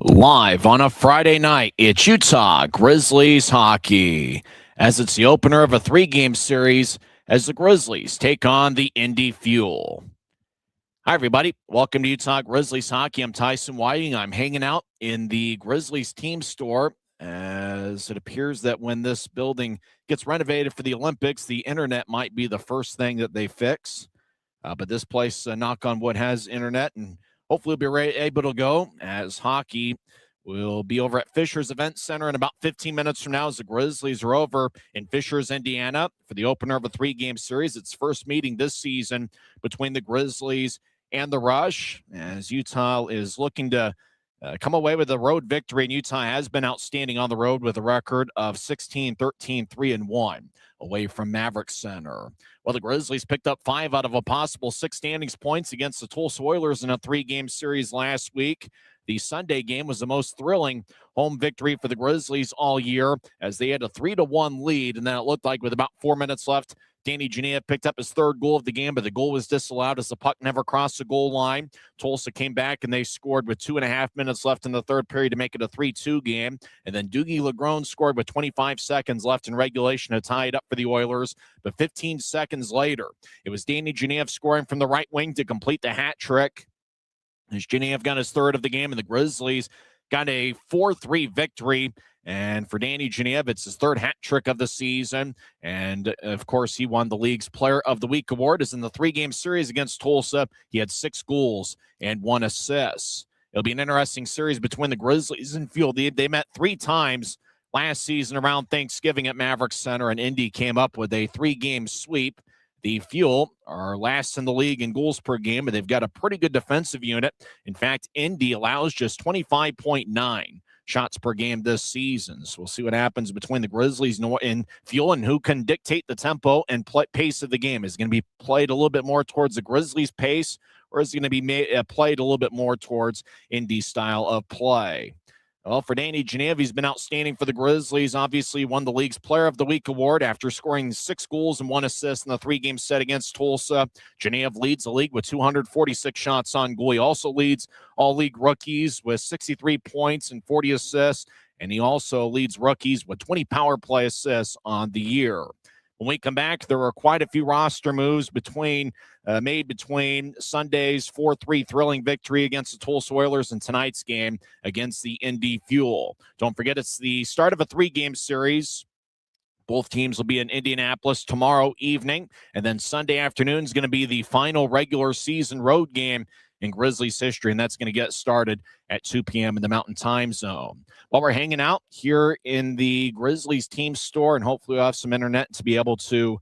Live on a Friday night, it's Utah Grizzlies hockey, as it's the opener of a three-game series as the Grizzlies take on the Indy Fuel. Hi, everybody. Welcome to Utah Grizzlies hockey. I'm Tyson Whiting. I'm hanging out in the Grizzlies team store, as it appears that when this building gets renovated for the Olympics, the internet might be the first thing that they fix. But this place, knock on wood, has internet, and hopefully we'll be able to go, as hockey will be over at Fisher's Event Center in about 15 minutes from now, as the Grizzlies are over in Fishers, Indiana for the opener of a three-game series. It's first meeting this season between the Grizzlies and the Rush, as Utah is looking to come away with a road victory, and Utah has been outstanding on the road with a record of 16-13, 3-1 away from Maverick Center. Well, the Grizzlies picked up 5 out of a possible 6 standings points against the Tulsa Oilers in a 3-game series last week. The Sunday game was the most thrilling home victory for the Grizzlies all year, as they had a 3-1 lead, and then it looked like with about 4 minutes left, Danny Janea picked up his third goal of the game, but the goal was disallowed as the puck never crossed the goal line. Tulsa came back, and they scored with 2.5 minutes left in the third period to make it a 3-2 game. And then Dougie Legrone scored with 25 seconds left in regulation to tie it up for the Oilers. But 15 seconds later, it was Danny Janea scoring from the right wing to complete the hat trick, as Janea got his third of the game, and the Grizzlies got a 4-3 victory. And for Danny Janea, it's his third hat trick of the season. And, of course, he won the league's Player of the Week award, as in the 3-game series against Tulsa, he had 6 goals and 1 assist. It'll be an interesting series between the Grizzlies and Fuel. They met 3 times last season around Thanksgiving at Maverick Center, and Indy came up with a 3-game sweep. The Fuel are last in the league in goals per game, but they've got a pretty good defensive unit. In fact, Indy allows just 25.9 shots per game this season. So we'll see what happens between the Grizzlies and Fuel, and who can dictate the tempo and pace of the game. Is it going to be played a little bit more towards the Grizzlies' pace, or is it going to be played a little bit more towards Indy's style of play? Well, for Danny Janea, he's been outstanding for the Grizzlies. Obviously won the league's Player of the Week award after scoring 6 goals and 1 assist in the 3-game set against Tulsa. Janea leads the league with 246 shots on goal. He also leads all league rookies with 63 points and 40 assists, and he also leads rookies with 20 power play assists on the year. When we come back, there are quite a few roster moves made between Sunday's 4-3 thrilling victory against the Tulsa Oilers and tonight's game against the Indy Fuel. Don't forget, it's the start of a 3-game series. Both teams will be in Indianapolis tomorrow evening, and then Sunday afternoon is going to be the final regular season road game in Grizzlies history, and that's going to get started at 2 p.m. in the Mountain Time Zone. While we're hanging out here in the Grizzlies team store, and hopefully we'll have some internet to be able to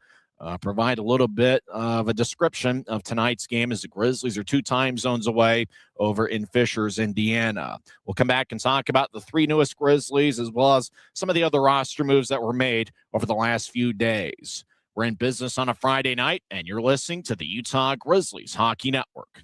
provide a little bit of a description of tonight's game, as the Grizzlies are 2 time zones away over in Fishers, Indiana. We'll come back and talk about the 3 newest Grizzlies, as well as some of the other roster moves that were made over the last few days. We're in business on a Friday night, and you're listening to the Utah Grizzlies Hockey Network.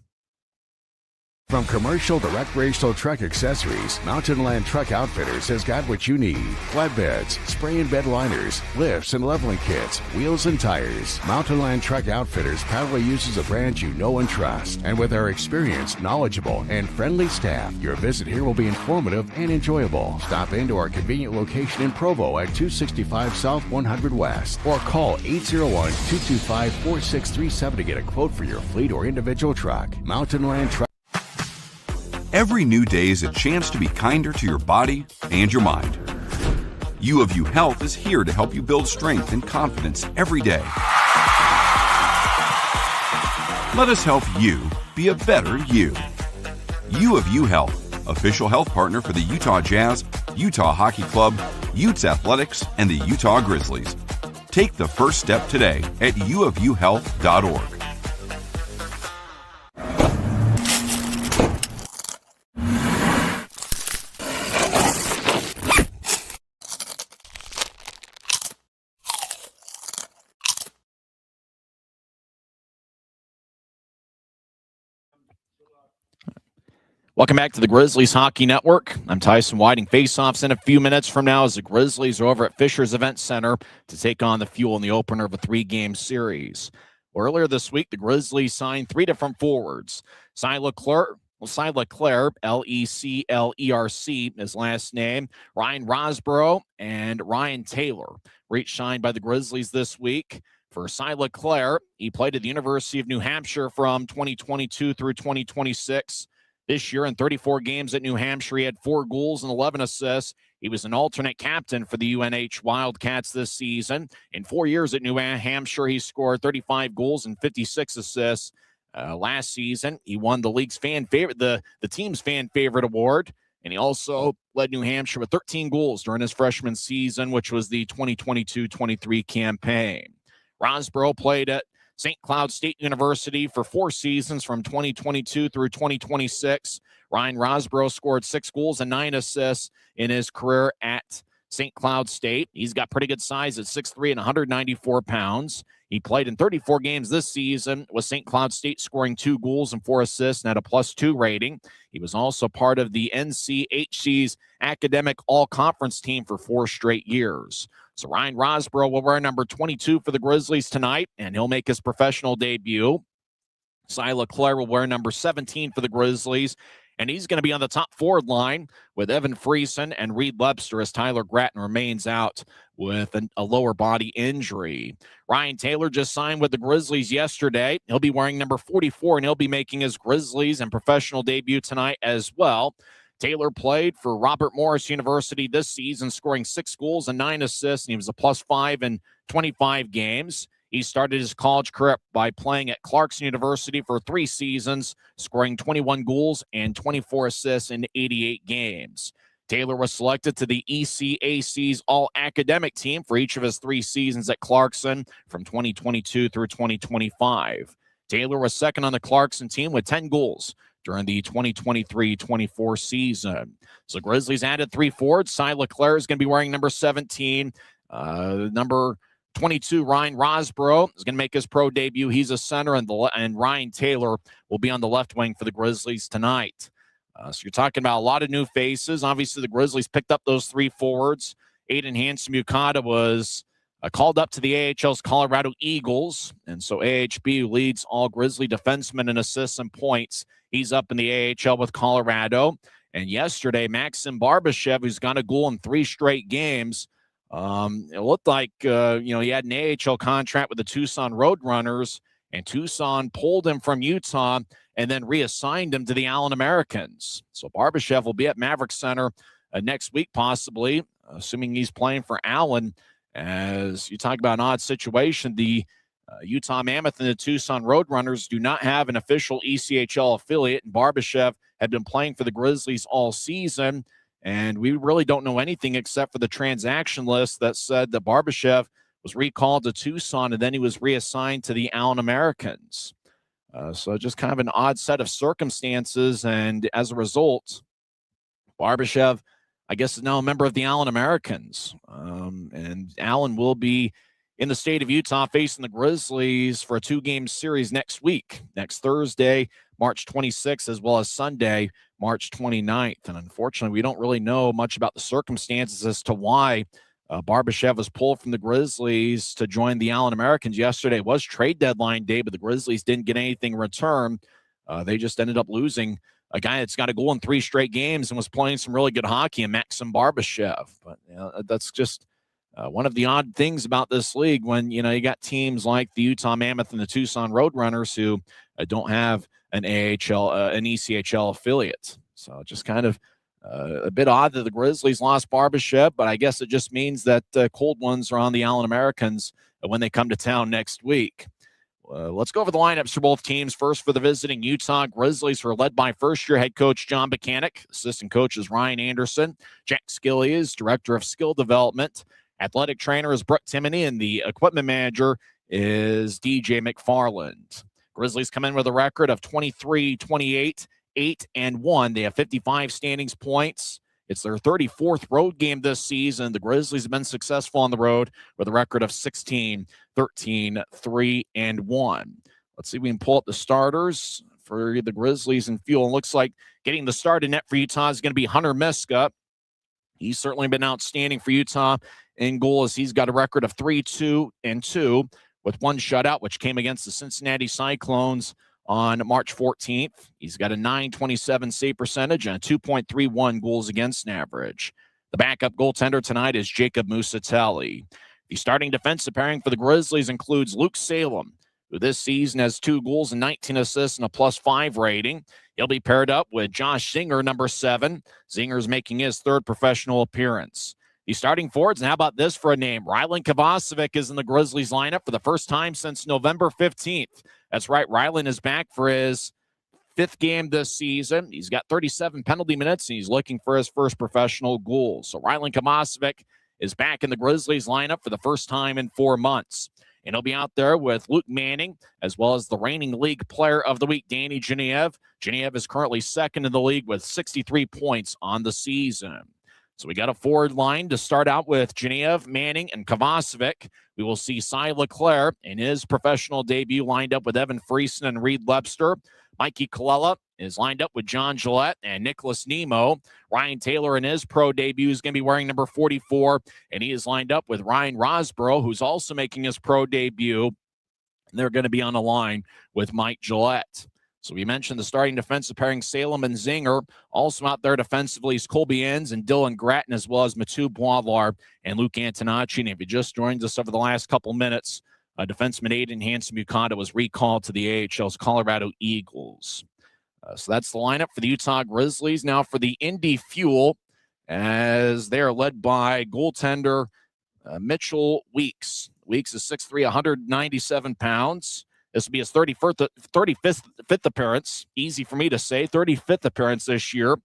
From commercial to recreational truck accessories, Mountain Land Truck Outfitters has got what you need. Flatbeds, spray and bed liners, lifts and leveling kits, wheels and tires. Mountain Land Truck Outfitters proudly uses a brand you know and trust. And with our experienced, knowledgeable, and friendly staff, your visit here will be informative and enjoyable. Stop into our convenient location in Provo at 265 South 100 West, or call 801-225-4637 to get a quote for your fleet or individual truck. Mountain Land Truck. Every new day is a chance to be kinder to your body and your mind. U of U Health is here to help you build strength and confidence every day. Let us help you be a better you. U of U Health, official health partner for the Utah Jazz, Utah Hockey Club, Utes Athletics, and the Utah Grizzlies. Take the first step today at uofuhealth.org. Welcome back to the Grizzlies Hockey Network. I'm Tyson Whiting. Face-offs in a few minutes from now as the Grizzlies are over at Fisher's Event Center to take on the Fuel in the opener of a 3-game series. Earlier this week, the Grizzlies signed 3 different forwards. Cy Leclerc Cy Leclerc, Leclerc, his last name. Ryan Rosborough and Ryan Taylor were each signed by the Grizzlies this week. For Cy Leclerc, he played at the University of New Hampshire from 2022 through 2026. This year, in 34 games at New Hampshire, he had 4 goals and 11 assists. He was an alternate captain for the UNH Wildcats this season. In 4 years at New Hampshire, he scored 35 goals and 56 assists. Last season, he won the league's fan favorite, the team's fan favorite award, and he also led New Hampshire with 13 goals during his freshman season, which was the 2022-23 campaign. Rosborough played at St. Cloud State University for 4 seasons from 2022 through 2026. Ryan Rosborough scored 6 goals and 9 assists in his career at St. Cloud State. He's got pretty good size at 6'3" and 194 pounds. He played in 34 games this season with St. Cloud State, scoring 2 goals and 4 assists and had a +2 rating. He was also part of the NCHC's academic all-conference team for 4 straight years. So Ryan Rosborough will wear number 22 for the Grizzlies tonight, and he'll make his professional debut. Cy Leclerc will wear number 17 for the Grizzlies, and he's going to be on the top forward line with Evan Friesen and Reed Webster as Tyler Gratton remains out with a lower body injury. Ryan Taylor just signed with the Grizzlies yesterday. He'll be wearing number 44, and he'll be making his Grizzlies and professional debut tonight as well. Taylor played for Robert Morris University this season, scoring 6 goals and 9 assists, and he was a +5 in 25 games. He started his college career by playing at Clarkson University for 3 seasons, scoring 21 goals and 24 assists in 88 games. Taylor was selected to the ECAC's all-academic team for each of his 3 seasons at Clarkson from 2022 through 2025. Taylor was second on the Clarkson team with 10 goals during the 2023-24 season. So Grizzlies added 3 forwards. Cy Leclerc is going to be wearing number 17. Number 22, Ryan Rosborough is going to make his pro debut. He's a center, and Ryan Taylor will be on the left wing for the Grizzlies tonight. So you're talking about a lot of new faces. Obviously, the Grizzlies picked up those 3 forwards. Aiden Handsome-Yukata was called up to the AHL's Colorado Eagles, and so AHB leads all Grizzly defensemen in assists and points. He's up in the AHL with Colorado. And yesterday, Maxim Barbashev, who's got a goal in 3 straight games, it looked like he had an AHL contract with the Tucson Roadrunners, and Tucson pulled him from Utah and then reassigned him to the Allen Americans. So Barbashev will be at Maverick Center next week, possibly, assuming he's playing for Allen. As you talk about an odd situation, the Utah Mammoth and the Tucson Roadrunners do not have an official ECHL affiliate, and Barbashev had been playing for the Grizzlies all season, and we really don't know anything except for the transaction list that said that Barbashev was recalled to Tucson, and then he was reassigned to the Allen Americans. So just kind of an odd set of circumstances, and as a result, Barbashev, I guess, is now a member of the Allen Americans. And Allen will be in the state of Utah facing the Grizzlies for a 2-game series next week, next Thursday, March 26th, as well as Sunday, March 29th. And unfortunately, we don't really know much about the circumstances as to why Barbashev was pulled from the Grizzlies to join the Allen Americans. Yesterday was trade deadline day, but the Grizzlies didn't get anything in return. They just ended up losing a guy that's got a goal in 3 straight games and was playing some really good hockey, in Maxim Barbashev. But that's just one of the odd things about this league when, you got teams like the Utah Mammoth and the Tucson Roadrunners who don't have an ECHL affiliate. So just kind of a bit odd that the Grizzlies lost Barbashev, but I guess it just means that cold ones are on the Allen Americans when they come to town next week. Let's go over the lineups for both teams. First, for the visiting Utah Grizzlies, who are led by first-year head coach John Buchanan. Assistant coach is Ryan Anderson. Jack Skilly is director of skill development. Athletic trainer is Brooke Timoney, and the equipment manager is DJ McFarland. Grizzlies come in with a record of 23-28, 8-1. They have 55 standings points. It's their 34th road game this season. The Grizzlies have been successful on the road with a record of 16-13, 3-1. Let's see if we can pull up the starters for the Grizzlies and Fuel. It looks like getting the start in net for Utah is going to be Hunter Miska. He's certainly been outstanding for Utah in goal, as he's got a record of 3-2-2 with 1 shutout, which came against the Cincinnati Cyclones on March 14th. He's got a .927 save percentage and a 2.31 goals against average. The backup goaltender tonight is Jacob Musatelli. The starting defensive pairing for the Grizzlies includes Luke Salem, who this season has 2 goals and 19 assists and a +5 rating. He'll be paired up with Josh Zinger, number 7. Zinger's making his 3rd professional appearance. The starting forwards, and how about this for a name? Rylan Kovacevic is in the Grizzlies lineup for the first time since November 15th. That's right, Rylan is back for his 5th game this season. He's got 37 penalty minutes, and he's looking for his first professional goal. So Rylan Kovacevic is back in the Grizzlies lineup for the first time in 4 months. And he'll be out there with Luke Manning, as well as the reigning league player of the week, Danny Genev. Genev is currently 2nd in the league with 63 points on the season. So we got a forward line to start out with Genev, Manning, and Kovacevic. We will see Cy Leclerc in his professional debut lined up with Evan Friesen and Reed Lepster. Mikey Colella is lined up with John Gillette and Nicholas Nemo. Ryan Taylor in his pro debut is going to be wearing number 44, and he is lined up with Ryan Rosborough, who's also making his pro debut. And they're going to be on the line with Mike Gillette. So we mentioned the starting defensive pairing, Salem and Zinger. Also out there defensively is Colby Enns and Dylan Gratton, as well as Matu Boisvard and Luke Antonacci. And if you just joined us over the last couple minutes, defenseman Aiden Hansen-Mukanda was recalled to the AHL's Colorado Eagles. So that's the lineup for the Utah Grizzlies. Now for the Indy Fuel, as they are led by goaltender Mitchell Weeks. Weeks is 6'3", 197 pounds. This will be his 35th appearance. Easy for me to say. 35th appearance this year.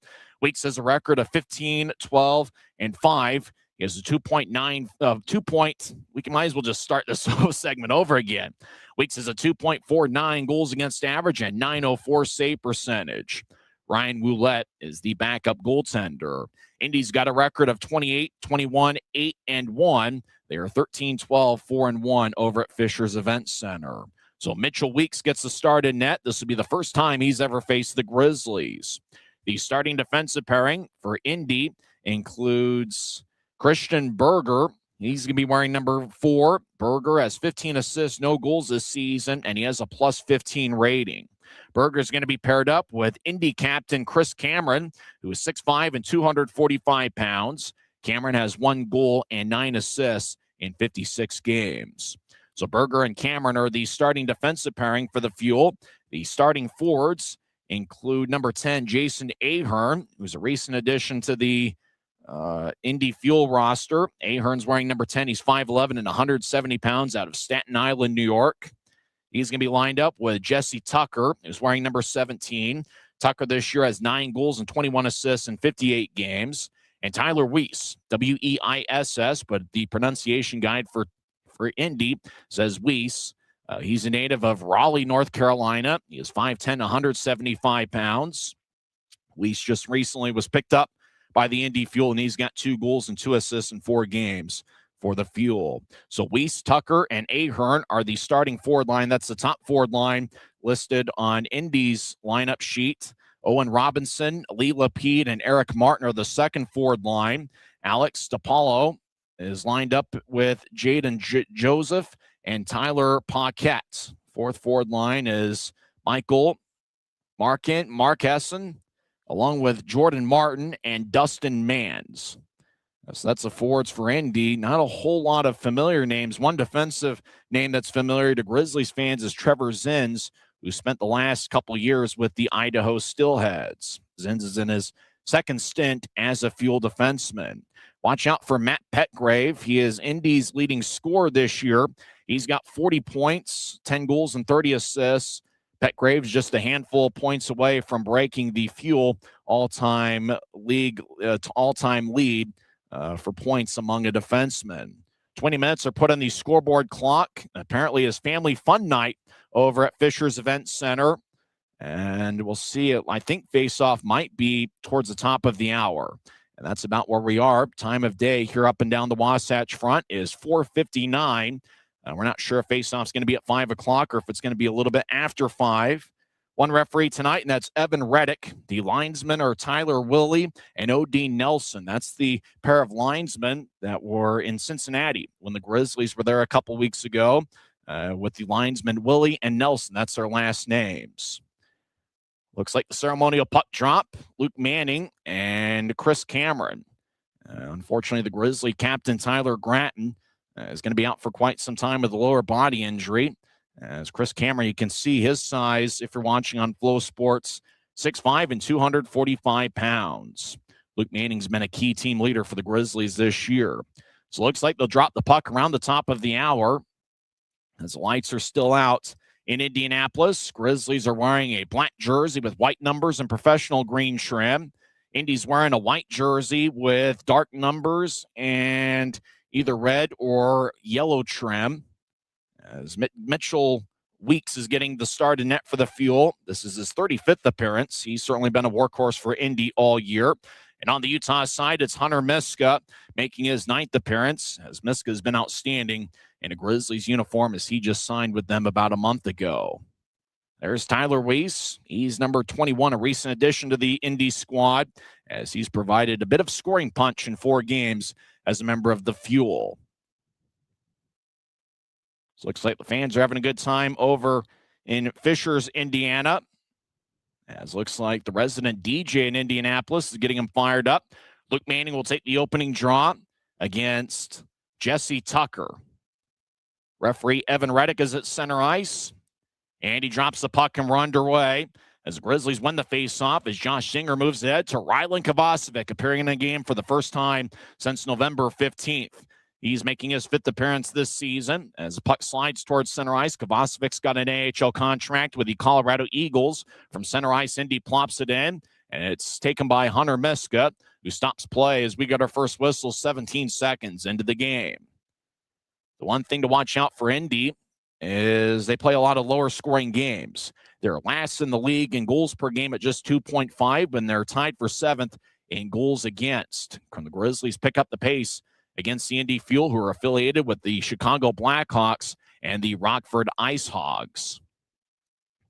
Weeks has a record of 15, 12, and 5. He has a 2.9, we might as well just start this whole segment over again. Weeks has a 2.49 goals against average and .904 save percentage. Ryan Woulette is the backup goaltender. Indy's got a record of 28, 21, 8, and 1. They are 13, 12, 4, and 1 over at Fisher's Event Center. So Mitchell Weeks gets the start in net. This will be the first time he's ever faced the Grizzlies. The starting defensive pairing for Indy includes Christian Berger. He's going to be wearing number 4. Berger has 15 assists, no goals this season, and he has a +15 rating. Berger is going to be paired up with Indy captain Chris Cameron, who is 6'5" and 245 pounds. Cameron has 1 goal and 9 assists in 56 games. So Berger and Cameron are the starting defensive pairing for the Fuel. The starting forwards include number 10, Jason Ahern, who's a recent addition to the Indy Fuel roster. Ahern's wearing number 10. He's 5'11" and 170 pounds out of Staten Island, New York. He's going to be lined up with Jesse Tucker, who's wearing number 17. Tucker this year has 9 goals and 21 assists in 58 games. And Tyler Weiss, W-E-I-S-S, but the pronunciation guide for Indy says Weiss. He's a native of Raleigh, North Carolina. He is 5'10", 175 pounds. Weiss just recently was picked up by the Indy Fuel, and he's got 2 goals and 2 assists in 4 games for the Fuel. So Weiss, Tucker, and Ahern are the starting forward line. That's the top forward line listed on Indy's lineup sheet. Owen Robinson, Lee Lapede, and Eric Martin are the second forward line. Alex DePaulo is lined up with Jaden Joseph and Tyler Paquette. Fourth forward line is Michael Markessen, along with Jordan Martin and Dustin Mans. So that's the forwards for Indy. Not a whole lot of familiar names. One defensive name that's familiar to Grizzlies fans is Trevor Zins, who spent the last couple years with the Idaho Steelheads. Zins is in his second stint as a Fuel defenseman. Watch out for Matt Petgrave. He is Indy's leading scorer this year. He's got 40 points, 10 goals, and 30 assists. Petgrave's just a handful of points away from breaking the Fuel all-time lead for points among a defenseman. 20 minutes are put on the scoreboard clock. Apparently, it's family fun night over at Fisher's Event Center. And we'll see it. I think face-off might be towards the top of the hour. And that's about where we are. Time of day here up and down the Wasatch Front is 4:59. We're not sure if face-off's going to be at 5 o'clock or if it's going to be a little bit after 5. One referee tonight, and that's Evan Reddick. The linesmen are Tyler Willie and O'Dean Nelson. That's the pair of linesmen that were in Cincinnati when the Grizzlies were there a couple weeks ago. with the linesmen Willie and Nelson. That's their last names. Looks like the ceremonial puck drop. Luke Manning and Chris Cameron. Unfortunately, the Grizzly captain Tyler Gratton is going to be out for quite some time with a lower body injury. As Chris Cameron, you can see his size if you're watching on Flow Sports, 6'5" and 245 pounds. Luke Manning's been a key team leader for the Grizzlies this year. So it looks like they'll drop the puck around the top of the hour as the lights are still out in Indianapolis. Grizzlies are wearing a black jersey with white numbers and professional green trim. Indy's wearing a white jersey with dark numbers and either red or yellow trim. As Mitchell Weeks is getting the start in net for the Fuel. This is his 35th appearance. He's certainly been a workhorse for Indy all year. And on the Utah side, it's Hunter Miska making his 9th appearance, as Miska has been outstanding in a Grizzlies uniform as he just signed with them about a month ago. There's Tyler Weiss. He's number 21, a recent addition to the Indy squad, as he's provided a bit of scoring punch in 4 games as a member of the Fuel. So looks like the fans are having a good time over in Fishers, Indiana. As looks like the resident DJ in Indianapolis is getting him fired up. Luke Manning will take the opening draw against Jesse Tucker. Referee Evan Reddick is at center ice. And he drops the puck and we're underway as the Grizzlies win the faceoff as Josh Singer moves ahead to Rylan Kovacevic, appearing in the game for the first time since November 15th. He's making his 5th appearance this season. As the puck slides towards center ice, Kovacevic's got an AHL contract with the Colorado Eagles. From center ice, Indy plops it in, and it's taken by Hunter Miska, who stops play as we got our first whistle 17 seconds into the game. The one thing to watch out for Indy is they play a lot of lower-scoring games. They're last in the league in goals per game at just 2.5, and they're tied for 7th in goals against. Can the Grizzlies pick up the pace against the Indy Fuel, who are affiliated with the Chicago Blackhawks and the Rockford Ice Hogs?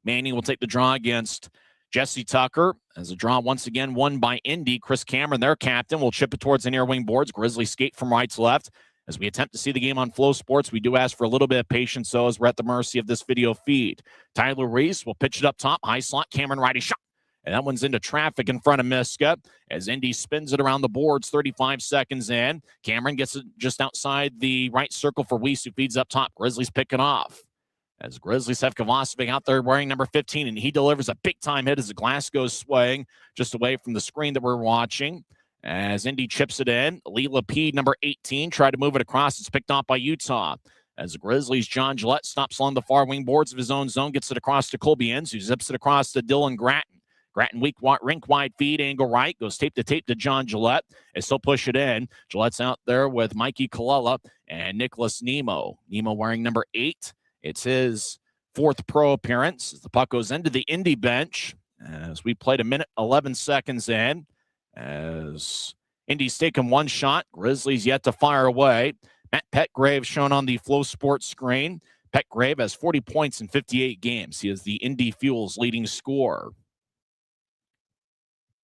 Manning will take the draw against Jesse Tucker, as the draw once again won by Indy. Chris Cameron, their captain, will chip it towards the near wing boards. Grizzlies skate from right to left. As we attempt to see the game on Flow Sports, we do ask for a little bit of patience, though, as we're at the mercy of this video feed. Tyler Reese will pitch it up top, high slot, Cameron Righty shot. And that one's into traffic in front of Miska as Indy spins it around the boards 35 seconds in. Cameron gets it just outside the right circle for Weiss, who feeds up top. Grizzlies pick it off. As Grizzlies have Kovacevic out there wearing number 15, and he delivers a big-time hit as the glass goes swaying just away from the screen that we're watching. As Indy chips it in, Lee Lapede, number 18, tried to move it across. It's picked off by Utah. As the Grizzlies, John Gillette stops along the far wing boards of his own zone, gets it across to Colby Enns, who zips it across to Dylan Gratton. Gratton rink wide feed, angle right, goes tape to John Gillette, and still push it in. Gillette's out there with Mikey Kalala and Nicholas Nemo. Nemo wearing number 8. It's his 4th pro appearance. As the puck goes into the Indy bench, as we played 1:11 seconds in, as Indy's taken one shot, Grizzlies yet to fire away. Matt Petgrave shown on the Flow Sports screen. Petgrave has 40 points in 58 games. He is the Indy Fuel's leading scorer.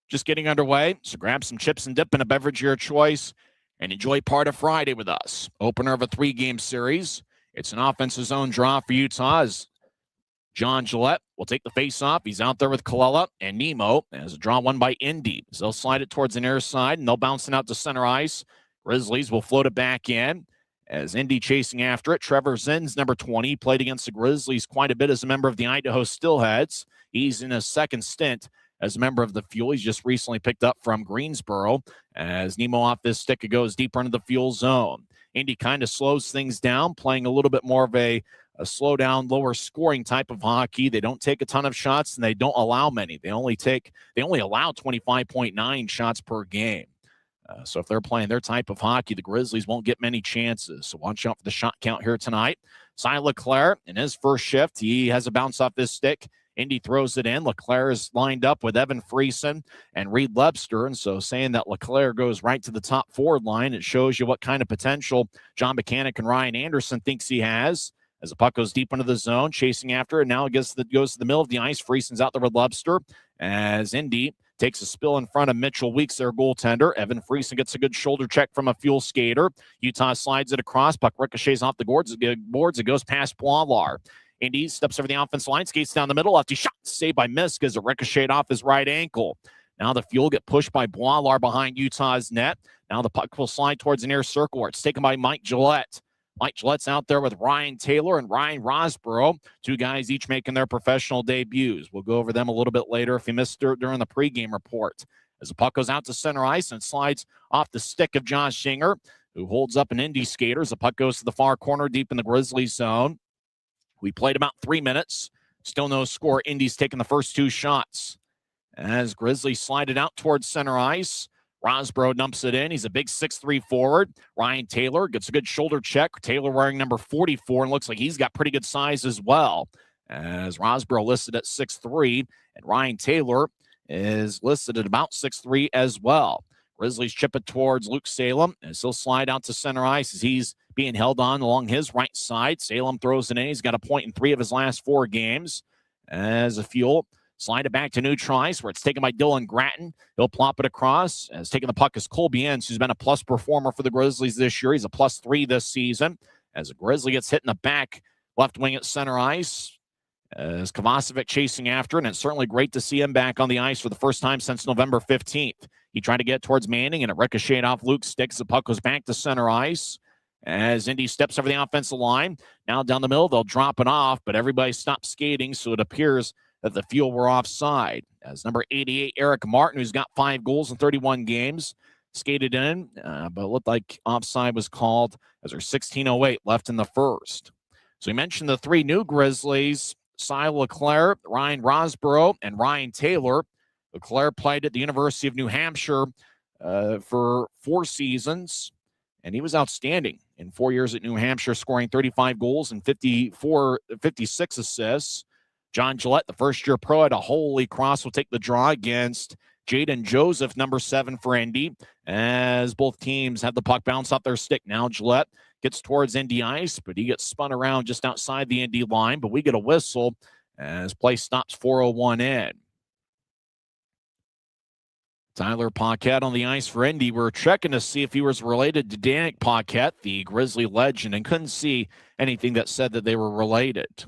Just getting underway, so grab some chips and dip and a beverage of your choice and enjoy part of Friday with us. Opener of a 3-game series. It's an offensive zone draw for Utah as John Gillette will take the face-off. He's out there with Kalala and Nemo as a draw won by Indy. So they'll slide it towards the near side, and they'll bounce it out to center ice. Grizzlies will float it back in as Indy chasing after it. Trevor Zinn's number 20, played against the Grizzlies quite a bit as a member of the Idaho Steelheads. He's in his 2nd stint as a member of the Fuel. He's just recently picked up from Greensboro as Nemo off this stick, it goes deeper into the Fuel zone. Indy kind of slows things down, playing a little bit more of a slow down, lower scoring type of hockey. They don't take a ton of shots and they don't allow many. They only allow 25.9 shots per game. So if they're playing their type of hockey, the Grizzlies won't get many chances. So watch out for the shot count here tonight. Cy Leclerc in his first shift, he has a bounce off this stick. Indy throws it in. Leclerc is lined up with Evan Friesen and Reed Lebster. And so saying that Leclerc goes right to the top forward line, it shows you what kind of potential John Buchanan and Ryan Anderson thinks he has. As the puck goes deep into the zone, chasing after it. Now it goes to the middle of the ice. Friesen's out there with Lebster as Indy takes a spill in front of Mitchell Weeks, their goaltender. Evan Friesen gets a good shoulder check from a Fuel skater. Utah slides it across. Puck ricochets off the boards. It goes past Boilar. Indy steps over the offensive line, skates down the middle. Lefty shot, saved by Misk as it ricocheted off his right ankle. Now the Fuel get pushed by Boilar behind Utah's net. Now the puck will slide towards the near circle where it's taken by Mike Gillette. Mike Gillette's out there with Ryan Taylor and Ryan Rosborough, two guys each making their professional debuts. We'll go over them a little bit later if you missed it during the pregame report. As the puck goes out to center ice and slides off the stick of Josh Shinger, who holds up an Indy skater as the puck goes to the far corner deep in the Grizzlies zone. We played about 3 minutes. Still no score. Indy's taking the first two shots. As Grizzlies slide it out towards center ice, Rosborough dumps it in. He's a big 6'3" forward. Ryan Taylor gets a good shoulder check. Taylor wearing number 44 and looks like he's got pretty good size as well. As Rosborough listed at 6'3", and Ryan Taylor is listed at about 6'3" as well. Grizzlies chip it towards Luke Salem as he'll slide out to center ice as he's being held on along his right side. Salem throws it in. He's got a point in 3 of his last 4 games. As a Fuel slide it back to neutral ice where it's taken by Dylan Gratton. He'll plop it across. As taking the puck is Colby Enns, who's been a plus performer for the Grizzlies this year. He's a +3 this season. As a Grizzly gets hit in the back, left wing at center ice. As Kovacevic chasing after, and it's certainly great to see him back on the ice for the first time since November 15th. He tried to get towards Manning, and it ricocheted off Luke's sticks. The puck goes back to center ice. As Indy steps over the offensive line. Now down the middle, they'll drop it off, but everybody stops skating, so it appears that the Fuel were offside. As number 88, Eric Martin, who's got 5 goals in 31 games, skated in, but it looked like offside was called as there's 16:08 left in the first. So we mentioned the 3 new Grizzlies, Cy Leclerc, Ryan Rosborough, and Ryan Taylor. Leclerc played at the University of New Hampshire for 4 seasons, and he was outstanding in 4 years at New Hampshire, scoring 35 goals and 56 assists. John Gillette, the first-year pro at a Holy Cross, will take the draw against Jaden Joseph, number 7 for Indy, as both teams have the puck bounce off their stick. Now Gillette gets towards Indy ice, but he gets spun around just outside the Indy line, but we get a whistle as play stops 4:01 in. Tyler Paquette on the ice for Indy. We're checking to see if he was related to Danik Paquette, the Grizzly legend, and couldn't see anything that said that they were related.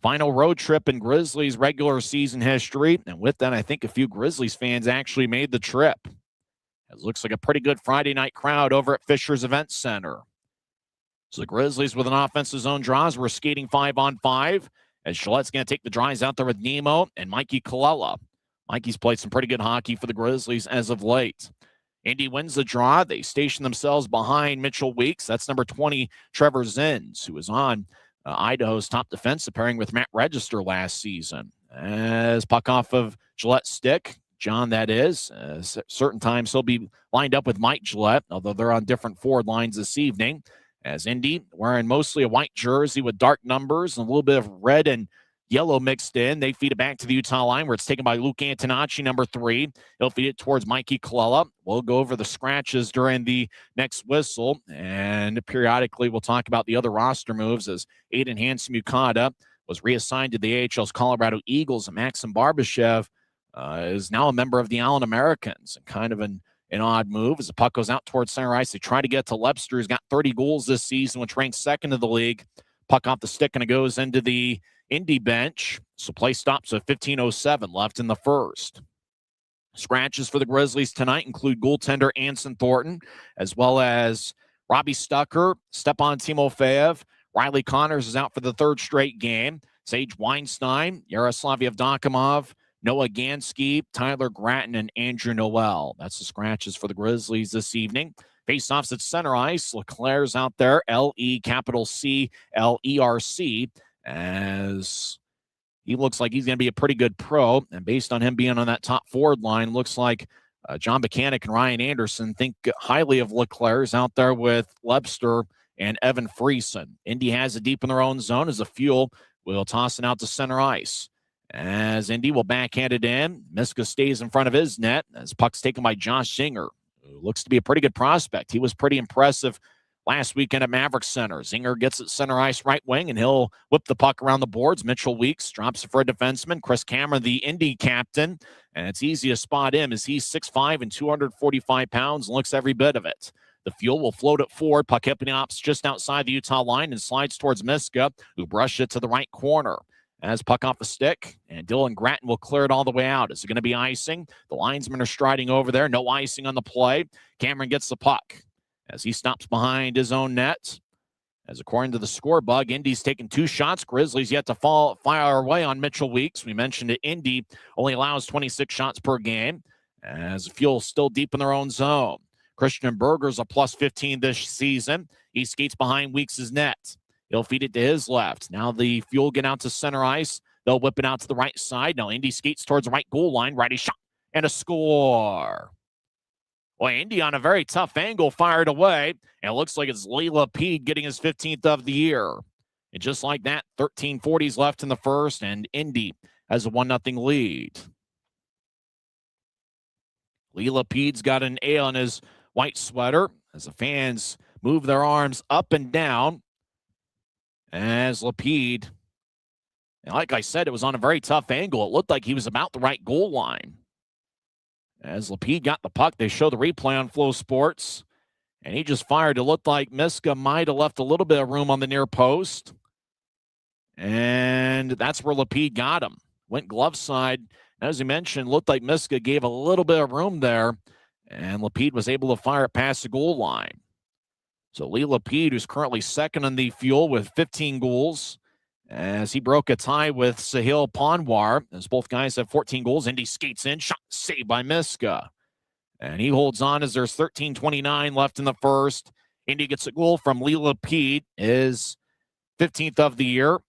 Final road trip in Grizzlies regular season history. And with that, I think a few Grizzlies fans actually made the trip. It looks like a pretty good Friday night crowd over at Fisher's Event Center. So the Grizzlies with an offensive zone draws. We're skating 5-on-5 as Gillette's going to take the drives out there with Nemo and Mikey Colella. Mikey's played some pretty good hockey for the Grizzlies as of late. Indy wins the draw. They station themselves behind Mitchell Weeks. That's number 20, Trevor Zins, who was on Idaho's top defensive pairing with Matt Register last season. As puck off of Gillette's stick, John that is, certain times he'll be lined up with Mike Gillette, although they're on different forward lines this evening. As Indy, wearing mostly a white jersey with dark numbers and a little bit of red and yellow mixed in. They feed it back to the Utah line where it's taken by Luke Antonacci, number 3. He'll feed it towards Mikey Colella. We'll go over the scratches during the next whistle, and periodically we'll talk about the other roster moves as Aiden Hansen-Mukada was reassigned to the AHL's Colorado Eagles, and Maxim Barbashev is now a member of the Allen Americans, and kind of an odd move as the puck goes out towards center ice. They try to get to Lepster, who's got 30 goals this season, which ranks 2nd in the league. Puck off the stick, and it goes into the Indy bench. So play stops at 15:07 left in the first. Scratches for the Grizzlies tonight include goaltender Anson Thornton, as well as Robbie Stucker, Stepan Timofeyev. Riley Connors is out for the 3rd straight game. Sage Weinstein, Yaroslav Yevdokimov, Noah Gansky, Tyler Gratton, and Andrew Noel. That's the scratches for the Grizzlies this evening. Face-offs at center ice. Leclerc's out there, LEClerc, as he looks like he's going to be a pretty good pro. And based on him being on that top forward line, looks like John Buchanan and Ryan Anderson think highly of Leclerc's out there with Lepster and Evan Friesen. Indy has it deep in their own zone as a Fuel will toss it out to center ice. As Indy will backhand it in, Miska stays in front of his net as puck's taken by Josh Shinger, who looks to be a pretty good prospect. He was pretty impressive last weekend at Maverick Center. Zinger gets it center ice right wing, and he'll whip the puck around the boards. Mitchell Weeks drops it for a defenseman. Chris Cameron, the Indy captain, and it's easy to spot him as he's 6'5" and 245 pounds and looks every bit of it. The Fuel will float it forward. Puck hip and ops just outside the Utah line and slides towards Miska, who brushed it to the right corner. As puck off the stick, and Dylan Gratton will clear it all the way out. Is it going to be icing? The linesmen are striding over there. No icing on the play. Cameron gets the puck as he stops behind his own net. As according to the score bug, Indy's taken 2 shots. Grizzlies yet to fire away on Mitchell Weeks. We mentioned that Indy only allows 26 shots per game, as Fuel still deep in their own zone. Christian Berger's a plus 15 this season. He skates behind Weeks' net. He'll feed it to his left. Now the Fuel get out to center ice. They'll whip it out to the right side. Now Indy skates towards the right goal line. Righty shot and a score. Well, Indy on a very tough angle fired away. And it looks like it's Lee Lapede getting his 15th of the year. And just like that, 13:40s left in the first. And Indy has a 1-0 lead. Lee Lapede's got an A on his white sweater as the fans move their arms up and down. As Lapede, like I said, it was on a very tough angle. It looked like he was about the right goal line. As Lapede got the puck, they show the replay on Flow Sports, and he just fired. It looked like Miska might have left a little bit of room on the near post, and that's where Lapede got him. Went glove side. As you mentioned, looked like Miska gave a little bit of room there, and Lapede was able to fire it past the goal line. So Lee Lapede, who's currently second on the Fuel with 15 goals, as he broke a tie with Sahil Panwar, as both guys have 14 goals. Indy skates in, shot saved by Miska. And he holds on as there's 13:29 left in the first. Indy gets a goal from Lee Lapede, his 15th of the year,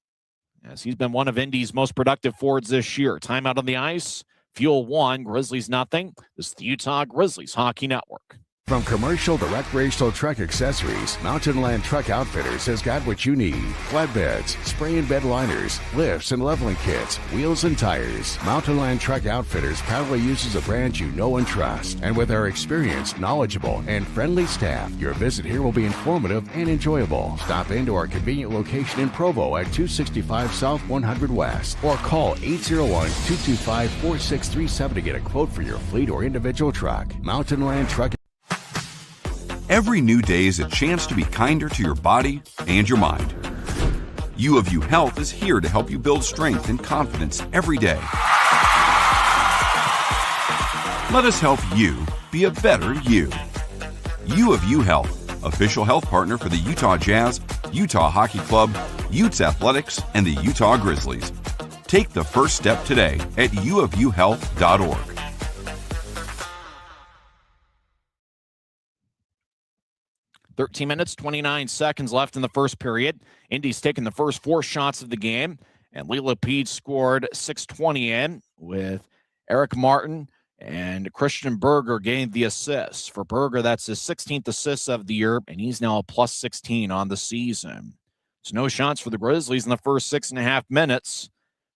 as he's been one of Indy's most productive forwards this year. Timeout on the ice, Fuel 1, Grizzlies nothing. This is the Utah Grizzlies Hockey Network. From commercial to recreational truck accessories, Mountain Land Truck Outfitters has got what you need. Flatbeds, spray and bed liners, lifts and leveling kits, wheels and tires. Mountain Land Truck Outfitters proudly uses a brand you know and trust. And with our experienced, knowledgeable, and friendly staff, your visit here will be informative and enjoyable. Stop into our convenient location in Provo at 265 South 100 West or call 801-225-4637 to get a quote for your fleet or individual truck. Mountain Land Truck. Every new day is a chance to be kinder to your body and your mind. U of U Health is here to help you build strength and confidence every day. Let us help you be a better you. U of U Health, official health partner for the Utah Jazz, Utah Hockey Club, Utes Athletics, and the Utah Grizzlies. Take the first step today at uofuhealth.org. 13 minutes, 29 seconds left in the first period. Indy's taken the first 4 shots of the game, and Lee Lapede scored 6:20 in with Eric Martin and Christian Berger getting the assists. For Berger, that's his 16th assist of the year, and he's now a plus 16 on the season. So no shots for the Grizzlies in the first 6.5 minutes.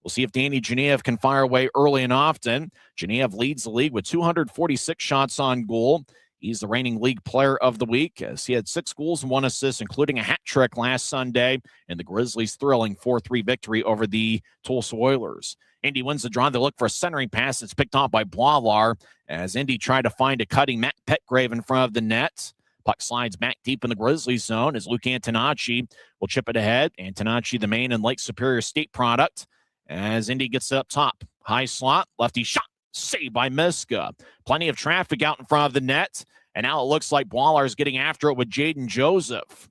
We'll see if Danny Genev can fire away early and often. Genev leads the league with 246 shots on goal. He's the reigning league player of the week, as he had 6 goals and 1 assist, including a hat trick last Sunday in the Grizzlies' thrilling 4-3 victory over the Tulsa Oilers. Indy wins the draw. They look for a centering pass. It's picked off by Boilar as Indy tried to find a cutting Matt Petgrave in front of the net. Puck slides back deep in the Grizzlies zone as Luke Antonacci will chip it ahead. Antonacci, the Maine and Lake Superior State product, as Indy gets up top. High slot, lefty shot. Saved by Miska. Plenty of traffic out in front of the net, and now it looks like Boiler's getting after it with Jaden Joseph.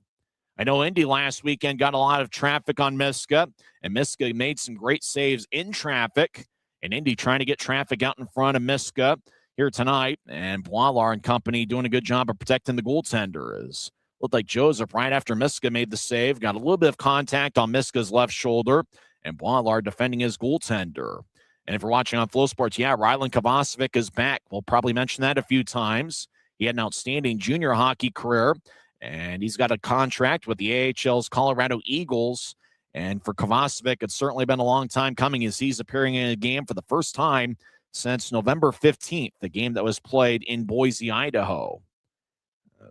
I know Indy last weekend got a lot of traffic on Miska, and Miska made some great saves in traffic, and Indy trying to get traffic out in front of Miska here tonight, and Boiler and company doing a good job of protecting the goaltender. Looked like Joseph, right after Miska made the save, got a little bit of contact on Miska's left shoulder, and Boiler defending his goaltender. And if you're watching on Flow Sports, Rylan Kovacevic is back. We'll probably mention that a few times. He had an outstanding junior hockey career, and he's got a contract with the AHL's Colorado Eagles. And for Kovacevic, it's certainly been a long time coming as he's appearing in a game for the first time since November 15th, the game that was played in Boise, Idaho.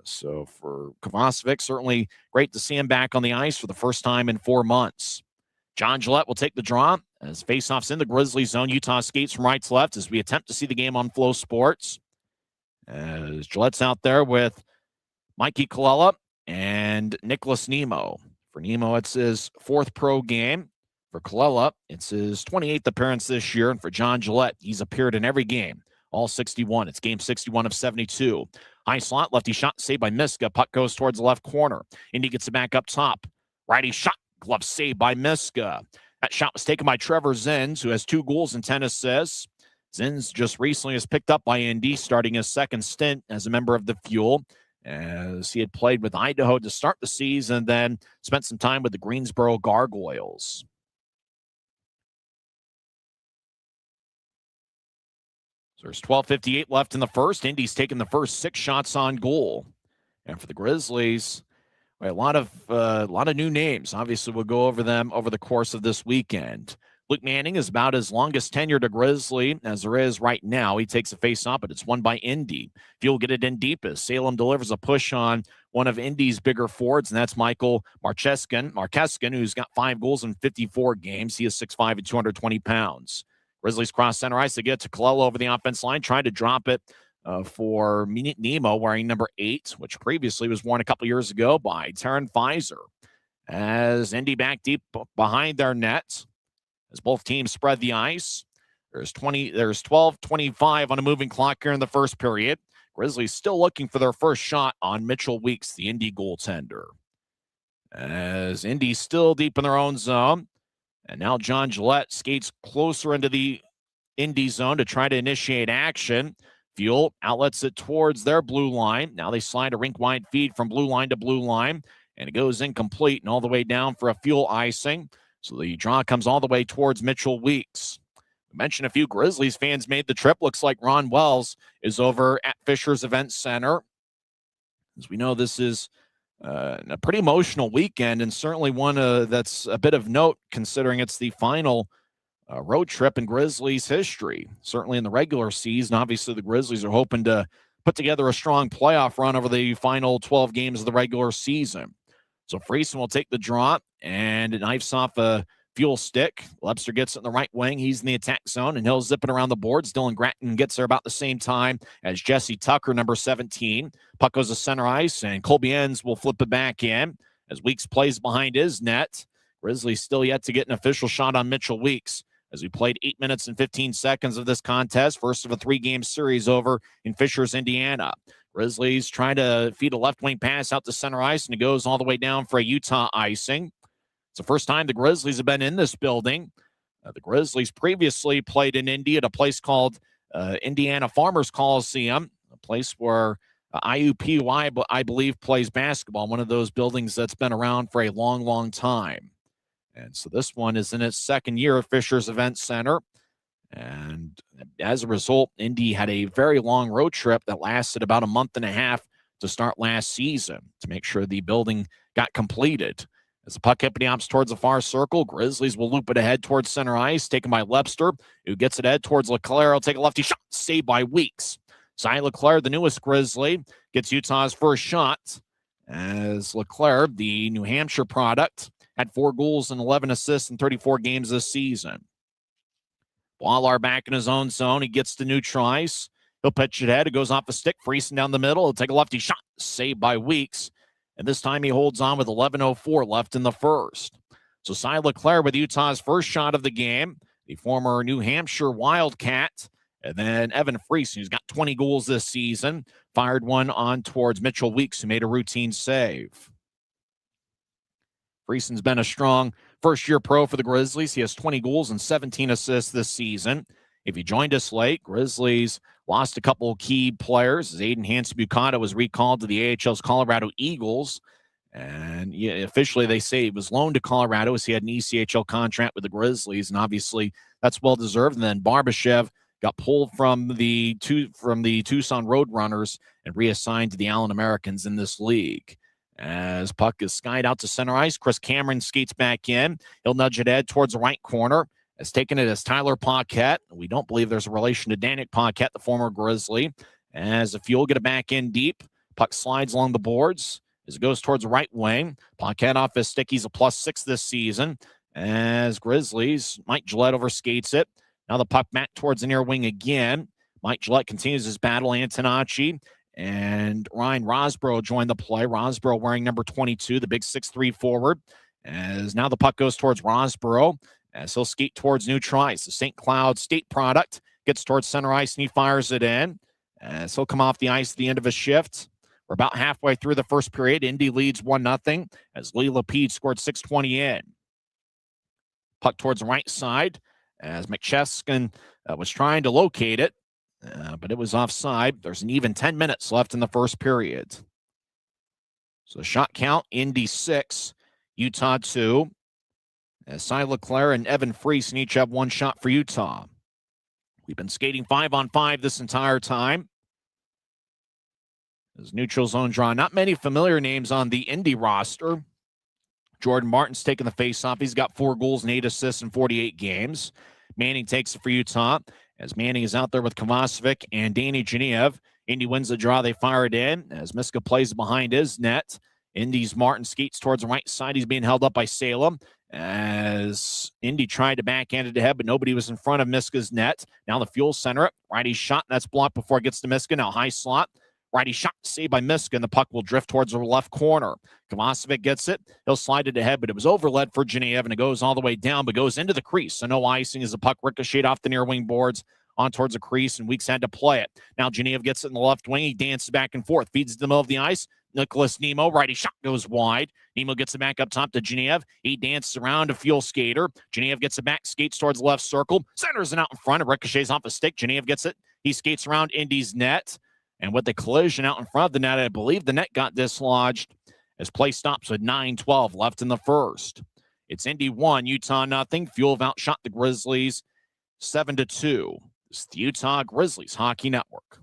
So for Kovacevic, certainly great to see him back on the ice for the first time in 4 months. John Gillette will take the draw as faceoffs in the Grizzlies zone. Utah skates from right to left as we attempt to see the game on Flow Sports. As Gillette's out there with Mikey Colella and Nicholas Nemo. For Nemo, it's his 4th pro game. For Colella, it's his 28th appearance this year. And for John Gillette, he's appeared in every game, all 61. It's game 61 of 72. High slot, lefty shot, saved by Miska. Puck goes towards the left corner. Indy gets it back up top. Righty shot, glove saved by Miska. That shot was taken by Trevor Zins, who has 2 goals and 10 assists. Zins just recently was picked up by Indy, starting his 2nd stint as a member of the Fuel, as he had played with Idaho to start the season, then spent some time with the Greensboro Gargoyles. So there's 12:58 left in the first. Indy's taken the first 6 shots on goal. And for the Grizzlies, a lot of new names. Obviously, we'll go over them over the course of this weekend. Luke Manning is about as longest tenured a Grizzly as there is right now. He takes a face-off, but it's won by Indy. Fuel get it in deep as Salem delivers a push on one of Indy's bigger forwards, and that's Michael Marqueskin, who's got 5 goals in 54 games. He is 6'5" and 220 pounds. Grizzlies cross center ice. They get to Colella over the offense line, trying to drop it for Nemo, wearing number 8, which previously was worn a couple years ago by Taryn Pfizer. As Indy back deep behind their net, as both teams spread the ice. There's 12:25 on a moving clock here in the first period. Grizzlies still looking for their first shot on Mitchell Weeks, the Indy goaltender. As Indy's still deep in their own zone. And now John Gillette skates closer into the Indy zone to try to initiate action. Fuel outlets it towards their blue line. Now they slide a rink-wide feed from blue line to blue line, and it goes incomplete and all the way down for a Fuel icing. So the draw comes all the way towards Mitchell Weeks. We mentioned a few Grizzlies fans made the trip. Looks like Ron Wells is over at Fisher's Event Center. As we know, this is a pretty emotional weekend, and certainly one that's a bit of note considering it's the final road trip in Grizzlies history. Certainly in the regular season, obviously the Grizzlies are hoping to put together a strong playoff run over the final 12 games of the regular season. So Friesen will take the draw, and it knifes off a Fuel stick. Webster gets it in the right wing. He's in the attack zone, and he'll zip it around the boards. Dylan Gratton gets there about the same time as Jesse Tucker, number 17. Puck goes to center ice, and Colby Enns will flip it back in as Weeks plays behind his net. Grizzlies still yet to get an official shot on Mitchell Weeks as we played 8 minutes and 15 seconds of this contest, first of a 3-game series over in Fishers, Indiana. Grizzlies trying to feed a left wing pass out to center ice, and it goes all the way down for a Utah icing. It's the first time the Grizzlies have been in this building. The Grizzlies previously played in Indy at a place called Indiana Farmers Coliseum, a place where IUPUI, I believe, plays basketball, one of those buildings that's been around for a long, long time. And so this one is in its 2nd year at Fisher's Event Center. And as a result, Indy had a very long road trip that lasted about a month and a half to start last season to make sure the building got completed. As the puck hippity hops towards the far circle, Grizzlies will loop it ahead towards center ice, taken by Webster, who gets it ahead towards LeClaire. He'll take a lefty shot, saved by Weeks. Cy LeClaire, the newest Grizzly, gets Utah's first shot, as LeClaire, the New Hampshire product, had 4 goals and 11 assists in 34 games this season. Wallar back in his own zone. He gets to neutral ice. He'll pitch it ahead. It goes off the stick. Friesen down the middle. He'll take a lefty shot, saved by Weeks. And this time he holds on with 11:04 left in the first. So Cy LeClaire with Utah's first shot of the game, the former New Hampshire Wildcat. And then Evan Friesen, who's got 20 goals this season, fired one on towards Mitchell Weeks, who made a routine save. Friesen's been a strong first-year pro for the Grizzlies. He has 20 goals and 17 assists this season. If you joined us late, Grizzlies lost a couple of key players as Aiden Hansen-Bukata was recalled to the AHL's Colorado Eagles. And officially they say he was loaned to Colorado as he had an ECHL contract with the Grizzlies, and obviously that's well-deserved. And then Barbashev got pulled from the Tucson Roadrunners and reassigned to the Allen Americans in this league. As puck is skied out to center ice, Chris Cameron skates back in. He'll nudge it ahead towards the right corner. Has taken it as Tyler Paquette. We don't believe there's a relation to Danik Paquette, the former Grizzly. As the Fuel get it back in deep. Puck slides along the boards as it goes towards the right wing. Puck head off his stick. He's a +6 this season. As Grizzlies, Mike Gillette overskates it. Now the puck back towards the near wing again. Mike Gillette continues his battle. Antonacci and Ryan Rosborough join the play. Rosborough wearing number 22, the big 6'3 forward. As now the puck goes towards Rosborough as he'll skate towards neutral ice. The St. Cloud State product gets towards center ice and he fires it in. As he'll come off the ice at the end of his shift. We're about halfway through the first period. Indy leads 1-0 as Lee Lapide scored 6:20 in. Puck towards the right side as McCheskin was trying to locate it, but it was offside. There's an even 10 minutes left in the first period. So shot count, Indy 6, Utah 2. As Cy Leclerc and Evan Friesen each have one shot for Utah. We've been skating 5-on-5 this entire time. As neutral zone draw, not many familiar names on the Indy roster. Jordan Martin's taking the face-off. He's got 4 goals and 8 assists in 48 games. Manning takes it for Utah. As Manning is out there with Kovacevic and Danny Genev. Indy wins the draw. They fire it in. As Miska plays behind his net. Indy's Martin skates towards the right side. He's being held up by Salem. As Indy tried to backhand it ahead, but nobody was in front of Miska's net. Now the Fuel center it. Righty shot. That's blocked before it gets to Miska. Now high slot. Righty shot saved by Miska, and the puck will drift towards the left corner. Kovacevic gets it. He'll slide it ahead, but it was overled for Genev, and it goes all the way down, but goes into the crease. So no icing as the puck ricocheted off the near wing boards on towards the crease, and Weeks had to play it. Now Genev gets it in the left wing. He dances back and forth, feeds it to the middle of the ice. Nicholas Nemo, righty shot goes wide. Nemo gets it back up top to Genev. He dances around a Fuel skater. Genev gets it back, skates towards the left circle. Centers it out in front. It ricochets off a stick. Genev gets it. He skates around Indy's net. And with the collision out in front of the net, I believe the net got dislodged as play stops with 9:12 left in the first. It's Indy 1, Utah 0. Fuel have outshot the Grizzlies 7-2. It's the Utah Grizzlies Hockey Network.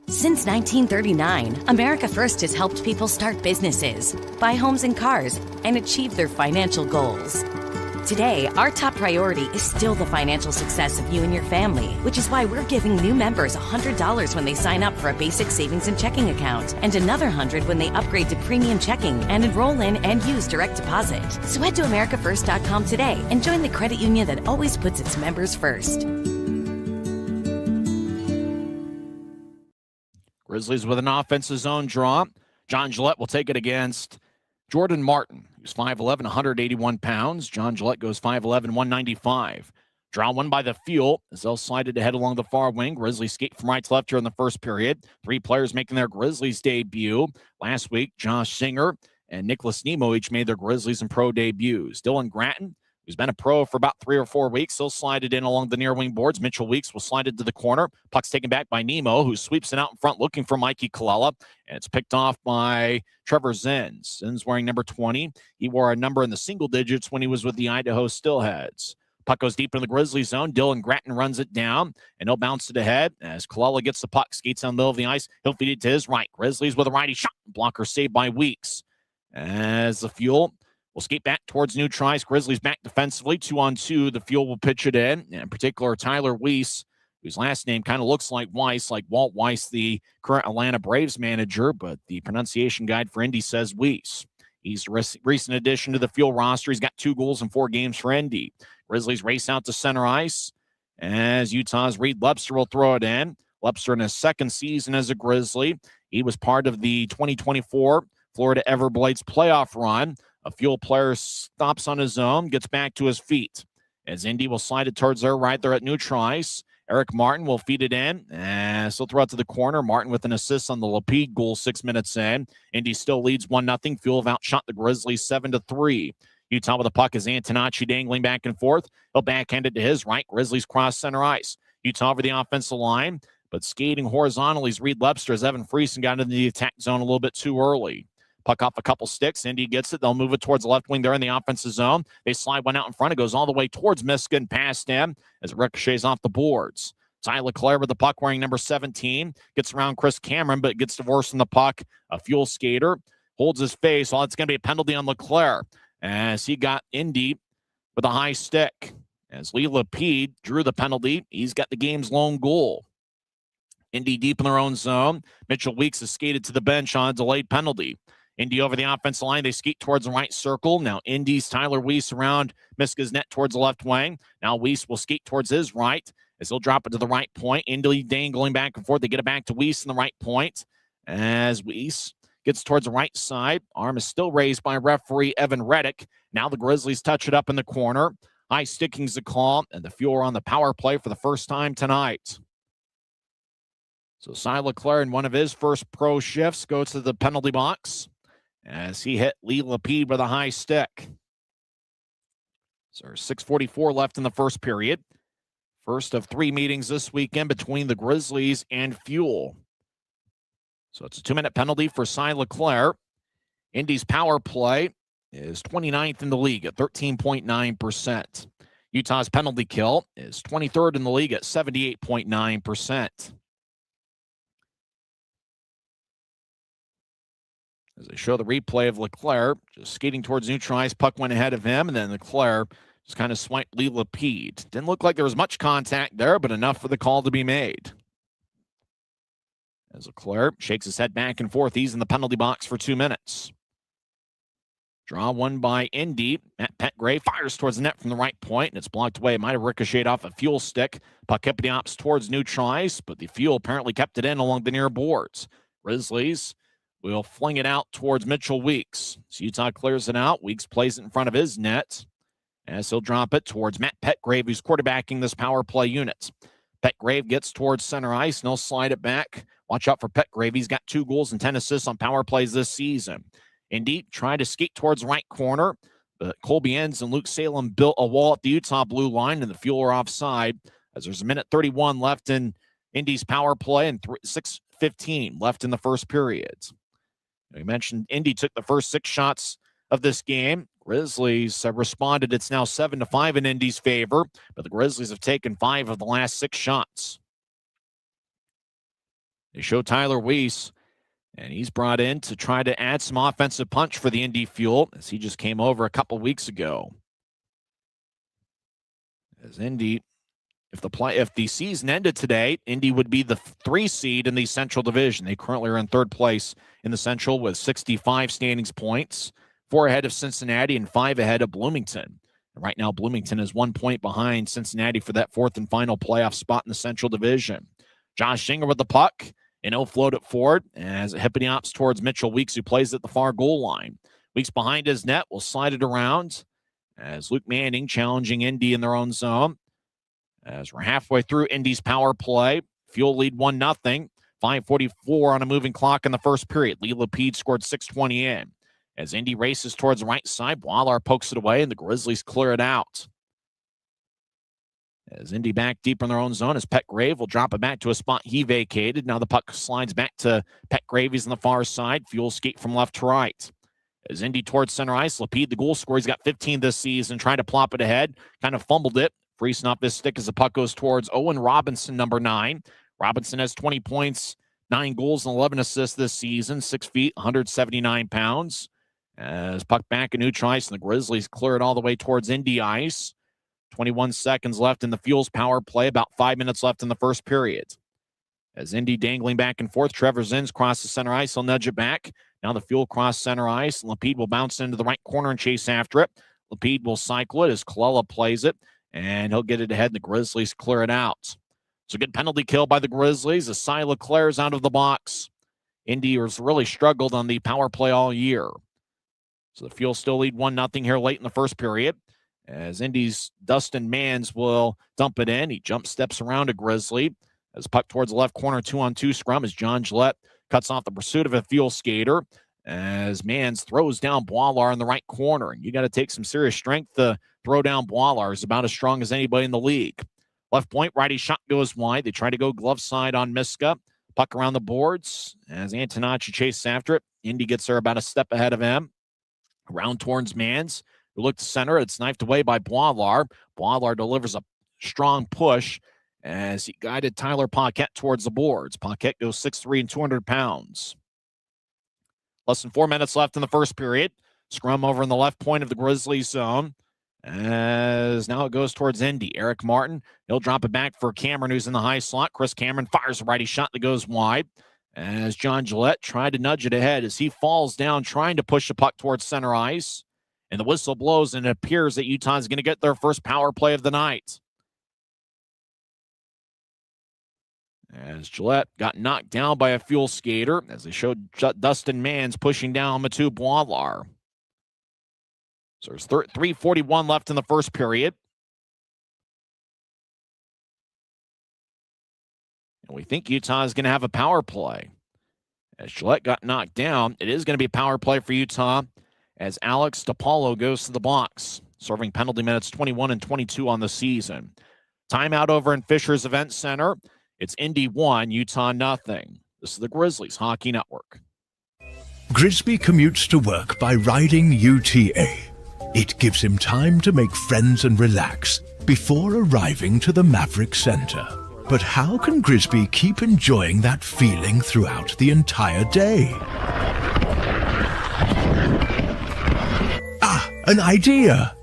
Since 1939, America First has helped people start businesses, buy homes and cars, and achieve their financial goals. Today, our top priority is still the financial success of you and your family, which is why we're giving new members $100 when they sign up for a basic savings and checking account, and another $100 when they upgrade to premium checking and enroll in and use direct deposit. So head to americafirst.com today and join the credit union that always puts its members first. Grizzlies with an offensive zone draw. John Gillette will take it against Jordan Martin, who's 5'11", 181 pounds. John Gillette goes 5'11", 195. Draw won by the Fuel as they'll slide it ahead along the far wing. Grizzlies skate from right to left here in the first period. 3 players making their Grizzlies debut. Last week, Josh Singer and Nicholas Nemo each made their Grizzlies and pro debuts. Dylan Gratton, who's been a pro for about 3 or 4 weeks, he'll slide it in along the near wing boards. Mitchell Weeks will slide it to the corner. Puck's taken back by Nemo, who sweeps it out in front looking for Mikey Kalala. And it's picked off by Trevor Zins. Zins wearing number 20. He wore a number in the single digits when he was with the Idaho Steelheads. Puck goes deep in the Grizzly zone. Dylan Gratton runs it down, and he'll bounce it ahead as Kalala gets the puck, skates down the middle of the ice. He'll feed it to his right. Grizzlies with a righty shot. Blocker saved by Weeks. As the Fuel will skate back towards neutral ice. Grizzlies back defensively, 2-on-2. The Fuel will pitch it in particular, Tyler Weiss, whose last name kind of looks like Weiss, like Walt Weiss, the current Atlanta Braves manager, but the pronunciation guide for Indy says Weiss. He's a recent addition to the Fuel roster. He's got 2 goals in 4 games for Indy. Grizzlies race out to center ice as Utah's Reed Lepster will throw it in. Lepster in his second season as a Grizzly. He was part of the 2024 Florida Everblades playoff run. A Fuel player stops on his own, gets back to his feet. As Indy will slide it towards their right there at neutral ice. Eric Martin will feed it in. And he'll throw it to the corner. Martin with an assist on the Lapide goal 6 minutes in. Indy still leads 1-0. Fuel have outshot the Grizzlies 7-3. Utah with the puck is Antonacci dangling back and forth. He'll backhand it to his right. Grizzlies cross center ice. Utah over the offensive line, but skating horizontally is Reed Lepster as Evan Friesen got into the attack zone a little bit too early. Puck off a couple sticks. Indy gets it. They'll move it towards the left wing there in the offensive zone. They slide one out in front. It goes all the way towards Miska and past him as it ricochets off the boards. Ty Leclerc with the puck wearing number 17. Gets around Chris Cameron, but gets divorced from the puck. A Fuel skater holds his face. Well, it's going to be a penalty on Leclerc as he got Indy with a high stick. As Lee Lapide drew the penalty, he's got the game's lone goal. Indy deep in their own zone. Mitchell Weeks has skated to the bench on a delayed penalty. Indy over the offensive line. They skate towards the right circle. Now Indy's Tyler Weiss around Miska's net towards the left wing. Now Weiss will skate towards his right as he'll drop it to the right point. Indy dangling back and forth. They get it back to Weiss in the right point as Weiss gets towards the right side. Arm is still raised by referee Evan Reddick. Now the Grizzlies touch it up in the corner. High sticking's the call, and the Fuel are on the power play for the first time tonight. So Cy Leclerc in one of his first pro shifts goes to the penalty box as he hit Lee Lapide with a high stick. So there's 6:44 left in the first period. First of 3 meetings this weekend between the Grizzlies and Fuel. So it's a 2-minute penalty for Cy Leclerc. Indy's power play is 29th in the league at 13.9%. Utah's penalty kill is 23rd in the league at 78.9%. As they show the replay of Leclerc, just skating towards neutral ice, puck went ahead of him, and then Leclerc just kind of swiped Lee Lapide. Didn't look like there was much contact there, but enough for the call to be made. As Leclerc shakes his head back and forth, he's in the penalty box for 2 minutes. Draw one by Indy. Matt Petgrave fires towards the net from the right point, and it's blocked away. It might have ricocheted off a Fuel stick. Puck hit the ops towards neutral ice, but the Fuel apparently kept it in along the near boards. Grizzlies will fling it out towards Mitchell Weeks. So Utah clears it out. Weeks plays it in front of his net as he'll drop it towards Matt Petgrave, who's quarterbacking this power play unit. Petgrave gets towards center ice, and he'll slide it back. Watch out for Petgrave. He's got 2 goals and 10 assists on power plays this season. Indy tried to skate towards the right corner, but Colby Enns and Luke Salem built a wall at the Utah blue line, and the Fuel are offside as there's 1:31 left in Indy's power play and 6:15 left in the first period. We mentioned Indy took the first 6 shots of this game. Grizzlies have responded. It's now 7-5 in Indy's favor, but the Grizzlies have taken 5 of the last 6 shots. They show Tyler Weiss, and he's brought in to try to add some offensive punch for the Indy Fuel as he just came over a couple weeks ago. As Indy, if the season ended today, Indy would be the 3 seed in the Central Division. They currently are in 3rd place in the Central with 65 standings points, 4 ahead of Cincinnati and 5 ahead of Bloomington. And right now, Bloomington is 1 point behind Cincinnati for that 4th and final playoff spot in the Central Division. Josh Shinger with the puck, and he'll float it forward as it hippity ops towards Mitchell Weeks, who plays at the far goal line. Weeks behind his net will slide it around as Luke Manning challenging Indy in their own zone. As we're halfway through Indy's power play, Fuel lead 1-0. 5:44 on a moving clock in the first period. Lee Lapide scored 6:20 in. As Indy races towards the right side, Boiler pokes it away, and the Grizzlies clear it out. As Indy back deep in their own zone, as Petgrave will drop it back to a spot he vacated. Now the puck slides back to Petgrave. He's on the far side. Fuel skate from left to right. As Indy towards center ice, Lapide, the goal scorer, he's got 15 this season, trying to plop it ahead. Kind of fumbled it. Freezing off his stick as the puck goes towards Owen Robinson, number 9. Robinson has 20 points, 9 goals, and 11 assists this season. 6 feet, 179 pounds. As puck back in neutral ice, and the Grizzlies clear it all the way towards Indy ice. 21 seconds left in the Fuel's power play, about 5 minutes left in the first period. As Indy dangling back and forth, Trevor Zins crosses center ice. He'll nudge it back. Now the Fuel cross center ice, and Lapide will bounce into the right corner and chase after it. Lapide will cycle it as Colella plays it, and he'll get it ahead, and the Grizzlies clear it out. It's a good penalty kill by the Grizzlies as Cy Leclerc's out of the box. Indy has really struggled on the power play all year. So the Fuel still lead 1-0 here late in the first period. As Indy's Dustin Mans will dump it in. He jump steps around a Grizzly. As puck towards the left corner, 2-on-2 scrum as John Gillette cuts off the pursuit of a Fuel skater. As Mans throws down Boiler in the right corner. And you got to take some serious strength to throw down Boiler. He's about as strong as anybody in the league. Left point, righty shot goes wide. They try to go glove side on Miska. Puck around the boards as Antonacci chases after it. Indy gets there about a step ahead of him. Around towards Mans, who looked to center. It's knifed away by Boiler. Boiler delivers a strong push as he guided Tyler Paquette towards the boards. Paquette goes 6'3" and 200 pounds. Less than 4 minutes left in the first period. Scrum over in the left point of the Grizzlies zone. As now it goes towards Indy. Eric Martin, he'll drop it back for Cameron, who's in the high slot. Chris Cameron fires a righty shot that goes wide. As John Gillette tried to nudge it ahead as he falls down, trying to push the puck towards center ice. And the whistle blows, and it appears that Utah is going to get their first power play of the night. As Gillette got knocked down by a Fuel skater, as they showed Dustin Mans pushing down Mathieu Boilar. So there's 3:41 left in the first period. And we think Utah is going to have a power play. As Gillette got knocked down, it is going to be a power play for Utah as Alex DePaulo goes to the box, serving penalty minutes 21 and 22 on the season. Timeout over in Fisher's Event Center. It's Indy 1, Utah nothing. This is the Grizzlies Hockey Network. Grisby commutes to work by riding UTA. It gives him time to make friends and relax before arriving to the Maverick Center. But how can Grisby keep enjoying that feeling throughout the entire day? An idea!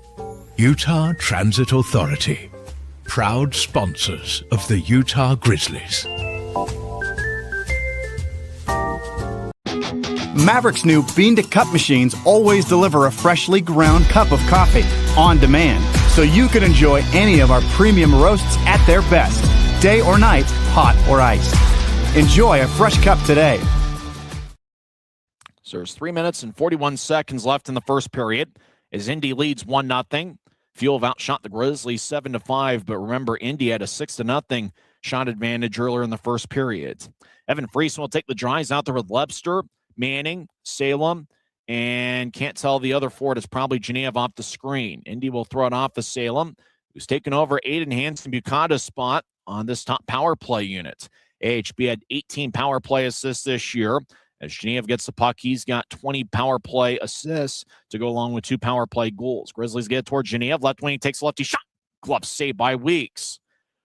Utah Transit Authority, proud sponsors of the Utah Grizzlies. Maverick's new bean-to-cup machines always deliver a freshly ground cup of coffee on demand, so you can enjoy any of our premium roasts at their best, day or night, hot or iced. Enjoy a fresh cup today. So there's 3 minutes and 41 seconds left in the first period as Indy leads 1-0. Fuel have outshot the Grizzlies 7-5, but remember, Indy had a 6-0 shot advantage earlier in the first period. Evan Friesen will take the drives out there with Lebster, Manning, Salem, and can't tell the other forward. It's probably Genev off the screen. Indy will throw it off to Salem, who's taken over Aiden Hansen-Bukata's spot on this top power play unit. AHB had 18 power play assists this year. As Genev gets the puck, he's got 20 power play assists to go along with 2 power play goals. Grizzlies get toward Genev. Left wing takes a lefty shot. Glove saved by Weeks.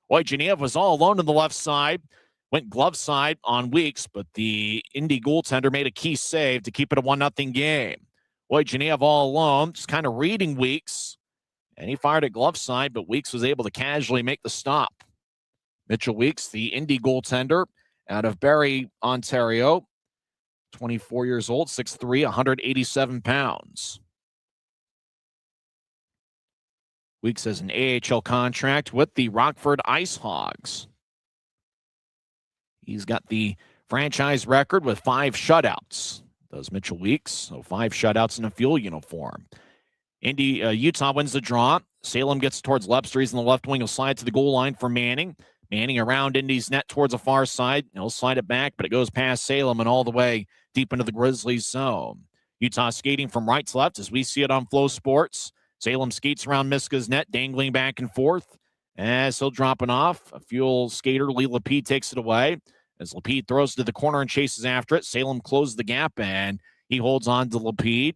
Boy, Genev was all alone on the left side. Went glove side on Weeks, but the Indy goaltender made a key save to keep it a 1-0 game. Boy, Genev all alone, just kind of reading Weeks. And he fired at glove side, but Weeks was able to casually make the stop. Mitchell Weeks, the Indy goaltender out of Barrie, Ontario. 24 years old, 6'3", 187 pounds. Weeks has an AHL contract with the Rockford Ice Hogs. He's got the franchise record with 5 shutouts. Does Mitchell Weeks, so 5 shutouts in a Fuel uniform. Utah wins the draw. Salem gets towards Lebster. He's in the left wing. He'll slide to the goal line for Manning. Manning around Indy's net towards the far side. He'll slide it back, but it goes past Salem and all the way deep into the Grizzlies zone. Utah skating from right to left as we see it on Flow Sports. Salem skates around Miska's net, dangling back and forth. As he'll drop it off, a Fuel skater, Lee Lapide, takes it away. As Lapide throws it to the corner and chases after it, Salem closes the gap, and he holds on to Lapide.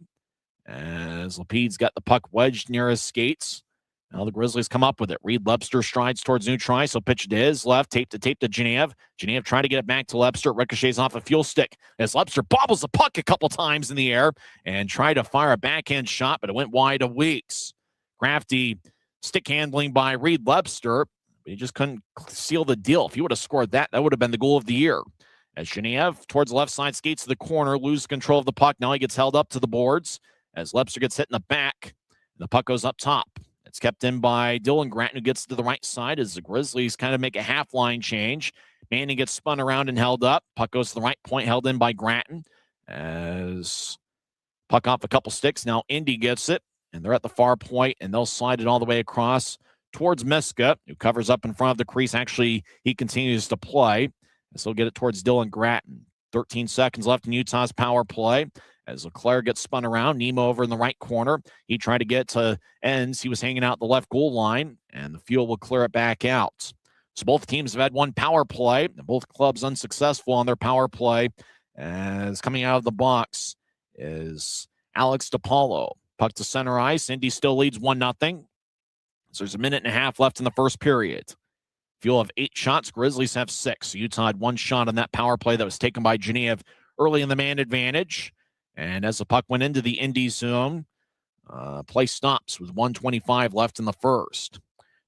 As Lapide's got the puck wedged near his skates. Now the Grizzlies come up with it. Reed Lebster strides towards neutral ice. He'll pitch it to his left, tape to Genev. Genev trying to get it back to Lebster. Ricochets off a Fuel stick as Lebster bobbles the puck a couple times in the air and tried to fire a backhand shot, but it went wide of Weeks. Crafty stick handling by Reed Lebster, but he just couldn't seal the deal. If he would have scored that, that would have been the goal of the year. As Genev towards the left side skates to the corner, loses control of the puck. Now he gets held up to the boards as Lebster gets hit in the back. The puck goes up top. It's kept in by Dylan Gratton, who gets to the right side as the Grizzlies kind of make a half-line change. Manning gets spun around and held up. Puck goes to the right point, held in by Gratton. As puck off a couple sticks. Now Indy gets it, and they're at the far point, and they'll slide it all the way across towards Miska, who covers up in front of the crease. Actually, he continues to play. So he'll get it towards Dylan Gratton. 13 seconds left in Utah's power play. As Leclerc gets spun around, Nemo over in the right corner. He tried to get to ends. He was hanging out the left goal line, and the Fuel will clear it back out. So both teams have had one power play. Both clubs unsuccessful on their power play. As coming out of the box is Alex DePaulo. Puck to center ice. Indy still leads 1-0. So there's a minute and a half left in the first period. Fuel have 8 shots. Grizzlies have 6. So Utah had 1 shot on that power play that was taken by Genev early in the man advantage. And as the puck went into the Indy zone, Play stops with 1:25 left in the first.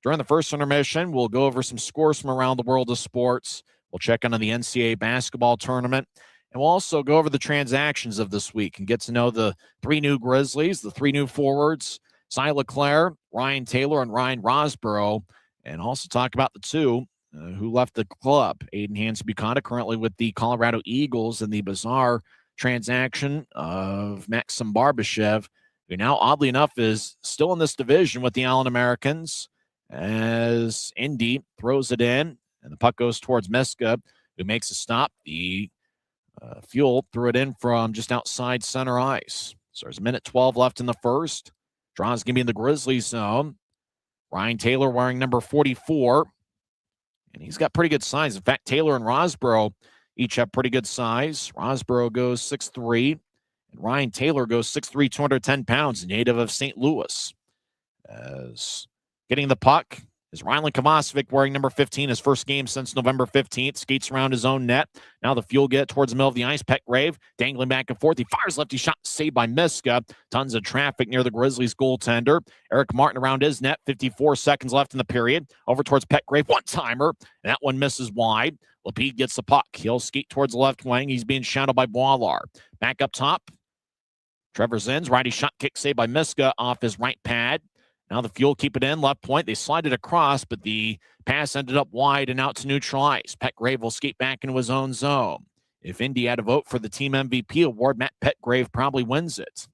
During the first intermission, we'll go over some scores from around the world of sports. We'll check in on the NCAA basketball tournament. And we'll also go over the transactions of this week and get to know the 3 new Grizzlies, the 3 new forwards, Cy Leclerc, Ryan Taylor, and Ryan Rosborough, and also talk about the 2 who left the club. Aiden Hans-Bucata currently with the Colorado Eagles in the bizarre transaction of Maxim Barbashev, who now, oddly enough, is still in this division with the Allen Americans as Indy throws it in, and the puck goes towards Miska, who makes a stop. The Fuel threw it in from just outside center ice. So there's a minute 12 left in the first. Draw's going to be in the Grizzlies zone. Ryan Taylor wearing number 44. And he's got pretty good size. In fact, Taylor and Rosborough each have pretty good size. Rosborough goes 6'3", and Ryan Taylor goes 6'3", 210 pounds, native of St. Louis. As getting the puck is Rylan Kovacevic wearing number 15, his first game since November 15th. Skates around his own net. Now the Fuel get towards the middle of the ice. Petgrave dangling back and forth. He fires lefty shot, saved by Miska. Tons of traffic near the Grizzlies goaltender. Eric Martin around his net. 54 seconds left in the period. Over towards Petgrave. One-timer. And that one misses wide. Lapide gets the puck. He'll skate towards the left wing. He's being shadowed by Boilar. Back up top. Trevor Zins. Righty shot kick saved by Miska off his right pad. Now the Fuel keep it in, left point. They slide it across, but the pass ended up wide and out to neutral ice. Petgrave will skate back into his own zone. If Indy had a vote for the team MVP award, Matt Petgrave probably wins it.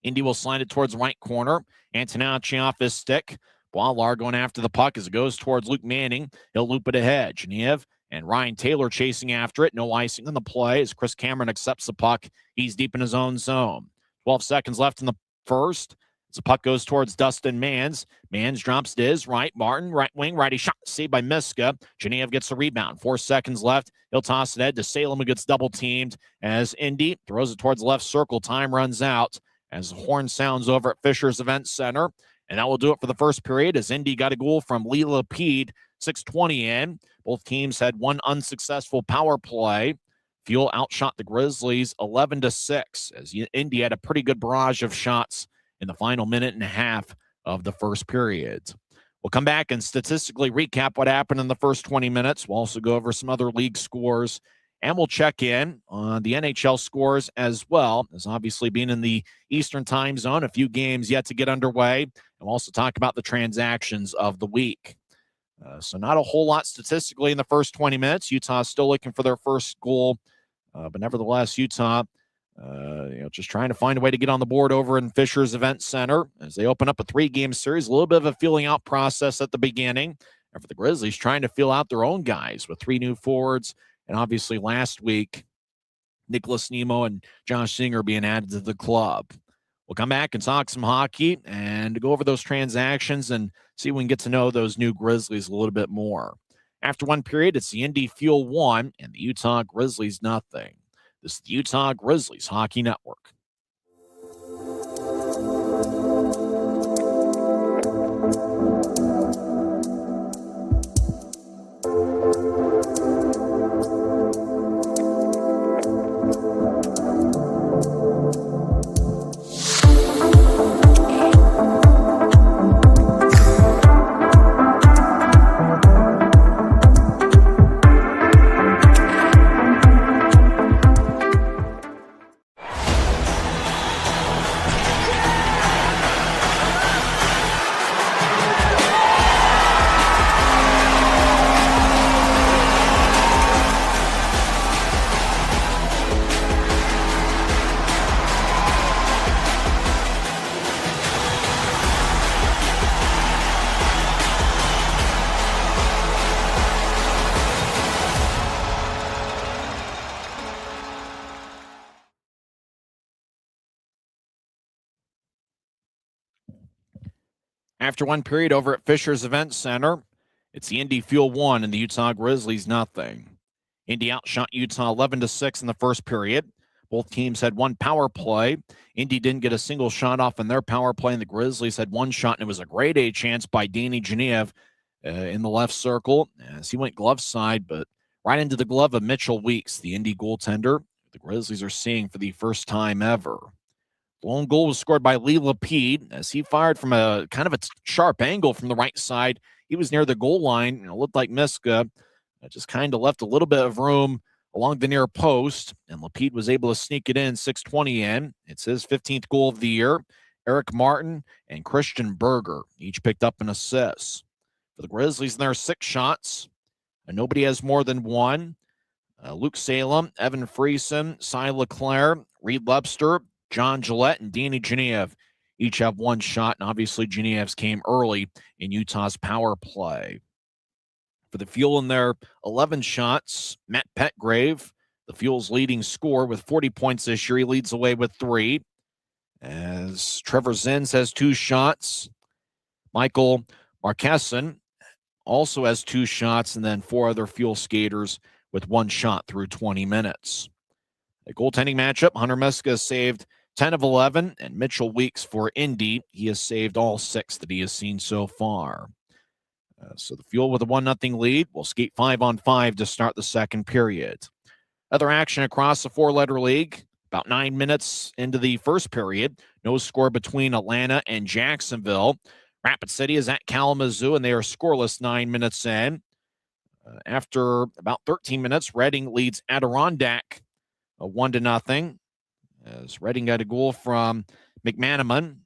Indy will slide it towards the right corner. Antonacci off his stick. Boilar going after the puck as it goes towards Luke Manning. He'll loop it ahead. Genev and Ryan Taylor chasing after it. No icing on the play as Chris Cameron accepts the puck. He's deep in his own zone. 12 seconds left in the first. As the puck goes towards Dustin Mans. Mans drops to his right. Martin, right wing, righty shot, saved by Miska. Genev gets the rebound. 4 seconds left. He'll toss it ahead to Salem, who gets double-teamed as Indy throws it towards the left circle. Time runs out as the horn sounds over at Fisher's Event Center. And that will do it for the first period as Indy got a goal from Lee Lapide, 6:20 in. Both teams had one unsuccessful power play. Fuel outshot the Grizzlies 11-6 as Indy had a pretty good barrage of shots in the final minute and a half of the first period. We'll come back and statistically recap what happened in the first 20 minutes. We'll also go over some other league scores, and we'll check in on the NHL scores as well, as obviously being in the Eastern time zone, a few games yet to get underway. And we'll also talk about the transactions of the week. So not a whole lot statistically in the first 20 minutes. Utah still looking for their first goal, but nevertheless, Utah just trying to find a way to get on the board over in Fisher's Event Center as they open up a 3-game series. A little bit of a feeling out process at the beginning. And for the Grizzlies, trying to feel out their own guys with 3 new forwards. And obviously last week, Nicholas Nemo and Josh Singer being added to the club. We'll come back and talk some hockey and go over those transactions and see if we can get to know those new Grizzlies a little bit more. After one period, it's the Indy Fuel 1 and the Utah Grizzlies nothing. This is the Utah Grizzlies Hockey Network. After one period over at Fisher's Event Center, it's the Indy Fuel 1 and the Utah Grizzlies nothing. Indy outshot Utah 11-6 in the first period. Both teams had one power play. Indy didn't get a single shot off in their power play, and the Grizzlies had one shot, and it was a grade A chance by Danny Genev in the left circle as he went glove side, but right into the glove of Mitchell Weeks, the Indy goaltender. The Grizzlies are seeing for the first time ever. The lone goal was scored by Lee Lapede as he fired from a kind of a sharp angle from the right side. He was near the goal line, and it looked like Miska just kind of left a little bit of room along the near post, and Lapede was able to sneak it in, 6:20 in. It's his 15th goal of the year. Eric Martin and Christian Berger each picked up an assist. For the Grizzlies, there are 6 shots, and nobody has more than one. Luke Salem, Evan Friesen, Cy Leclerc, Reed Lepster, John Gillette, and Danny Genev each have one shot, and obviously Genev's came early in Utah's power play. For the Fuel in their 11 shots, Matt Petgrave, the Fuel's leading scorer with 40 points this year. He leads away with 3. As Trevor Zins has 2 shots. Michael Marqueson also has 2 shots, and then 4 other Fuel skaters with 1 shot through 20 minutes. A goaltending matchup, Hunter Miska has saved 10 of 11, and Mitchell Weeks for Indy, he has saved all 6 that he has seen so far. So the Fuel with a 1-0 lead will skate 5-on-5 to start the second period. Other action across the 4-letter league, about 9 minutes into the first period. No score between Atlanta and Jacksonville. Rapid City is at Kalamazoo, and they are scoreless 9 minutes in. After about 13 minutes, Reading leads Adirondack 1-0. As Reading got a goal from McManaman.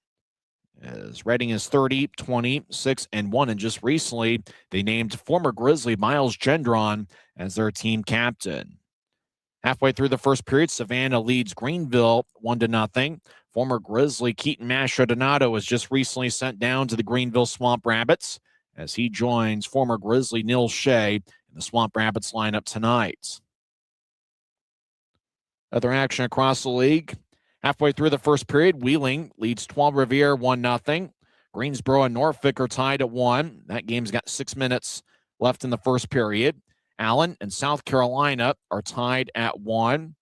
As Reading is 30, 20, 6, and 1. And just recently, they named former Grizzly Miles Gendron as their team captain. Halfway through the first period, Savannah leads Greenville 1-0. Former Grizzly Keaton Mastrodonado was just recently sent down to the Greenville Swamp Rabbits as he joins former Grizzly Neil Shea in the Swamp Rabbits lineup tonight. Other action across the league. Halfway through the first period, Wheeling leads Trois-Rivières 1-0. Greensboro and Norfolk are tied at 1. That game's got 6 minutes left in the first period. Allen and South Carolina are tied at 1.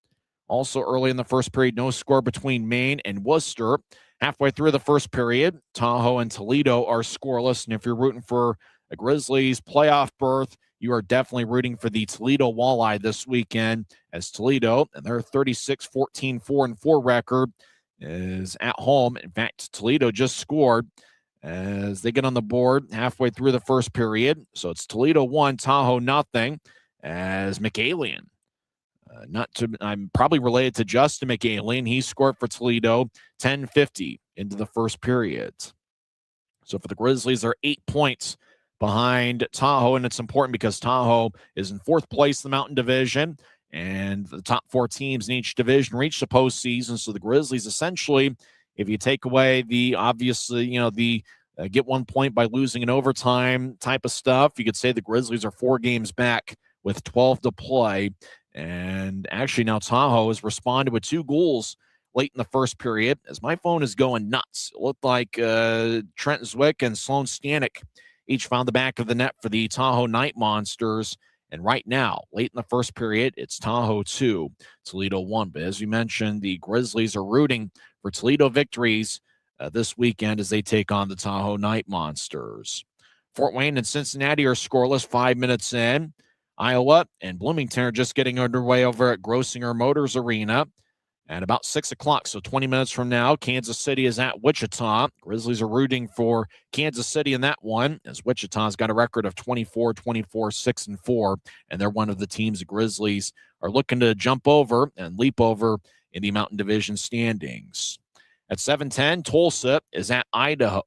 Also early in the first period, no score between Maine and Worcester. Halfway through the first period, Tahoe and Toledo are scoreless. And if you're rooting for a Grizzlies playoff berth, you are definitely rooting for the Toledo Walleye this weekend, as Toledo and their 36-14, 4-4 record is at home. In fact, Toledo just scored as they get on the board halfway through the first period. So it's Toledo 1, Tahoe nothing, as McAlien. I'm probably related to Justin McAlien. He scored for Toledo 10:50 into the first period. So for the Grizzlies, they're 8 points behind Tahoe, and it's important because Tahoe is in 4th place in the Mountain Division, and the top 4 teams in each division reach the postseason. So the Grizzlies, essentially, if you take away the obviously, the get 1 point by losing in overtime type of stuff, you could say the Grizzlies are 4 games back with 12 to play. And actually now Tahoe has responded with 2 goals late in the first period, as my phone is going nuts. It looked like Trent Zwick and Sloan Stanek each found the back of the net for the Tahoe Night Monsters. And right now, late in the first period, it's Tahoe 2, Toledo 1. But as we mentioned, the Grizzlies are rooting for Toledo victories this weekend as they take on the Tahoe Night Monsters. Fort Wayne and Cincinnati are scoreless 5 minutes in. Iowa and Bloomington are just getting underway over at Grossinger Motors Arena. At about 6 o'clock, so 20 minutes from now, Kansas City is at Wichita. Grizzlies are rooting for Kansas City in that one, as Wichita's got a record of 24, 6-4, and they're one of the teams the Grizzlies are looking to jump over and leap over in the Mountain Division standings. At 7:10, Tulsa is at Idaho.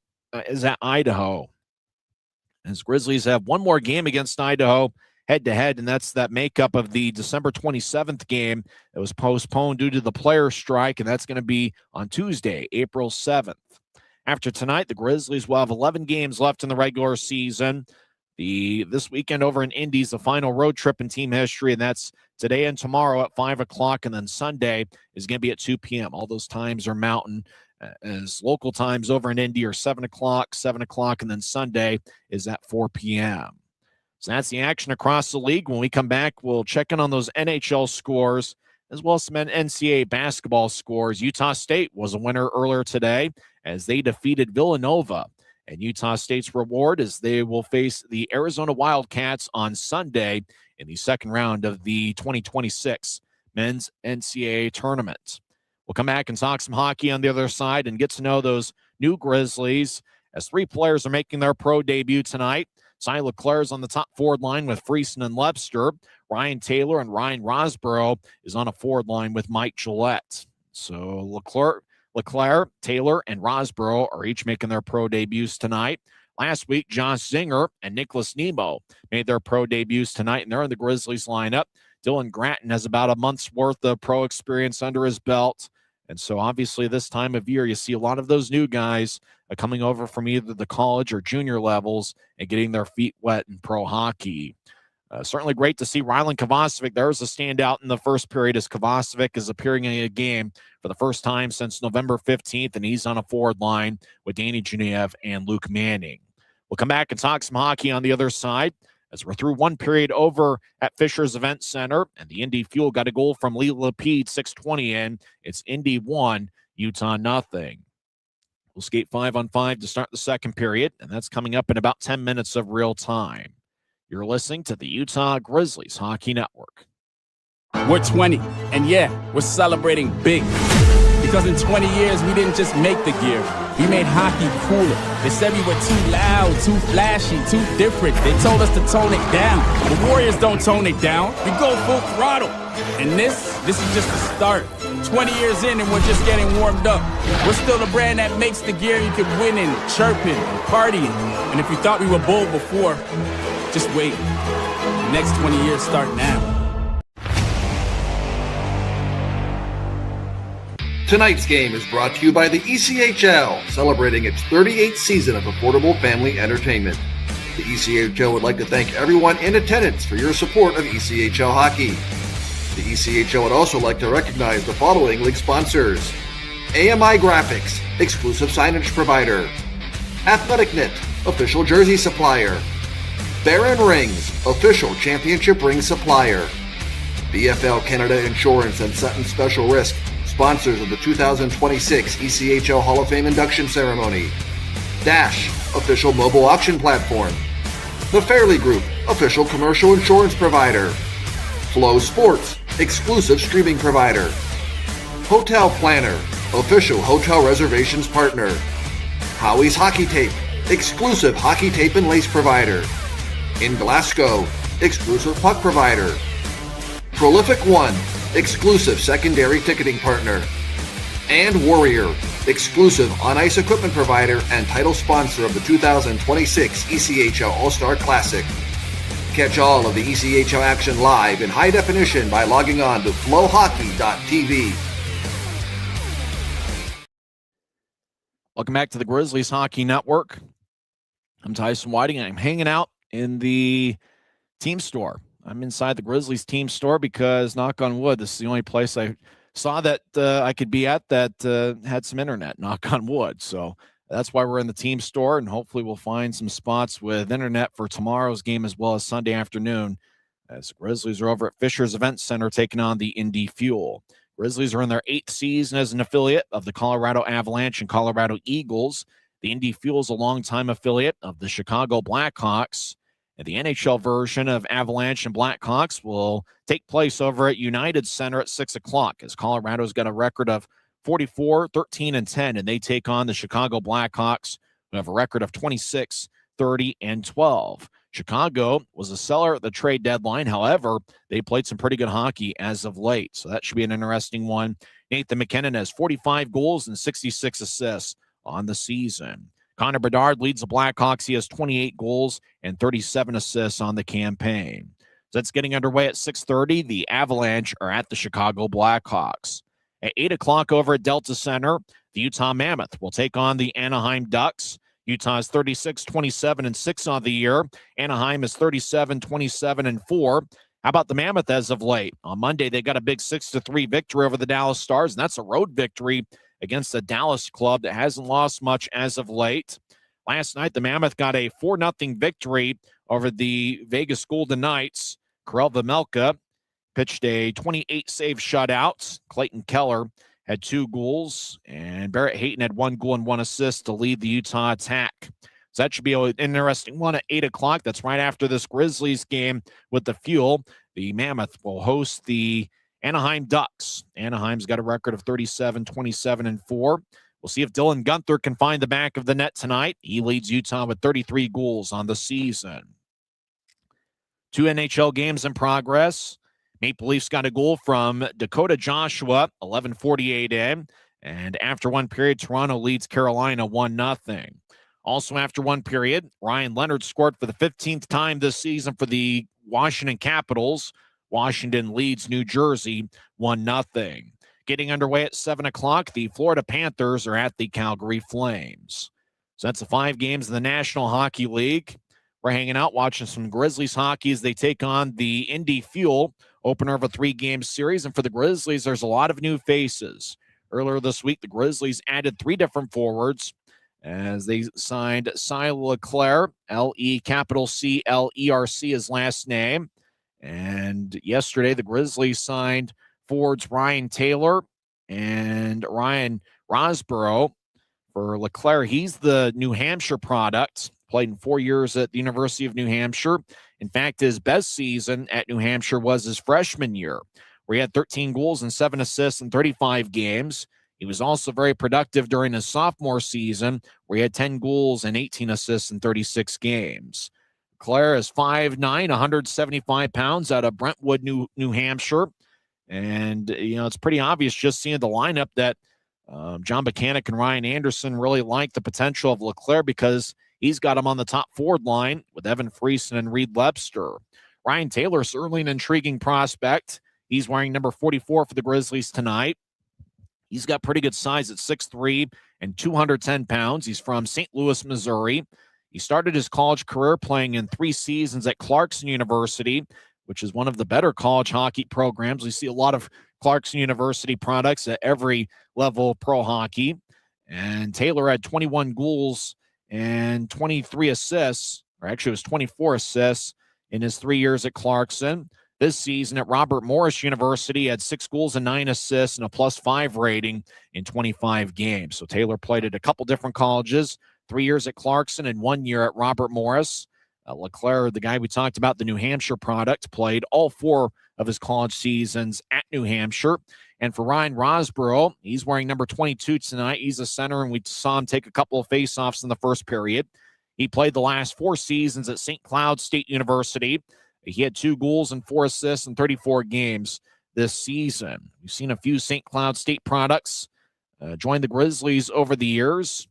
As Grizzlies have one more game against Idaho head-to-head, and that's that makeup of the December 27th game that was postponed due to the player strike, and that's going to be on Tuesday, April 7th. After tonight, the Grizzlies will have 11 games left in the regular season. This weekend over in Indy is the final road trip in team history, and that's today and tomorrow at 5 o'clock, and then Sunday is going to be at 2 p.m. All those times are Mountain, as local times over in Indy are 7 o'clock, and then Sunday is at 4 p.m. So that's the action across the league. When we come back, we'll check in on those NHL scores as well as some NCAA basketball scores. Utah State was a winner earlier today as they defeated Villanova. And Utah State's reward is they will face the Arizona Wildcats on Sunday in the second round of the 2026 Men's NCAA Tournament. We'll come back and talk some hockey on the other side and get to know those new Grizzlies as 3 players are making their pro debut tonight. Cy Leclerc is on the top forward line with Friesen and Lepster. Ryan Taylor and Ryan Rosborough is on a forward line with Mike Gillette. So Leclerc, Taylor, and Rosborough are each making their pro debuts tonight. Last week, Josh Zinger and Nicholas Nemo made their pro debuts tonight, and they're in the Grizzlies lineup. Dylan Gratton has about a month's worth of pro experience under his belt. And so obviously this time of year, you see a lot of those new guys coming over from either the college or junior levels and getting their feet wet in pro hockey. Certainly great to see Rylan Kovacevic. There's a standout in the first period as Kovacevic is appearing in a game for the first time since November 15th, and he's on a forward line with Danny Genev and Luke Manning. We'll come back and talk some hockey on the other side as we're through one period over at Fisher's Event Center, and the Indy Fuel got a goal from Lee Lapede, 6:20 in. It's Indy 1, Utah nothing. We'll skate 5-on-5 to start the second period, and that's coming up in about 10 minutes of real time. You're listening to the Utah Grizzlies Hockey Network. We're 20, and yeah, we're celebrating big. Because in 20 years, we didn't just make the gear. We made hockey cooler. They said we were too loud, too flashy, too different. They told us to tone it down. The Warriors don't tone it down. We go full throttle. And this is just the start. 20 years in and we're just getting warmed up. We're still the brand that makes the gear you can win in, chirping, and partying. And if you thought we were bold before, just wait. The next 20 years start now. Tonight's game is brought to you by the ECHL, celebrating its 38th season of affordable family entertainment. The ECHL would like to thank everyone in attendance for your support of ECHL hockey. The ECHL would also like to recognize the following league sponsors: AMI Graphics, exclusive signage provider; AthleticNet, official jersey supplier; Baron Rings, official championship ring supplier; BFL Canada Insurance and Sutton Special Risk, sponsors of the 2026 ECHL Hall of Fame induction ceremony; Dash, official mobile auction platform; The Fairley Group, official commercial insurance provider; Flow Sports, exclusive streaming provider; Hotel Planner, official hotel reservations partner; Howie's Hockey Tape, exclusive hockey tape and lace provider; In Glasgow, exclusive puck provider; Prolific One, exclusive secondary ticketing partner; and Warrior, exclusive on-ice equipment provider and title sponsor of the 2026 ECHL All-Star Classic. Catch all of the ECHL action live in high definition by logging on to flowhockey.tv. Welcome back to the Grizzlies Hockey Network. I'm Tyson Whiting, and I'm hanging out in the team store. I'm inside the Grizzlies team store because, knock on wood, this is the only place I saw that I could be at that had some internet, knock on wood. So that's why we're in the team store, and hopefully we'll find some spots with internet for tomorrow's game as well as Sunday afternoon, as the Grizzlies are over at Fisher's Event Center taking on the Indy Fuel. Grizzlies are in their 8th season as an affiliate of the Colorado Avalanche and Colorado Eagles. The Indy Fuel is a longtime affiliate of the Chicago Blackhawks. And the NHL version of Avalanche and Blackhawks will take place over at United Center at 6 o'clock, as Colorado's got a record of 44, 13, and 10, and they take on the Chicago Blackhawks, who have a record of 26, 30, and 12. Chicago was a seller at the trade deadline. However, they played some pretty good hockey as of late, so that should be an interesting one. Nathan McKinnon has 45 goals and 66 assists on the season. Connor Bedard leads the Blackhawks. He has 28 goals and 37 assists on the campaign. So that's getting underway at 6:30. The Avalanche are at the Chicago Blackhawks. At 8 o'clock over at Delta Center, the Utah Mammoth will take on the Anaheim Ducks. Utah's 36, 27, and 6 on the year. Anaheim is 37, 27, and 4. How about the Mammoth as of late? On Monday, they got a big 6-3 victory over the Dallas Stars, and that's a road victory against the Dallas club that hasn't lost much as of late. Last night, the Mammoth got a 4-0 victory over the Vegas Golden Knights. Karel Vejmelka pitched a 28-save shutout. Clayton Keller had 2 goals, and Barrett Hayton had 1 goal and 1 assist to lead the Utah attack. So that should be an interesting one at 8 o'clock. That's right after this Grizzlies game with the Fuel. The Mammoth will host the Anaheim Ducks. Anaheim's got a record of 37, 27, and 4. We'll see if Dylan Gunther can find the back of the net tonight. He leads Utah with 33 goals on the season. 2 NHL games in progress. Maple Leafs got a goal from Dakota Joshua, 11:48 in. And after one period, Toronto leads Carolina 1-0. Also after one period, Ryan Leonard scored for the 15th time this season for the Washington Capitals. Washington leads New Jersey 1-0. Getting underway at 7 o'clock, the Florida Panthers are at the Calgary Flames. So that's the 5 games in the National Hockey League. We're hanging out watching some Grizzlies hockey as they take on the Indy Fuel, opener of a 3-game series. And for the Grizzlies, there's a lot of new faces. Earlier this week, the Grizzlies added 3 different forwards as they signed Cy Leclerc, Leclerc, his last name. And yesterday, the Grizzlies signed forwards Ryan Taylor and Ryan Rosborough. For Leclerc, he's the New Hampshire product, played in 4 years at the University of New Hampshire. In fact, his best season at New Hampshire was his freshman year, where he had 13 goals and 7 assists in 35 games. He was also very productive during his sophomore season, where he had 10 goals and 18 assists in 36 games. Leclerc is 5'9", 175 pounds out of Brentwood, New Hampshire. And, it's pretty obvious just seeing the lineup that John Buchanan and Ryan Anderson really like the potential of Leclerc because he's got him on the top forward line with Evan Friesen and Reed Webster. Ryan Taylor, certainly an intriguing prospect. He's wearing number 44 for the Grizzlies tonight. He's got pretty good size at 6'3" and 210 pounds. He's from St. Louis, Missouri. He started his college career playing in 3 seasons at Clarkson University, which is one of the better college hockey programs. We see a lot of Clarkson University products at every level of pro hockey. And Taylor had 21 goals and 23 assists, or actually it was 24 assists in his 3 years at Clarkson. This season at Robert Morris University, he had 6 goals and 9 assists and a +5 rating in 25 games. So Taylor played at a couple different colleges, 3 years at Clarkson and 1 year at Robert Morris. Leclerc, the guy we talked about, the New Hampshire product, played all 4 of his college seasons at New Hampshire. And for Ryan Rosborough, he's wearing number 22 tonight. He's a center, and we saw him take a couple of faceoffs in the first period. He played the last 4 seasons at St. Cloud State University. He had 2 goals and 4 assists in 34 games this season. We've seen a few St. Cloud State products join the Grizzlies over the years.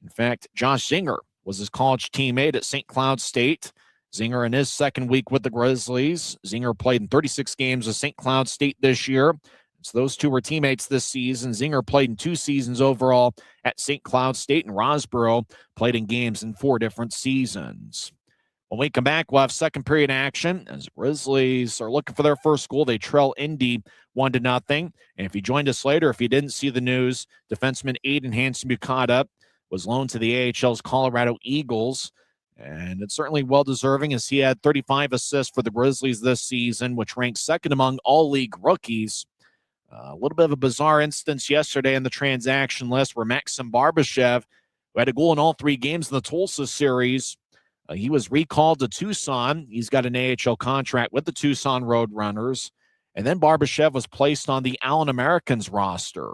In fact, Josh Zinger was his college teammate at St. Cloud State. Zinger in his second week with the Grizzlies. Zinger played in 36 games with St. Cloud State this year. So those 2 were teammates this season. Zinger played in 2 seasons overall at St. Cloud State, and Rosborough played in games in 4 different seasons. When we come back, we'll have second period action as Grizzlies are looking for their first goal. They trail Indy 1-0. And if you joined us later, if you didn't see the news, defenseman Aiden Hansen-Bukata was loaned to the AHL's Colorado Eagles. And it's certainly well-deserving as he had 35 assists for the Grizzlies this season, which ranks second among all-league rookies. A little bit of a bizarre instance yesterday in the transaction list where Maxim Barbashev, who had a goal in all 3 games in the Tulsa series, he was recalled to Tucson. He's got an AHL contract with the Tucson Roadrunners. And then Barbashev was placed on the Allen Americans roster,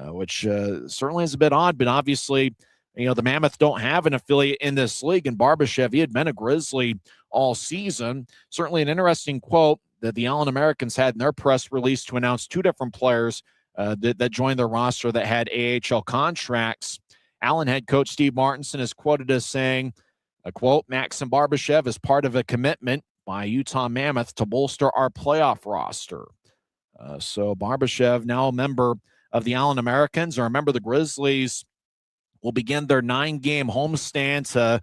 which certainly is a bit odd, but obviously, the Mammoth don't have an affiliate in this league, and Barbashev, he had been a Grizzly all season. Certainly an interesting quote that the Allen Americans had in their press release to announce 2 different players that joined their roster that had AHL contracts. Allen head coach Steve Martinson is quoted as saying, a quote, Maxim Barbashev is part of a commitment by Utah Mammoth to bolster our playoff roster. So Barbashev, now a member of the Allen Americans, or a member of the Grizzlies, will begin their 9-game homestand to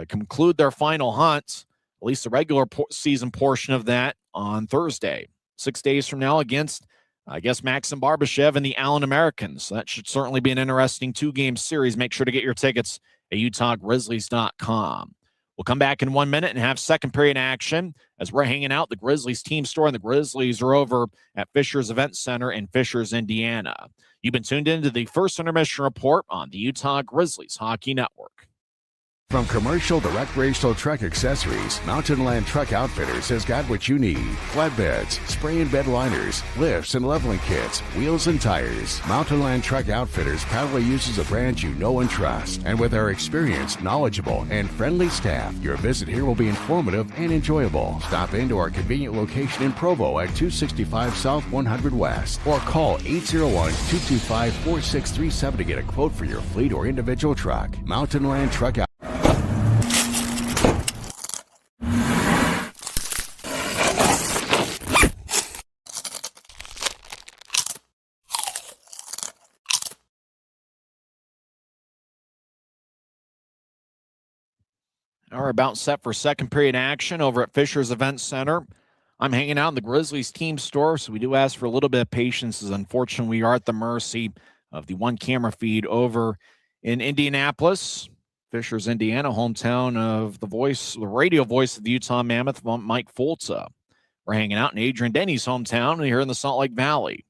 conclude their final hunt, at least the regular season portion of that, on Thursday, 6 days from now, against, I guess, Maxim Barbashev and the Allen Americans. So that should certainly be an interesting 2-game series. Make sure to get your tickets at UtahGrizzlies.com. We'll come back in 1 minute and have second period action as we're hanging out the Grizzlies team store, and the Grizzlies are over at Fisher's Event Center in Fishers, Indiana. You've been tuned into the first intermission report on the Utah Grizzlies Hockey Network. From Commercial Direct Racial Truck Accessories, Mountain Land Truck Outfitters has got what you need. Flatbeds, spray and bed liners, lifts and leveling kits, wheels and tires. Mountain Land Truck Outfitters proudly uses a brand you know and trust. And with our experienced, knowledgeable, and friendly staff, your visit here will be informative and enjoyable. Stop into our convenient location in Provo at 265 South 100 West or call 801-225-4637 to get a quote for your fleet or individual truck. Mountain Land Truck Outfitters. Are about set for second period action over at Fisher's Event Center. I'm hanging out in the Grizzlies team store, so we do ask for a little bit of patience, as unfortunately we are at the mercy of the one camera feed over in Indianapolis. Fisher's, Indiana, hometown of the radio voice of the Utah Mammoth, Mike Folta. We're hanging out in Adrian Denny's hometown here in the Salt Lake Valley.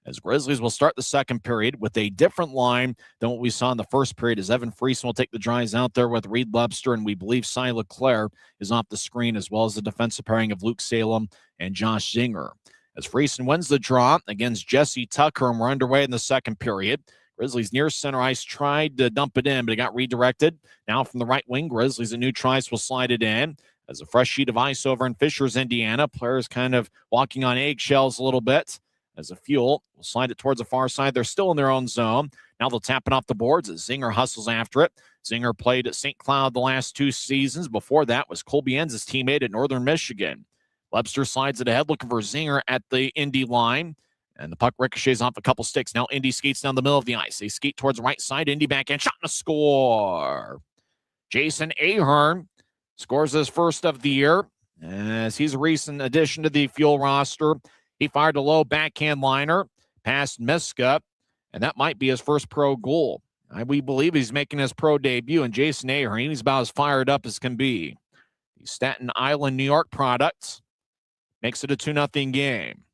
As Grizzlies will start the second period with a different line than what we saw in the first period, as Evan Friesen will take the drives out there with Reed Webster, and we believe Cy Leclerc is off the screen, as well as the defensive pairing of Luke Salem and Josh Zinger. As Friesen wins the draw against Jesse Tucker, and we're underway in the second period. Grizzlies near center ice tried to dump it in, but it got redirected. Now from the right wing, Grizzlies, a new tries will slide it in. As a fresh sheet of ice over in Fishers, Indiana, players kind of walking on eggshells a little bit. As a Fuel will slide it towards the far side. They're still in their own zone. Now they'll tap it off the boards as Zinger hustles after it. Zinger played at St. Cloud the last two seasons. Before that was Colby Enns' teammate at Northern Michigan. Webster slides it ahead, looking for Zinger at the Indy line. And the puck ricochets off a couple sticks. Now Indy skates down the middle of the ice. They skate towards the right side. Indy backhand shot and a score. Jason Ahern scores his first of the year, as he's a recent addition to the Fuel roster. He fired a low backhand liner past Miska, and that might be his first pro goal. We believe he's making his pro debut, and Jason Ahern, he's about as fired up as can be. The Staten Island, New York product makes it a 2-0 game.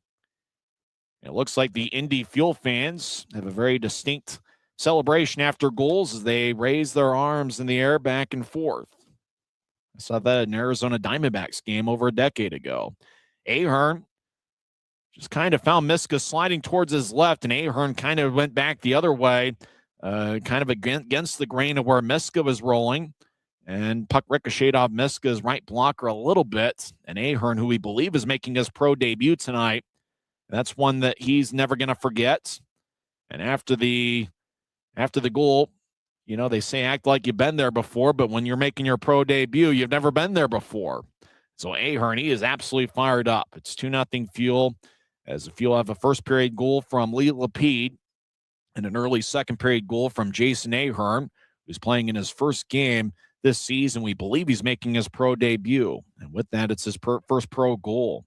It looks like the Indy Fuel fans have a very distinct celebration after goals as they raise their arms in the air back and forth. I saw that in an Arizona Diamondbacks game over a decade ago. Ahern just kind of found Miska sliding towards his left, and Ahern kind of went back the other way, kind of against the grain of where Miska was rolling. And puck ricocheted off Miska's right blocker a little bit. And Ahern, who we believe is making his pro debut tonight, that's one that he's never going to forget. And after the goal, you know, they say act like you've been there before, but when you're making your pro debut, you've never been there before. So Ahern, he is absolutely fired up. It's 2-0 Fuel. As the Fuel have a first period goal from Lee Lapide and an early second period goal from Jason Ahern, who's playing in his first game this season. We believe he's making his pro debut. And with that, it's his first pro goal.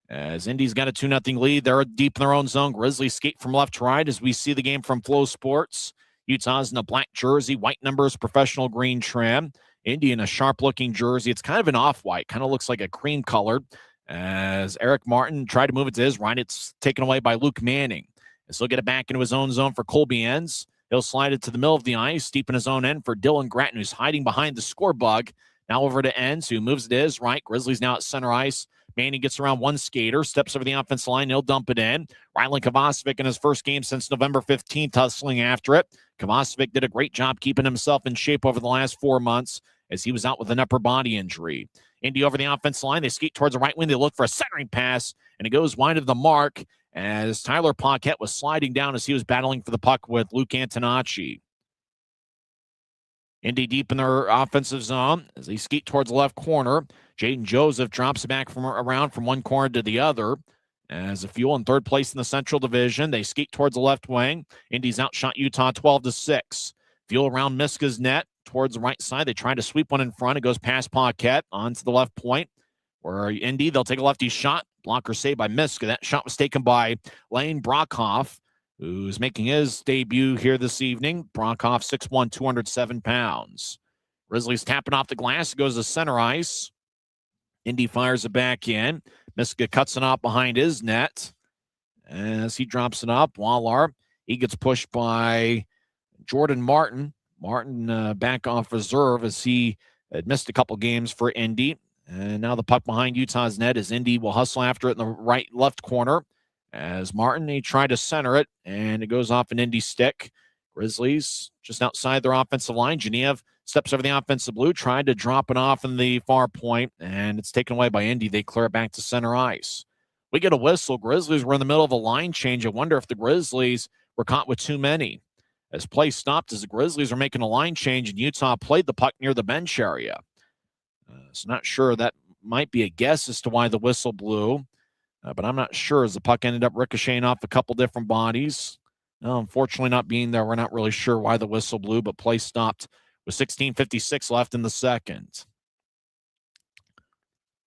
As Indy's got a 2-0 lead, they're deep in their own zone. Grizzlies skate from left to right as we see the game from Flow Sports. Utah's in a black jersey, white numbers, professional green trim. Indy in a sharp-looking jersey. It's kind of an off-white, kind of looks like a cream colored. As Eric Martin tried to move it to his right, it's taken away by Luke Manning. As he'll get it back into his own zone for Colby Enns. He'll slide it to the middle of the ice, deep in his own end for Dylan Gratton, who's hiding behind the score bug. Now over to Enns, who moves it to his right. Grizzlies now at center ice. Manning gets around one skater, steps over the offensive line. He'll dump it in. Rylan Kovacevic in his first game since November 15th, hustling after it. Kovacevic did a great job keeping himself in shape over the last 4 months as he was out with an upper body injury. Indy over the offensive line. They skate towards the right wing. They look for a centering pass, and it goes wide of the mark as Tyler Paquette was sliding down as he was battling for the puck with Luke Antonacci. Indy deep in their offensive zone as they skate towards the left corner. Jaden Joseph drops it back from around from one corner to the other. As the Fuel in third place in the Central Division, they skate towards the left wing. Indy's outshot Utah 12-6. Fuel around Miska's net towards the right side. They try to sweep one in front. It goes past Paquette onto the left point. Where Indy, they'll take a lefty shot. Blocker saved by Miska. That shot was taken by Lane Brockhoff, who's making his debut here this evening. Brockhoff, 6'1", 207 pounds. Grizzlies tapping off the glass. It goes to center ice. Indy fires it back in. Miska cuts it off behind his net. As he drops it up, Wallar, he gets pushed by Jordan Martin. Martin back off reserve as he had missed a couple games for Indy. And now the puck behind Utah's net as Indy will hustle after it in the left corner. As Martin, he tried to center it, and it goes off an Indy stick. Grizzlies just outside their offensive line. Genev steps over the offensive blue, tried to drop it off in the far point, and it's taken away by Indy. They clear it back to center ice. We get a whistle. Grizzlies were in the middle of a line change. I wonder if the Grizzlies were caught with too many. As play stopped as the Grizzlies are making a line change, and Utah played the puck near the bench area. So not sure. That might be a guess as to why the whistle blew. But I'm not sure as the puck ended up ricocheting off a couple different bodies. Unfortunately, not being there, we're not really sure why the whistle blew, but play stopped with 16:56 left in the second.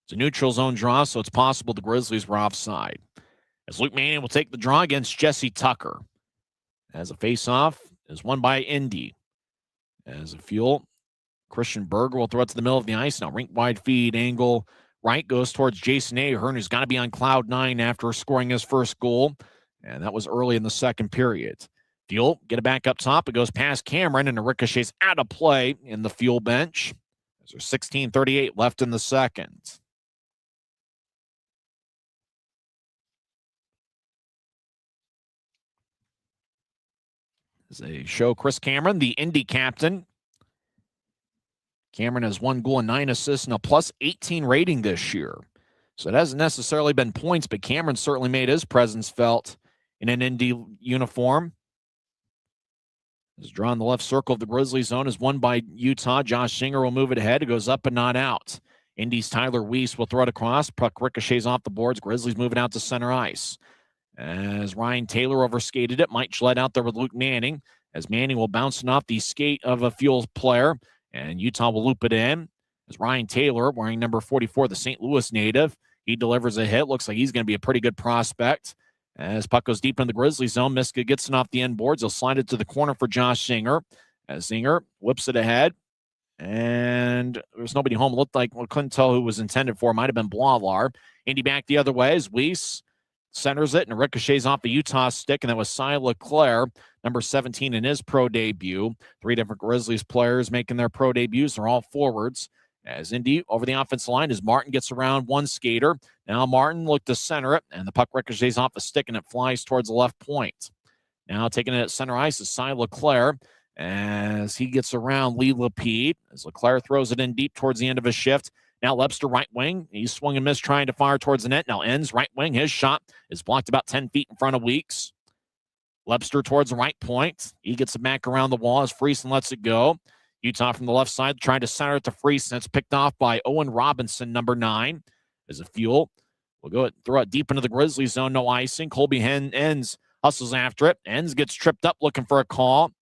It's a neutral zone draw, so it's possible the Grizzlies were offside. As Luke Manning will take the draw against Jesse Tucker. As a face-off is won by Indy. As a Fuel, Christian Berger will throw it to the middle of the ice. Now rink-wide feed angle. Right goes towards Jason Ahern, who's got to be on cloud nine after scoring his first goal. And that was early in the second period. Fuel, get it back up top. It goes past Cameron, and it ricochets out of play in the Fuel bench. There's 16:38 left in the second. As they show Chris Cameron, the Indy captain. Cameron has 1 goal and 9 assists and a plus 18 rating this year. So it hasn't necessarily been points, but Cameron certainly made his presence felt in an Indy uniform. As drawn in the left circle of the Grizzlies zone is won by Utah. Josh Singer will move it ahead. It goes up and not out. Indy's Tyler Weiss will throw it across. Puck ricochets off the boards. Grizzlies moving out to center ice. As Ryan Taylor overskated it, Mike Gillette out there with Luke Manning. As Manning will bounce it off the skate of a Fuel player. And Utah will loop it in. As Ryan Taylor, wearing number 44, the St. Louis native, he delivers a hit. Looks like he's going to be a pretty good prospect. As puck goes deep in the Grizzlies zone, Miska gets it off the end boards. He'll slide it to the corner for Josh Singer. As Singer whips it ahead. And there's nobody home. Looked like we couldn't tell who was intended for. Might have been Blavar. Indy back the other way as Weiss centers it and ricochets off the Utah stick. And that was Cy Leclerc, number 17 in his pro debut. 3 different Grizzlies players making their pro debuts. They're all forwards. As Indy over the offensive line as Martin gets around one skater. Now Martin looked to center it, and the puck ricochets off the stick, and it flies towards the left point. Now taking it at center ice is Cy Leclerc as he gets around Lee Lapede. As Leclerc throws it in deep towards the end of his shift. Now Lebster right wing. He's swung and missed trying to fire towards the net. Now ends right wing. His shot is blocked about 10 feet in front of Weeks. Lebster towards the right point. He gets it back around the wall as Friesen lets it go. Utah from the left side trying to center it to Friesen. It's picked off by Owen Robinson, number 9. As a Fuel, we'll go throw it deep into the Grizzlies zone. No icing. Colby Ends hustles after it. Ends gets tripped up looking for a call.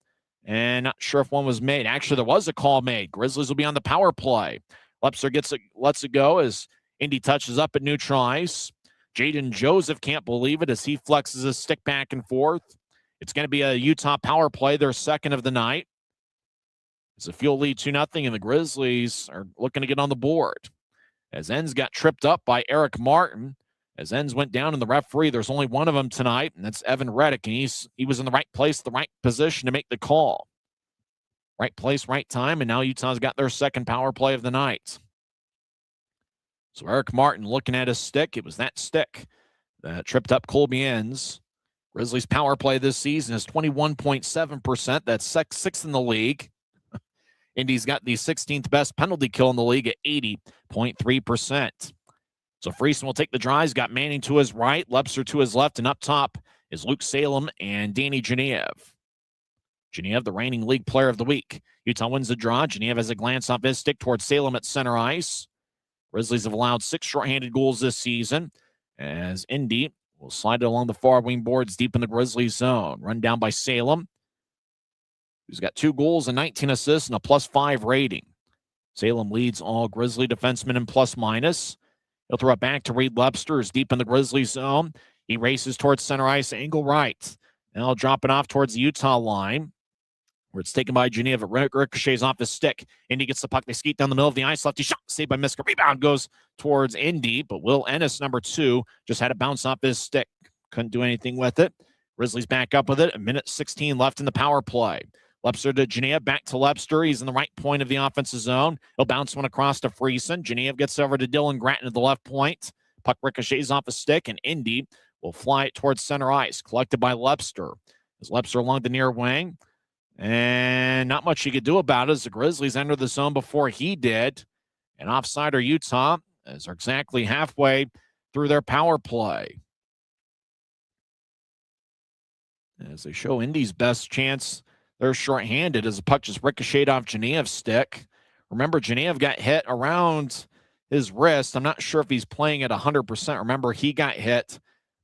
And not sure if one was made. Actually, there was a call made. Grizzlies will be on the power play. Lebster lets it go as Indy touches up at neutral ice. Jaden Joseph can't believe it as he flexes his stick back and forth. It's going to be a Utah power play, their second of the night. As the Fuel lead 2-0, and the Grizzlies are looking to get on the board. As Ends got tripped up by Eric Martin. As Ends went down in the referee, there's only one of them tonight, and that's Evan Reddick, and he was in the right place, the right position to make the call. Right place, right time, and now Utah's got their second power play of the night. So Eric Martin looking at his stick. It was that stick that tripped up Colby Ends. Grizzlies' power play this season is 21.7%. That's sixth in the league. Indy's got the 16th best penalty kill in the league at 80.3%. So Friesen will take the draw. He's got Manning to his right, Lebster to his left, and up top is Luke Salem and Danny Genev. Genev, the reigning league player of the week. Utah wins the draw. Genev has a glance off his stick towards Salem at center ice. Grizzlies have allowed 6 shorthanded goals this season as Indy will slide it along the far wing boards deep in the Grizzlies zone. Run down by Salem, who's got 2 goals and 19 assists and a +5 rating. Salem leads all Grizzly defensemen in plus-minus. He'll throw it back to Reed Lebster, who's deep in the Grizzlies zone. He races towards center ice, angle right. Now drop it off towards the Utah line, where it's taken by Genev. It ricochets off his stick. Indy gets the puck. They skate down the middle of the ice. Lefty shot, saved by Miska. Rebound goes towards Indy, but Will Ennis, number 2, just had to bounce off his stick. Couldn't do anything with it. Grizzlies back up with it. 1:16 left in the power play. Lepster to Genev, back to Lepster. He's in the right point of the offensive zone. He'll bounce one across to Friesen. Genev gets over to Dylan Gratton at the left point. Puck ricochets off a stick, and Indy will fly it towards center ice. Collected by Lepster. As Lepster along the near wing. And not much he could do about it as the Grizzlies entered the zone before he did. And offsider Utah, as they're exactly halfway through their power play. As they show Indy's best chance, they're shorthanded as the puck just ricocheted off Genev's stick. Remember, Genev got hit around his wrist. I'm not sure if he's playing at 100%. Remember, he got hit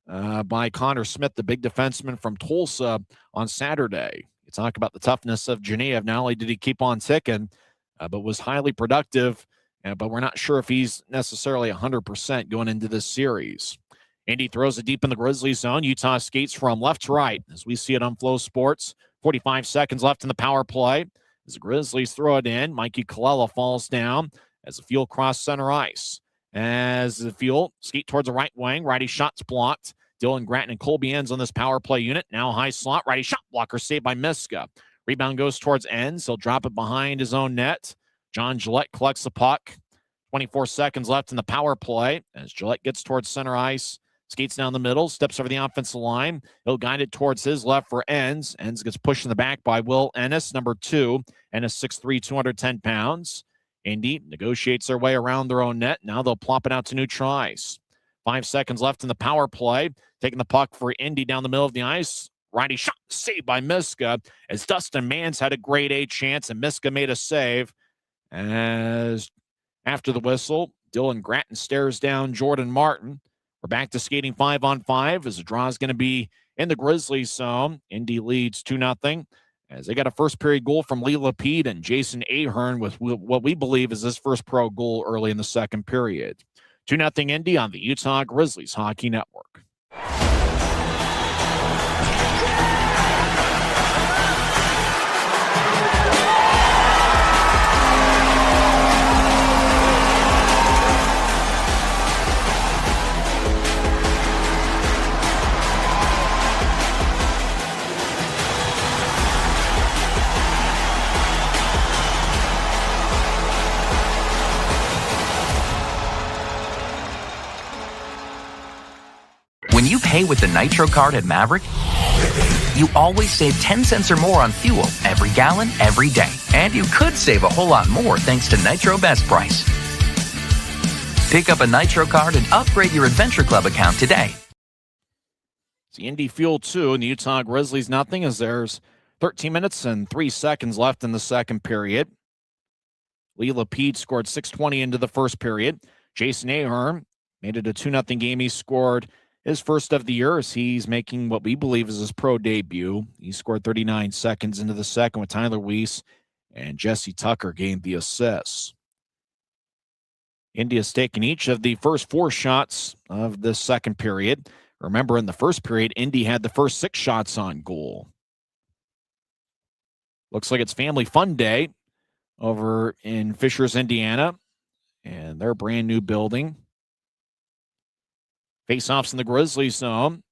by Connor Smith, the big defenseman from Tulsa, on Saturday. You talk about the toughness of Genev. Not only did he keep on ticking, but was highly productive. But we're not sure if he's necessarily 100% going into this series. Indy throws it deep in the Grizzlies zone. Utah skates from left to right, as we see it on Flow Sports. 45 seconds left in the power play. As the Grizzlies throw it in, Mikey Colella falls down as the Fuel cross center ice. As the Fuel skate towards the right wing, righty shot's blocked. Dylan Gratton and Colby ends on this power play unit. Now high slot, righty shot blocker saved by Miska. Rebound goes towards ends. He'll drop it behind his own net. John Gillette collects the puck. 24 seconds left in the power play as Gillette gets towards center ice. Skates down the middle, steps over the offensive line. He'll guide it towards his left for Enns. Enns gets pushed in the back by Will Ennis, number 2. Ennis 6'3", 210 pounds. Indy negotiates their way around their own net. Now they'll plop it out to neutral ice. 5 seconds left in the power play. Taking the puck for Indy down the middle of the ice. Righty shot saved by Miska as Dustin Mans had a grade A chance and Miska made a save. As after the whistle, Dylan Gratton stares down Jordan Martin. We're back to skating 5-on-5 as the draw is going to be in the Grizzlies zone. Indy leads 2-0 as they got a first period goal from Lee Lapede and Jason Ahern with what we believe is his first pro goal early in the second period. 2-0 Indy on the Utah Grizzlies Hockey Network. When you pay with the Nitro card at Maverick, you always save 10 cents or more on fuel every gallon, every day. And you could save a whole lot more thanks to Nitro Best Price. Pick up a Nitro card and upgrade your Adventure Club account today. It's the Indy Fuel 2 and the Utah Grizzlies nothing as there's 13 minutes and 3 seconds left in the second period. Lee Lapede scored 6:20 into the first period. Jason Ahern made it a 2-0 game. He scored his first of the year as he's making what we believe is his pro debut. He scored 39 seconds into the second with Tyler Weiss and Jesse Tucker gained the assists. India's taken each of the first 4 shots of the second period. Remember, in the first period, Indy had the first 6 shots on goal. Looks like it's Family Fun Day over in Fishers, Indiana, and their brand new building. Face-offs in the Grizzlies zone.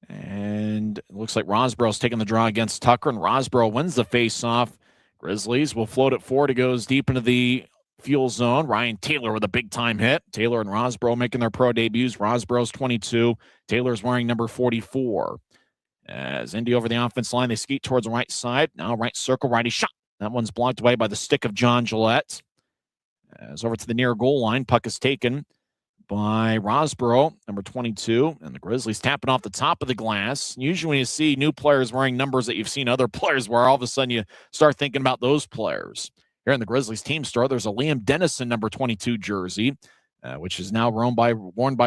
And it looks like Rosboro's taking the draw against Tucker, and Rosboro wins the face-off. Grizzlies will float it forward. It goes deep into the Fuel zone. Ryan Taylor with a big-time hit. Taylor and Rosboro making their pro debuts. Rosboro's 22. Taylor's wearing number 44. As Indy over the offense line, they skate towards the right side. Now right circle, righty shot. That one's blocked away by the stick of John Gillette. As over to the near goal line, puck is taken by Rosboro, number 22, and the Grizzlies tapping off the top of the glass. Usually when you see new players wearing numbers that you've seen other players wear, all of a sudden you start thinking about those players. Here in the Grizzlies team store, there's a Liam Dennison number 22 jersey, which is now worn by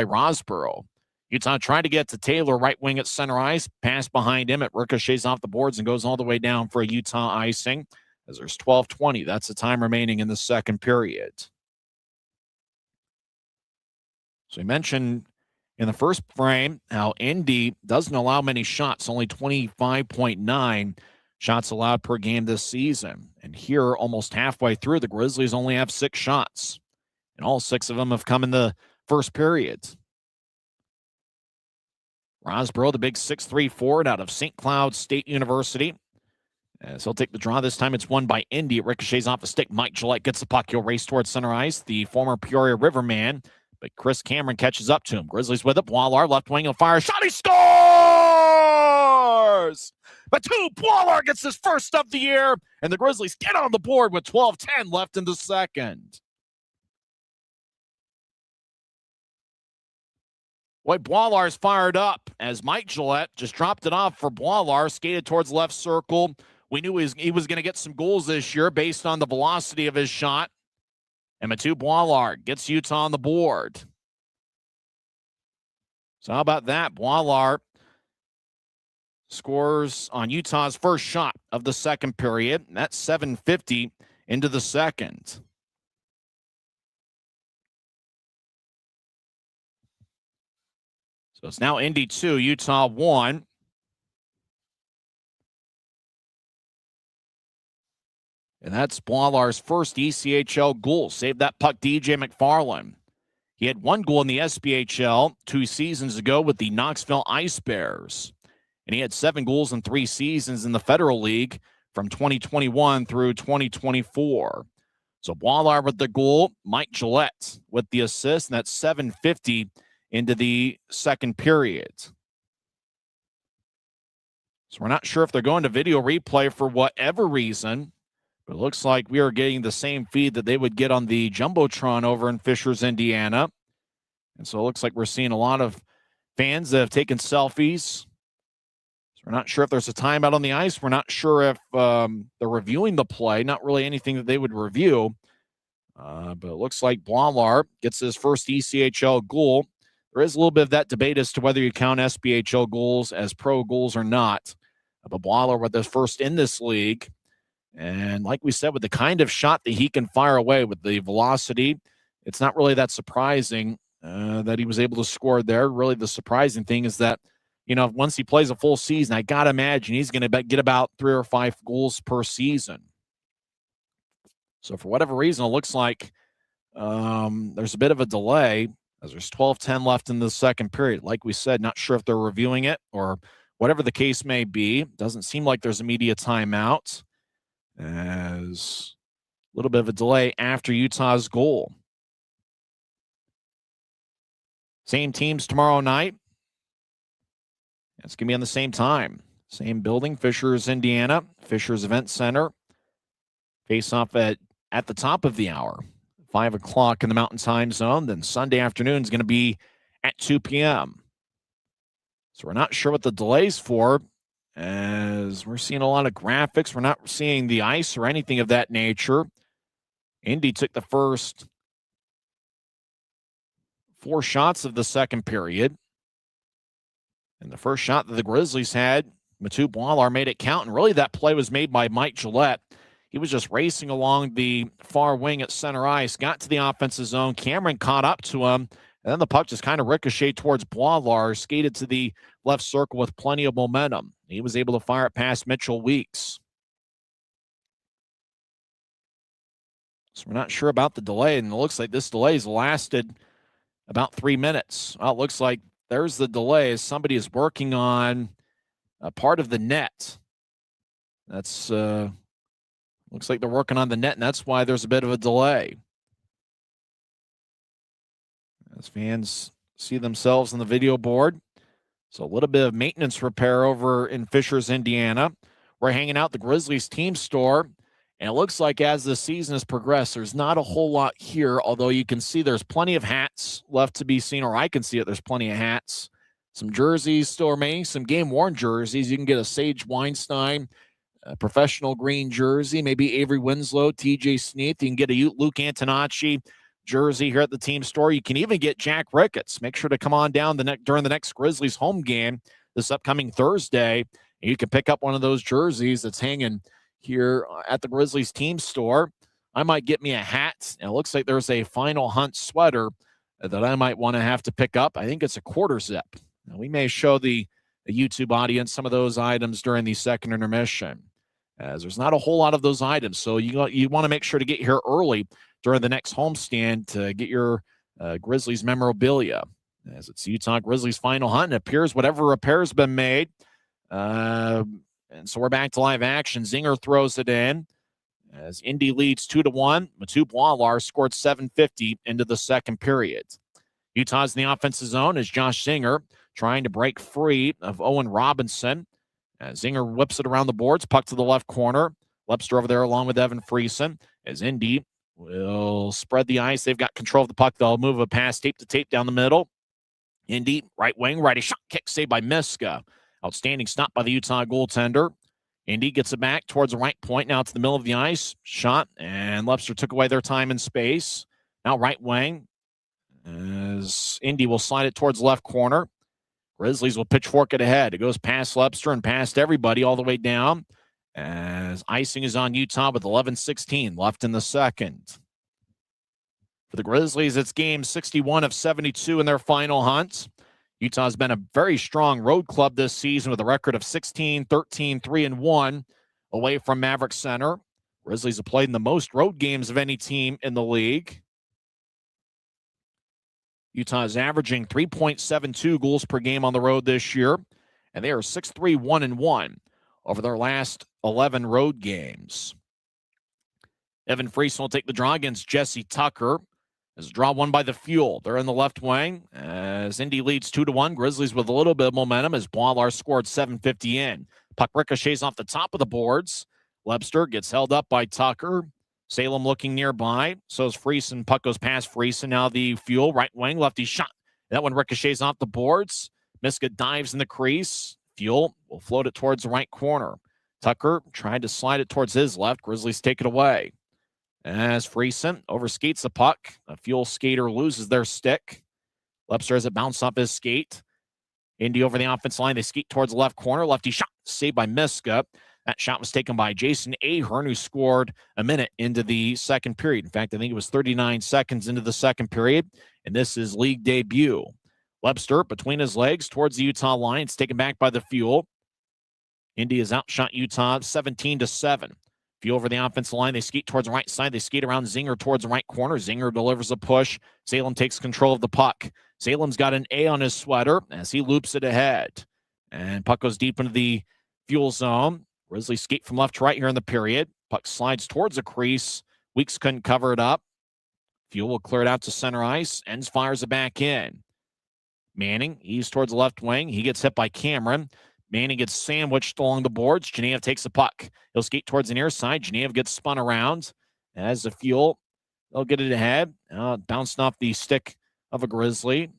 Rosboro. Utah trying to get to Taylor, right wing at center ice. Pass behind him. It ricochets off the boards and goes all the way down for a Utah icing. As there's 12:20. That's the time remaining in the second period. So we mentioned in the first frame how Indy doesn't allow many shots, only 25.9 shots allowed per game this season. And here, almost halfway through, the Grizzlies only have 6 shots. And all 6 of them have come in the first period. Rosboro, the big 6'3" forward out of St. Cloud State University, As he'll take the draw. This time it's won by Indy. It ricochets off the stick. Mike Gillette gets the puck. He'll race towards center ice. The former Peoria Riverman. But Chris Cameron catches up to him. Grizzlies with it. Boileau, left wing, he'll fire. Shot, he scores! Mathieu Boileau gets his first of the year. And the Grizzlies get on the board with 12:10 left in the second. Boy, Boileau's fired up as Mike Gillette just dropped it off for Boileau, skated towards left circle. We knew he was going to get some goals this year based on the velocity of his shot. And Mathieu Boileau gets Utah on the board. So how about that? Boileau scores on Utah's first shot of the second period. And that's 7:50 into the second. So it's now Indy 2, Utah 1. And that's Boileau's first ECHL goal. Saved that puck, DJ McFarland. He had one goal in the SPHL 2 seasons ago with the Knoxville Ice Bears. And he had 7 goals in 3 seasons in the Federal League from 2021 through 2024. So Boileau with the goal, Mike Gillette with the assist, and that's 7:50 into the second period. So we're not sure if they're going to video replay for whatever reason. But it looks like we are getting the same feed that they would get on the Jumbotron over in Fishers, Indiana. And so it looks like we're seeing a lot of fans that have taken selfies. So we're not sure if there's a timeout on the ice. We're not sure if they're reviewing the play. Not really anything that they would review. But it looks like Boileau gets his first ECHL goal. There is a little bit of that debate as to whether you count SPHL goals as pro goals or not. But Boileau with his first in this league. And like we said, with the kind of shot that he can fire away with the velocity, it's not really that surprising that he was able to score there. Really, the surprising thing is that, once he plays a full season, I got to imagine he's going to get about 3 or 5 goals per season. So for whatever reason, it looks like there's a bit of a delay as there's 12:10 left in the second period. Like we said, not sure if they're reviewing it or whatever the case may be. Doesn't seem like there's immediate timeout. As a little bit of a delay after Utah's goal. Same teams tomorrow night. It's going to be on the same time. Same building, Fishers, Indiana, Fishers Event Center. Face off at the top of the hour, 5 o'clock in the Mountain Time Zone. Then Sunday afternoon is going to be at 2 p.m. So we're not sure what the delay's for. As we're seeing a lot of graphics, we're not seeing the ice or anything of that nature. Indy took the first 4 shots of the second period. And the first shot that the Grizzlies had, Mathieu Boileau made it count. And really that play was made by Mike Gillette. He was just racing along the far wing at center ice, got to the offensive zone. Cameron caught up to him. And then the puck just kind of ricocheted towards Boileau, skated to the left circle with plenty of momentum. He was able to fire it past Mitchell Weeks. So we're not sure about the delay, and it looks like this delay has lasted about 3 minutes. Well, it looks like there's the delay as somebody is working on a part of the net. That's looks like they're working on the net, and that's why there's a bit of a delay. As fans see themselves on the video board. So a little bit of maintenance repair over in Fishers, Indiana. We're hanging out at the Grizzlies team store. And it looks like as the season has progressed, there's not a whole lot here, although you can see there's plenty of hats left to be seen, or I can see it. There's plenty of hats. Some jerseys still remaining, some game-worn jerseys. You can get a Sage Weinstein, a professional green jersey, maybe Avery Winslow, TJ Sneath. You can get a Luke Antonacci jersey here at the team store. You can even get Jack Ricketts. Make sure to come on down during the next Grizzlies home game this upcoming Thursday. And you can pick up one of those jerseys that's hanging here at the Grizzlies team store. I might get me a hat. And it looks like there's a Final Hunt sweater that I might want to have to pick up. I think it's a quarter zip. Now, we may show the YouTube audience some of those items during the second intermission, as there's not a whole lot of those items. So you want to make sure to get here early during the next homestand to get your Grizzlies memorabilia, as it's Utah Grizzlies Final Hunt. And it appears whatever repair's been made And so we're back to live action. Zinger throws it in as Indy leads 2-1. Matu Boilar scored 7:50 into the second period. Utah's in the offensive zone as Josh Zinger trying to break free of Owen Robinson. As Zinger whips it around the boards, puck to the left corner. Lepster over there along with Evan Friesen as Indy will spread the ice. They've got control of the puck. They'll move a pass tape to tape down the middle. Indy, right wing, righty shot, kick saved by Miska. Outstanding stop by the Utah goaltender. Indy gets it back towards the right point. Now to the middle of the ice. Shot, and Lepster took away their time and space. Now right wing as Indy will slide it towards the left corner. Grizzlies will pitchfork it ahead. It goes past Lepster and past everybody all the way down as icing is on Utah with 11:16 left in the second. For the Grizzlies, it's game 61 of 72 in their final hunt. Utah's been a very strong road club this season with a record of 16-13, 3-1 away from Maverick Center. Grizzlies have played in the most road games of any team in the league. Utah is averaging 3.72 goals per game on the road this year, and they are 6-3, 1-1 over their last 11 road games. Evan Friesen will take the draw against Jesse Tucker. As a draw won by the Fuel. They're in the left wing as Indy leads 2-1. Grizzlies with a little bit of momentum as Boilar scored 7:50 in. Puck ricochets off the top of the boards. Lepster gets held up by Tucker. Salem looking nearby. So is Friesen. Puck goes past Friesen. Now the Fuel, right wing, lefty shot. That one ricochets off the boards. Miska dives in the crease. Fuel will float it towards the right corner. Tucker tried to slide it towards his left. Grizzlies take it away. As Friesen overskates the puck, a Fuel skater loses their stick. Lepster has it bounce off his skate. Indy over the offense line. They skate towards the left corner. Lefty shot saved by Miska. That shot was taken by Jason Ahern, who scored a minute into the second period. In fact, I think it was 39 seconds into the second period, and this is league debut. Lepster between his legs towards the Utah line. It's taken back by the Fuel. Indy has outshot Utah 17-7. Fuel over the offensive line. They skate towards the right side. They skate around Zinger towards the right corner. Zinger delivers a push. Salem takes control of the puck. Salem's got an A on his sweater as he loops it ahead. And puck goes deep into the Fuel zone. Grizzlies skate from left to right here in the period. Puck slides towards the crease. Weeks couldn't cover it up. Fuel will clear it out to center ice. Ends fires it back in. Manning, he's towards the left wing. He gets hit by Cameron. Manning gets sandwiched along the boards. Genev takes the puck. He'll skate towards the near side. Genev gets spun around. As the Fuel, they'll get it ahead. Bouncing off the stick of a Grizzly.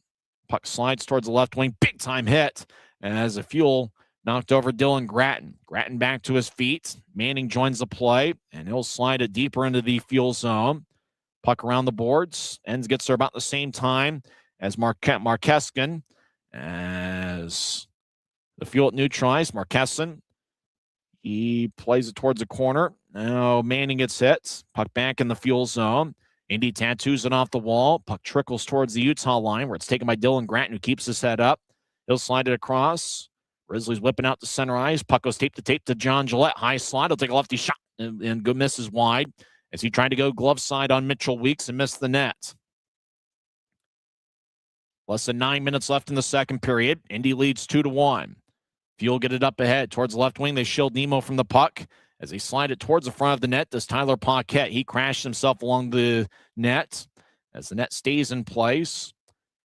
Puck slides towards the left wing. Big time hit. As the Fuel knocked over Dylan Gratton. Gratton back to his feet. Manning joins the play, and he'll slide it deeper into the Fuel zone. Puck around the boards. Ends gets there about the same time as Marqueskin. As the Fuel neutralized. Marquesson, he plays it towards the corner. Now Manning gets hit. Puck back in the Fuel zone. Indy tattoos it off the wall. Puck trickles towards the Utah line where it's taken by Dylan Gratton, who keeps his head up. He'll slide it across. Grizzlies whipping out to center ice. Puck goes tape to John Gillette. High slide. He'll take a lefty shot and good misses wide as he tried to go glove side on Mitchell Weeks and missed the net. Less than 9 minutes left in the second period. Indy leads 2-1. Fuel get it up ahead towards the left wing. They shield Nemo from the puck as they slide it towards the front of the net. Does Tyler Paquette. He crashed himself along the net as the net stays in place.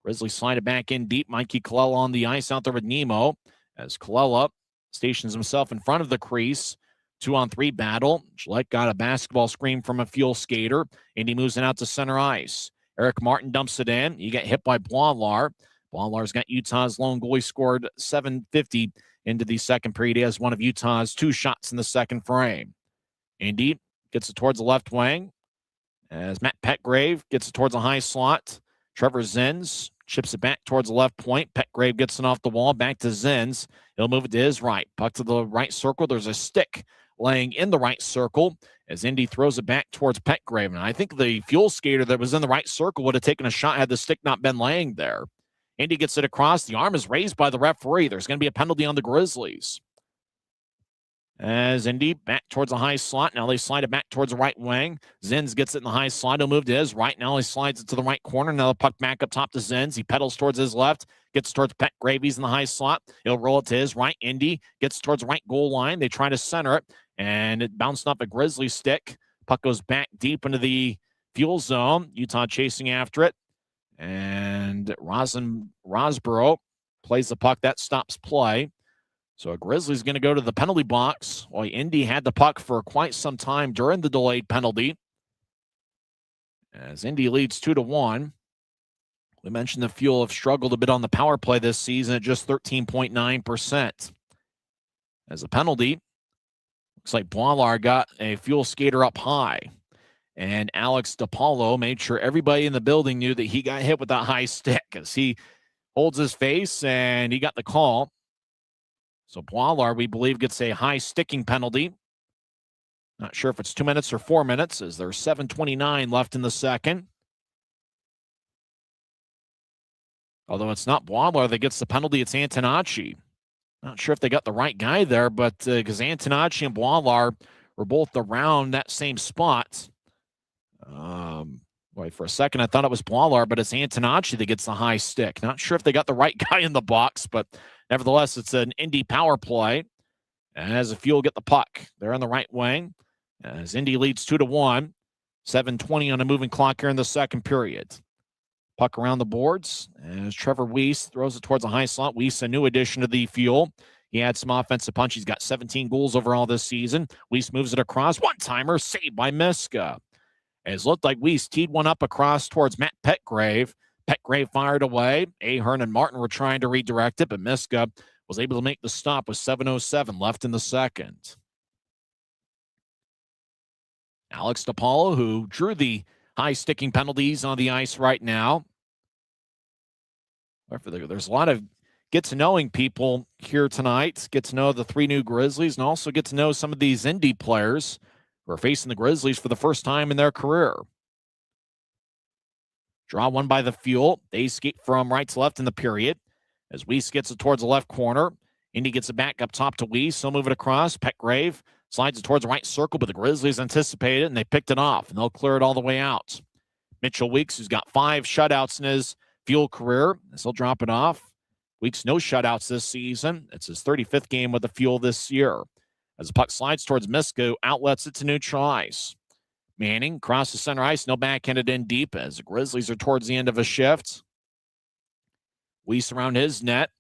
Grizzlies slide it back in deep. Mikey Colella on the ice out there with Nemo as Colella stations himself in front of the crease. 2-on-3 battle. Gillette got a basketball screen from a Fuel skater. Indy moves it out to center ice. Eric Martin dumps it in. You get hit by Boilar. Boilar's got Utah's lone goalie, scored 7:50 into the second period. He has one of Utah's 2 shots in the second frame. Indy gets it towards the left wing as Matt Petgrave gets it towards a high slot. Trevor Zins chips it back towards the left point. Petgrave gets it off the wall. Back to Zins. He'll move it to his right. Puck to the right circle. There's a stick laying in the right circle as Indy throws it back towards Petgrave. And I think the Fuel skater that was in the right circle would have taken a shot had the stick not been laying there. Indy gets it across. The arm is raised by the referee. There's going to be a penalty on the Grizzlies. As Indy back towards the high slot. Now they slide it back towards the right wing. Zenz gets it in the high slot. He'll move to his right. Now he slides it to the right corner. Now the puck back up top to Zenz. He pedals towards his left. Gets towards Pet Gravy's in the high slot. He'll roll it to his right. Indy gets towards the right goal line. They try to center it, and it bounced off a Grizzly stick. Puck goes back deep into the Fuel zone. Utah chasing after it. And Rosborough plays the puck. That stops play. So a Grizzlies going to go to the penalty box. Well, Indy had the puck for quite some time during the delayed penalty. As Indy leads 2-1. We mentioned the Fuel have struggled a bit on the power play this season at just 13.9%. As a penalty, looks like Boilar got a Fuel skater up high. And Alex DiPaolo made sure everybody in the building knew that he got hit with that high stick as he holds his face and he got the call. So Boilar, we believe, gets a high sticking penalty. Not sure if it's 2 minutes or 4 minutes, as there's 7:29 left in the second. Although it's not Boilar that gets the penalty, it's Antonacci. Not sure if they got the right guy there, but because Antonacci and Boilar were both around that same spot. For a second, I thought it was Boilar, but it's Antonacci that gets the high stick. Not sure if they got the right guy in the box, but nevertheless, it's an Indy power play. As the Fuel get the puck, they're on the right wing. As Indy leads 2-1, 7:20 on a moving clock here in the second period. Puck around the boards as Trevor Weiss throws it towards the high slot. Weiss, a new addition to the Fuel. He had some offensive punch. He's got 17 goals overall this season. Weiss moves it across. One-timer saved by Miska. As looked like Weiss teed one up across towards Matt Petgrave. Petgrave fired away. Ahern and Martin were trying to redirect it, but Miska was able to make the stop with 7:07 left in the second. Alex DiPaolo, who drew the high sticking penalties on the ice right now. There's a lot of get-to-knowing people here tonight. Get to know the three new Grizzlies and also get to know some of these Indy players who are facing the Grizzlies for the first time in their career. Draw one by the Fuel. They skate from right to left in the period. As Weiss gets it towards the left corner. Indy gets it back up top to Weiss. He'll move it across. Petgrave slides it towards the right circle, but the Grizzlies anticipated it, and they picked it off, and they'll clear it all the way out. Mitchell Weeks, who's got 5 shutouts in his Fuel career, he'll drop it off. Weeks, no shutouts this season. It's his 35th game with the Fuel this year. As the puck slides towards Miska, outlets it to neutral ice. Manning crosses center ice, no backhanded in deep as the Grizzlies are towards the end of a shift. Weiss around his net.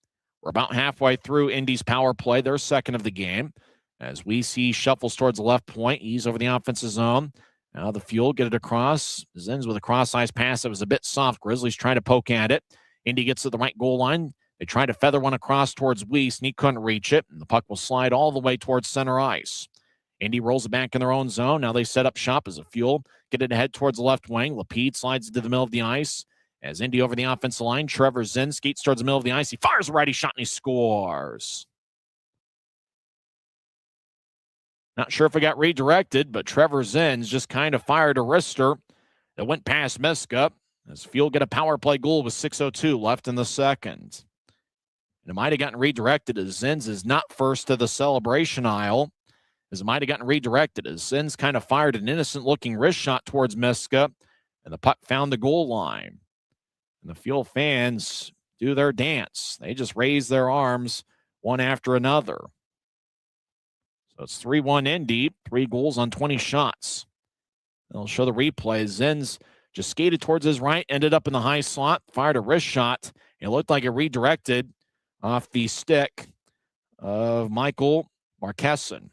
We're about halfway through Indy's power play, their second of the game. As Weiss shuffles towards the left point, he's over the offensive zone. Now the Fuel get it across. Zenz with a cross-ice pass that was a bit soft. Grizzlies trying to poke at it. Indy gets to the right goal line. They try to feather one across towards Weiss, and he couldn't reach it. And the puck will slide all the way towards center ice. Indy rolls it back in their own zone. Now they set up shop as a Fuel. Get it ahead towards the left wing. Lapide slides into the middle of the ice. As Indy over the offensive line, Trevor Zenz skates towards the middle of the ice. He fires a righty shot, and he scores. Not sure if it got redirected, but Trevor Zenz just kind of fired a wrister that went past Miska. As Fuel get a power play goal with 6:02 left in the second. And it might have gotten redirected as Zenz is not first to the celebration aisle. As it might have gotten redirected as Zenz kind of fired an innocent-looking wrist shot towards Miska, and the puck found the goal line. And the Fuel fans do their dance. They just raise their arms one after another. So it's 3-1 Indy, 3 goals on 20 shots. They'll show the replay. Zenz just skated towards his right, ended up in the high slot, fired a wrist shot. It looked like it redirected off the stick of Michael Marquesson.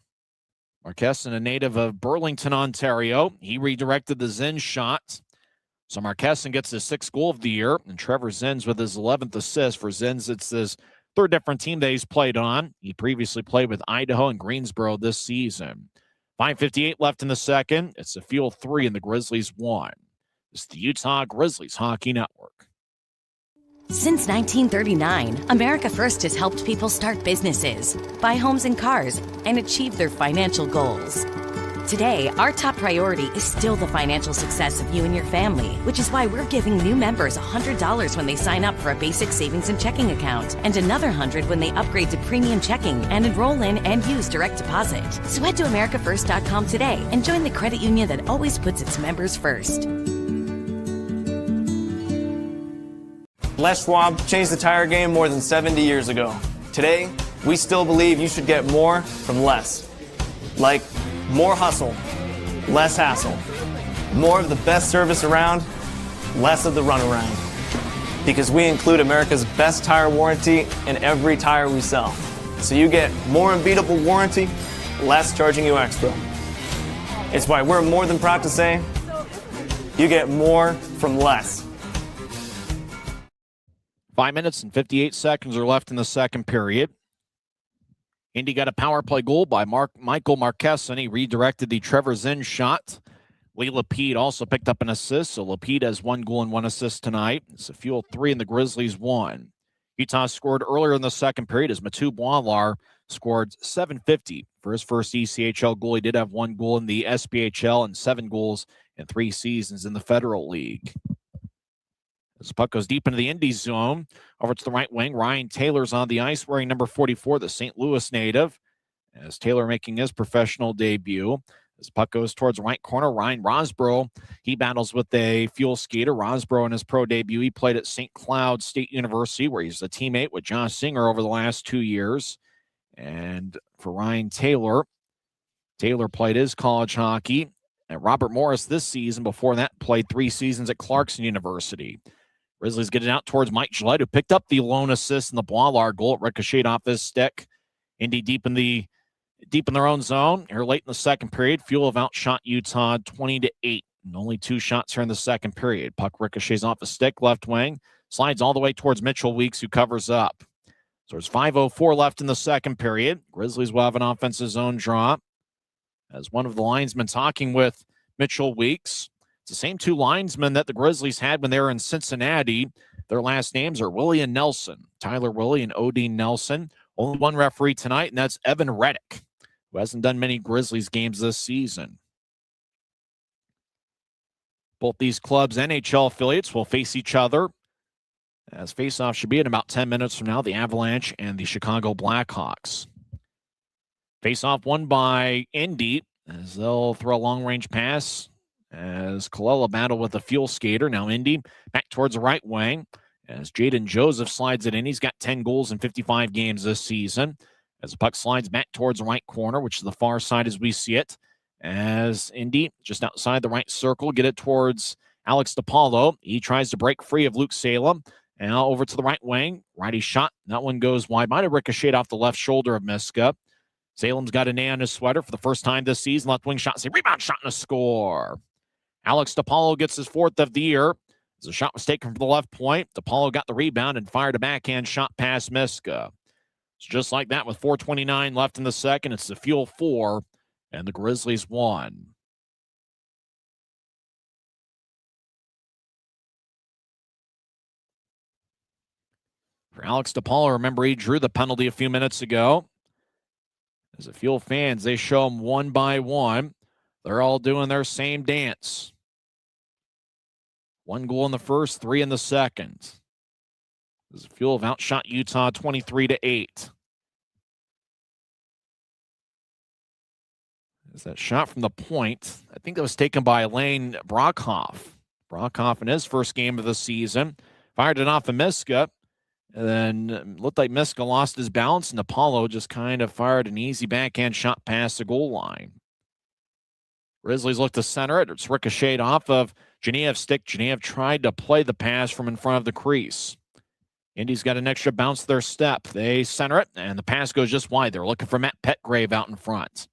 Marquesson, a native of Burlington, Ontario. He redirected the Zenz shot. So Marquesson gets his 6th goal of the year, and Trevor Zenz with his 11th assist. For Zenz, it's his 3rd different team that he's played on. He previously played with Idaho and Greensboro this season. 5:58 left in the second. It's the Fuel 3 and the Grizzlies 1. It's the Utah Grizzlies Hockey Network. Since 1939, America First has helped people start businesses, buy homes and cars, and achieve their financial goals. Today, our top priority is still the financial success of you and your family, which is why we're giving new members $100 when they sign up for a basic savings and checking account, and another $100 when they upgrade to premium checking and enroll in and use direct deposit. So head to americafirst.com today and join the credit union that always puts its members first. Les Schwab changed the tire game more than 70 years ago. Today, we still believe you should get more from less. Like more hustle, less hassle. More of the best service around, less of the runaround. Because we include America's best tire warranty in every tire we sell. So you get more unbeatable warranty, less charging you extra. It's why we're more than proud to say, you get more from less. 5 minutes and 58 seconds are left in the second period. Indy got a power play goal by Michael Marquez, and he redirected the Trevor Zinn shot. Lee Lapede also picked up an assist, so Lapede has 1 goal and 1 assist tonight. It's a Fuel 3 and the Grizzlies 1. Utah scored earlier in the second period as Mathieu Boilard scored .750 for his first ECHL goal. He did have 1 goal in the SPHL and 7 goals in 3 seasons in the Federal League. As the puck goes deep into the Indy zone, over to the right wing, Ryan Taylor's on the ice wearing number 44, the St. Louis native. As Taylor making his professional debut. As the puck goes towards the right corner, Ryan Rosborough, he battles with a Fuel skater. Rosborough in his pro debut, he played at St. Cloud State University, where he's a teammate with Josh Singer over the last 2 years. And for Ryan Taylor, Taylor played his college hockey at Robert Morris this season. Before that, played 3 seasons at Clarkson University. Grizzlies get it out towards Mike Gillette, who picked up the lone assist in the Boilard goal. It ricocheted off his stick. Indy deep in their own zone. Here late in the second period, Fuel have outshot Utah 20-8. And only 2 shots here in the second period. Puck ricochets off the stick, left wing. Slides all the way towards Mitchell Weeks, who covers up. So there's 5:04 left in the second period. Grizzlies will have an offensive zone draw. As one of the linesmen talking with Mitchell Weeks. It's the same 2 linesmen that the Grizzlies had when they were in Cincinnati. Their last names are Willie and Nelson. Tyler Willie and Odie Nelson. Only 1 referee tonight, and that's Evan Reddick, who hasn't done many Grizzlies games this season. Both these clubs' NHL affiliates will face each other, as faceoff should be in about 10 minutes from now, the Avalanche and the Chicago Blackhawks. Faceoff won by Indy, as they'll throw a long-range pass as Colella battled with a Fuel skater. Now Indy back towards the right wing as Jaden Joseph slides it in. He's got 10 goals in 55 games this season. As the puck slides back towards the right corner, which is the far side as we see it, as Indy just outside the right circle, get it towards Alex DiPaolo. He tries to break free of Luke Salem. And now over to the right wing. Righty shot. That one goes wide. Might have ricocheted off the left shoulder of Miska. Salem's got an A on his sweater for the first time this season. Left wing shot. Rebound shot and a score. Alex DiPaolo gets his 4th of the year. As the shot was taken from the left point, DiPaolo got the rebound and fired a backhand shot past Miska. So just like that, with 4:29 left in the second, it's the Fuel 4 and the Grizzlies 1. For Alex DiPaolo, remember he drew the penalty a few minutes ago. As the Fuel fans, they show him one by one. They're all doing their same dance. 1 goal in the first, 3 in the second. As the Fuel have outshot Utah 23-8. As that shot from the point, I think that was taken by Lane Brockhoff. Brockhoff in his first game of the season fired it off of Miska. And then looked like Miska lost his balance, and Apollo just kind of fired an easy backhand shot past the goal line. Grizzlies look to center it. It's ricocheted off of Geneev's stick. Geneev tried to play the pass from in front of the crease. Indy's got an extra bounce to their step. They center it, and the pass goes just wide. They're looking for Matt Petgrave out in front.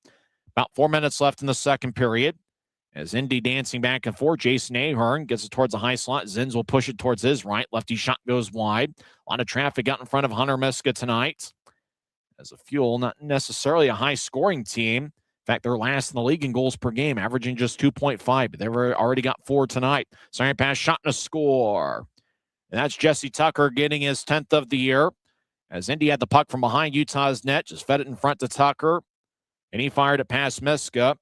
About 4 minutes left in the second period. As Indy dancing back and forth, Jason Ahern gets it towards the high slot. Zins will push it towards his right. Lefty shot goes wide. A lot of traffic out in front of Hunter Miska tonight. As a Fuel, not necessarily a high-scoring team. In fact, they're last in the league in goals per game, averaging just 2.5, but they've already got 4 tonight. Sorry, pass, shot, and a score. And that's Jesse Tucker getting his 10th of the year. As Indy had the puck from behind Utah's net, just fed it in front to Tucker, and he fired it past Miska.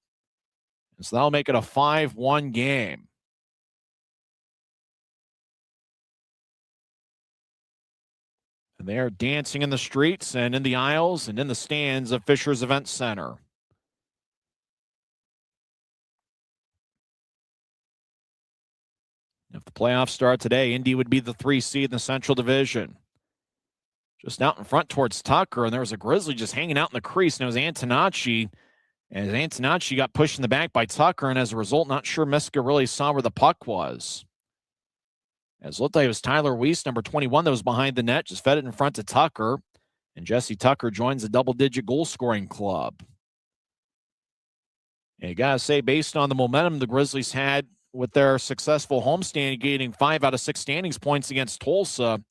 So that'll make it a 5-1 game. And they are dancing in the streets and in the aisles and in the stands of Fisher's Event Center. If the playoffs start today, Indy would be the 3 seed in the Central Division. Just out in front towards Tucker, and there was a Grizzly just hanging out in the crease, and it was Antonacci. And Antonacci got pushed in the back by Tucker, and as a result, not sure Miska really saw where the puck was. As it looked like it was Tyler Weiss, number 21, that was behind the net, just fed it in front to Tucker. And Jesse Tucker joins the double-digit goal-scoring club. And you got to say, based on the momentum the Grizzlies had with their successful homestand, gaining 5 out of 6 standings points against Tulsa,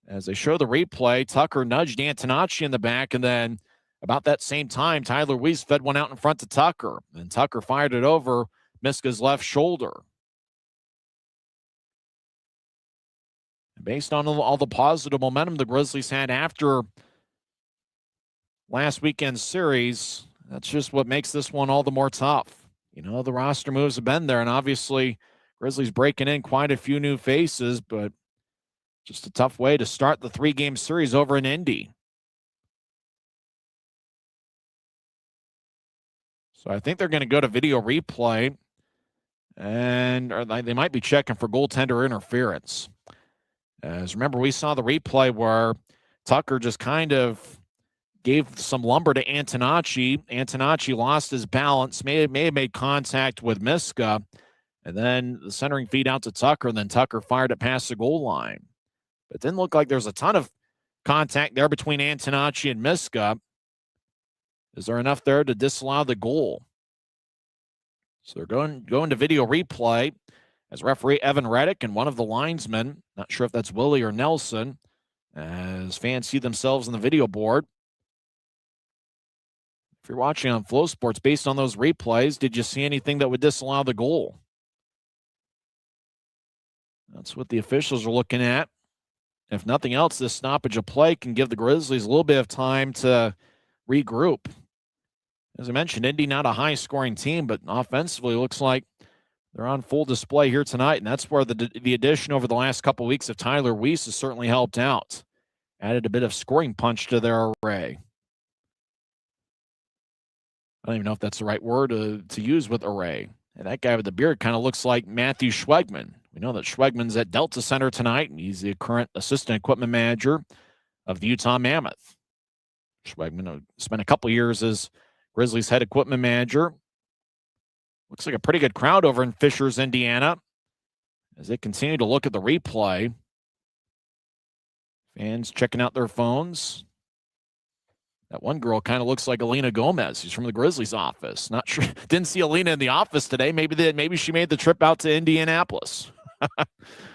as they show the replay, Tucker nudged Antonacci in the back, and then about that same time, Tyler Weiss fed one out in front to Tucker, and Tucker fired it over Miska's left shoulder. Based on all the positive momentum the Grizzlies had after last weekend's series, that's just what makes this one all the more tough. You know, the roster moves have been there, and obviously Grizzlies breaking in quite a few new faces, but just a tough way to start the 3-game series over in Indy. So I think they're going to go to video replay, and they might be checking for goaltender interference. As remember, we saw the replay where Tucker just kind of gave some lumber to Antonacci. Antonacci lost his balance, may have made contact with Miska, and then the centering feed out to Tucker, and then Tucker fired it past the goal line. But it didn't look like there was a ton of contact there between Antonacci and Miska. Is there enough there to disallow the goal? So they're going to video replay as referee Evan Reddick and one of the linesmen, not sure if that's Willie or Nelson, as fans see themselves on the video board. If you're watching on Flow Sports, based on those replays, did you see anything that would disallow the goal? That's what the officials are looking at. If nothing else, this stoppage of play can give the Grizzlies a little bit of time to regroup. As I mentioned, Indy not a high-scoring team, but offensively looks like they're on full display here tonight, and that's where the addition over the last couple of weeks of Tyler Weiss has certainly helped out. Added a bit of scoring punch to their array. I don't even know if that's the right word to use with array. And that guy with the beard kind of looks like Matthew Schwegman. We know that Schwegman's at Delta Center tonight, and he's the current assistant equipment manager of the Utah Mammoth. Schwegman spent a couple years as Grizzlies head equipment manager. Looks like a pretty good crowd over in Fishers, Indiana, as they continue to look at the replay. Fans checking out their phones. That one girl kind of looks like Alina Gomez. She's from the Grizzlies office. Not sure. Didn't see Alina in the office today. Maybe she made the trip out to Indianapolis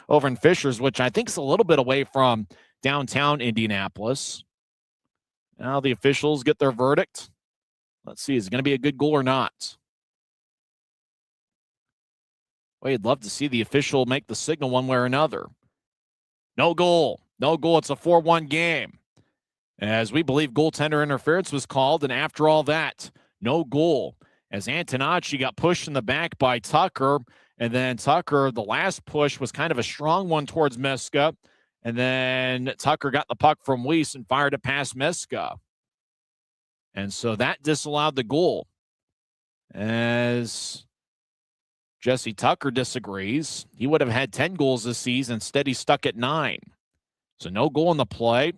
over in Fishers, which I think is a little bit away from downtown Indianapolis. Now the officials get their verdict. Let's see, is it going to be a good goal or not? Well, you'd love to see the official make the signal one way or another. No goal. No goal. It's a 4-1 game. As we believe goaltender interference was called, and after all that, no goal. As Antonacci got pushed in the back by Tucker, and then Tucker, the last push was kind of a strong one towards Miska, and then Tucker got the puck from Weiss and fired it past Miska. And so that disallowed the goal. As Jesse Tucker disagrees, he would have had 10 goals this season. Instead, he's stuck at 9. So no goal in the play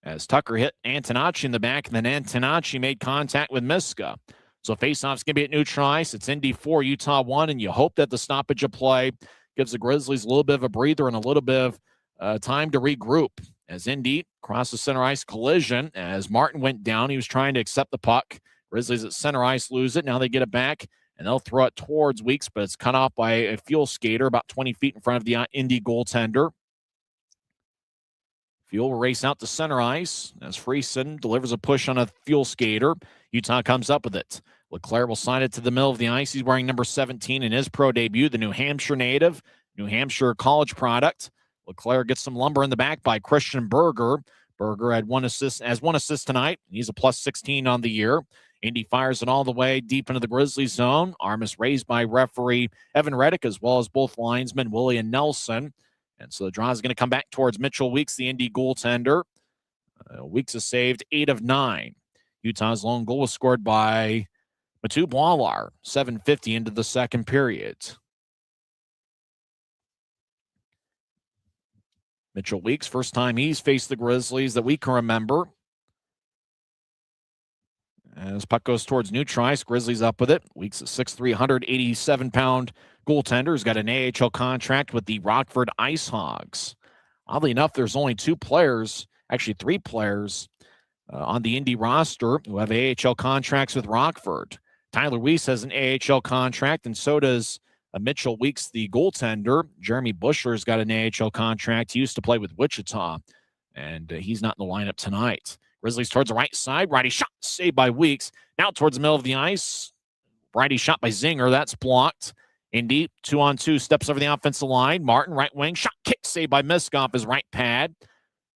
as Tucker hit Antonacci in the back, and then Antonacci made contact with Miska. So faceoff's going to be at neutral ice. It's Indy 4, Utah 1, and you hope that the stoppage of play gives the Grizzlies a little bit of a breather and a little bit of time to regroup. As Indy crosses center ice collision, as Martin went down, he was trying to accept the puck. Grizzlies at center ice lose it. Now they get it back, and they'll throw it towards Weeks, but it's cut off by a Fuel skater about 20 feet in front of the Indy goaltender. Fuel will race out to center ice as Friesen delivers a push on a Fuel skater. Utah comes up with it. LeClaire will slide it to the middle of the ice. He's wearing number 17 in his pro debut, the New Hampshire native, New Hampshire college product. LeClaire gets some lumber in the back by Christian Berger. Berger had one assist tonight. He's a plus 16 on the year. Indy fires it all the way deep into the Grizzlies zone. Arm is raised by referee Evan Reddick, as well as both linesmen, Willie and Nelson. And so the draw is going to come back towards Mitchell Weeks, the Indy goaltender. Weeks has saved 8 of 9. Utah's lone goal was scored by Matu Bwalar, 7:50 into the second period. Mitchell Weeks, first time he's faced the Grizzlies that we can remember. As puck goes towards Neutrice, Grizzlies up with it. Weeks, a 6'3", 187-pound goaltender, has got an AHL contract with the Rockford Ice Hogs. Oddly enough, there's only 2 players, actually 3 players, on the Indy roster who have AHL contracts with Rockford. Tyler Weiss has an AHL contract, and so does Mitchell Weeks, the goaltender. Jeremy Bushler's got an AHL contract. He used to play with Wichita, and he's not in the lineup tonight. Grizzlies towards the right side. Righty shot, saved by Weeks. Now towards the middle of the ice. Righty shot by Zinger. That's blocked. Indy, 2-on-2, steps over the offensive line. Martin, right wing, shot, kick, saved by Miskov, his right pad.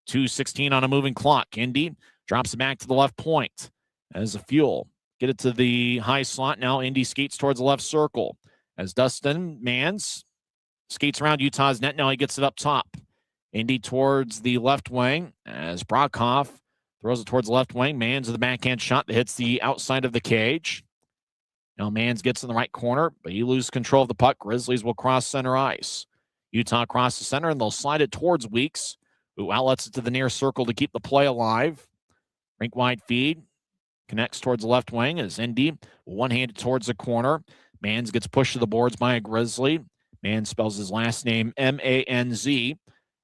2:16 on a moving clock. Indy drops it back to the left point as a Fuel. Get it to the high slot. Now Indy skates towards the left circle as Dustin Mans skates around Utah's net. Now he gets it up top. Indy towards the left wing as Brockhoff throws it towards the left wing. Mans with the backhand shot that hits the outside of the cage. Now Mans gets in the right corner, but he loses control of the puck. Grizzlies will cross center ice. Utah cross the center, and they'll slide it towards Weeks, who outlets it to the near circle to keep the play alive. Rink-wide feed. Connects towards the left wing as Indy one-handed towards the corner. Mans gets pushed to the boards by a Grizzly. Mans spells his last name M-A-N-Z.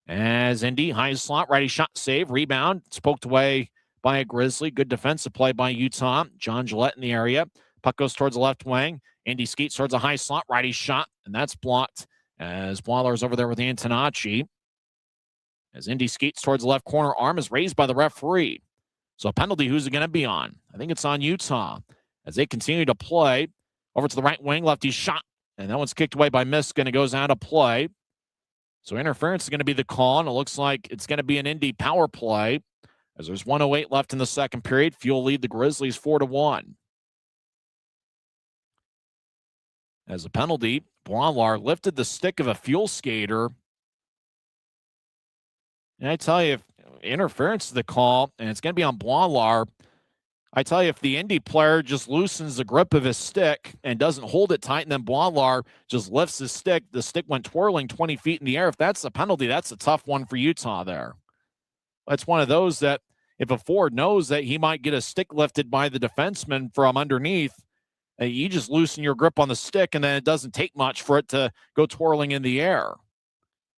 As Indy, high slot, righty shot, save, rebound. It's poked away by a Grizzly. Good defensive play by Utah. John Gillette in the area. Puck goes towards the left wing. Indy skates towards a high slot, righty shot, and that's blocked as Bwaller's over there with Antonacci. As Indy skates towards the left corner, arm is raised by the referee. So a penalty, who's it going to be on? I think it's on Utah as they continue to play. Over to the right wing, lefty shot, and that one's kicked away by Misk, and it goes out of play. So interference is going to be the call, and it looks like it's going to be an Indy power play as there's 1:08 left in the second period. Fuel lead the Grizzlies 4-1. As a penalty, Bwalar lifted the stick of a Fuel skater. And I tell you, if interference is the call, and it's going to be on Bwalar, I tell you, if the Indy player just loosens the grip of his stick and doesn't hold it tight, and then Bwalar just lifts his stick, the stick went twirling 20 feet in the air. If that's a penalty, that's a tough one for Utah there. That's one of those that if a forward knows that he might get a stick lifted by the defenseman from underneath, you just loosen your grip on the stick, and then it doesn't take much for it to go twirling in the air.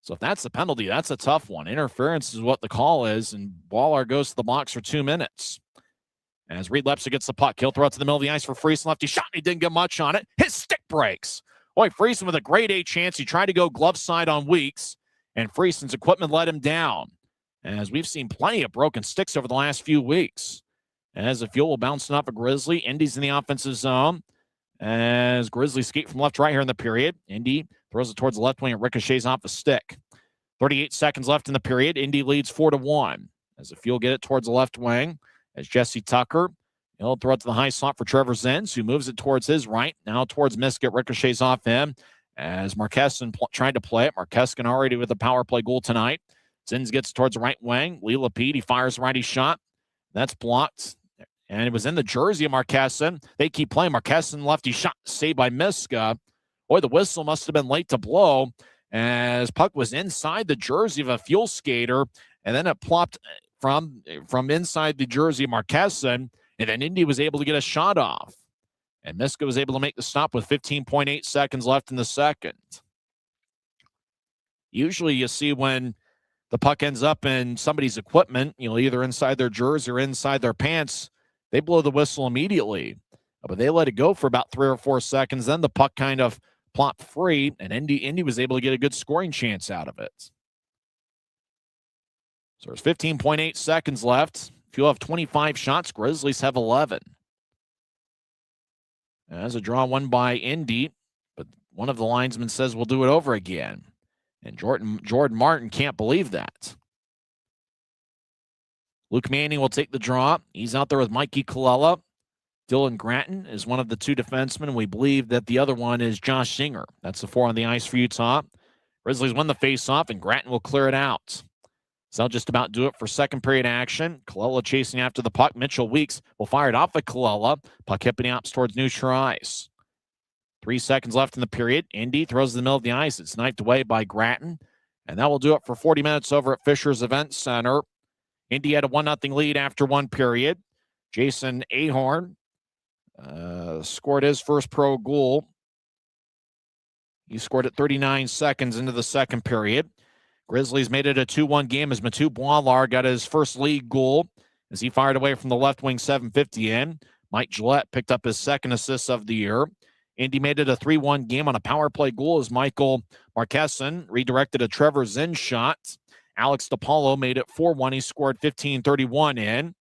So if that's the penalty, that's a tough one. Interference is what the call is, and Bwalar goes to the box for 2 minutes. As Reed Lepsa gets the puck, he'll throw it to the middle of the ice for Friesen. Lefty shot, and he didn't get much on it. His stick breaks. Boy, Friesen with a grade A chance. He tried to go glove side on Weeks, and Friesen's equipment let him down. As we've seen plenty of broken sticks over the last few weeks. As the Fuel will bounce off a Grizzly. Indy's in the offensive zone. As Grizzlies skate from left to right here in the period. Indy throws it towards the left wing and ricochets off the stick. 38 seconds left in the period. Indy leads 4-1. As the Fuel get it towards the left wing. As Jesse Tucker, he'll throw it to the high slot for Trevor Zenz, who moves it towards his right. Now towards Miskett, ricochets off him. As Marquesan tried to play it. Marquesan already with a power play goal tonight. Zenz gets towards the right wing. Lee Lapede, he fires the righty shot. That's blocked. And it was in the jersey of Marquesan. They keep playing. Marquesan lefty shot saved by Miska. Boy, the whistle must have been late to blow as puck was inside the jersey of a Fuel skater, and then it plopped from inside the jersey of Marquesan, and then Indy was able to get a shot off. And Miska was able to make the stop with 15.8 seconds left in the second. Usually you see when the puck ends up in somebody's equipment, either inside their jersey or inside their pants, they blow the whistle immediately. But they let it go for about 3 or 4 seconds. Then the puck kind of plopped free, and Indy was able to get a good scoring chance out of it. So there's 15.8 seconds left. Fuel have 25 shots. Grizzlies have 11. As a draw won by Indy, but one of the linesmen says we'll do it over again. And Jordan Martin can't believe that. Luke Manning will take the draw. He's out there with Mikey Colella. Dylan Gratton is one of the two defensemen. We believe that the other one is Josh Singer. That's the 4 on the ice for Utah. Grizzlies won the faceoff, and Gratton will clear it out. So that'll just about do it for second period action. Colella chasing after the puck. Mitchell Weeks will fire it off at Colella. Puck hipping out towards neutral ice. 3 seconds left in the period. Indy throws in the middle of the ice. It's sniped away by Gratton. And that will do it for 40 minutes over at Fisher's Event Center. Indy had a 1-0 lead after one period. Jason Ahorn scored his first pro goal. He scored at 39 seconds into the second period. Grizzlies made it a 2-1 game as Mathieu Boilard got his first league goal as he fired away from the left wing 750 in. Mike Gillette picked up his second assist of the year. Indy made it a 3-1 game on a power play goal as Michael Marqueson redirected a Trevor Zinn shot. Alex DePaulo made it 4-1. He scored 15:31 in.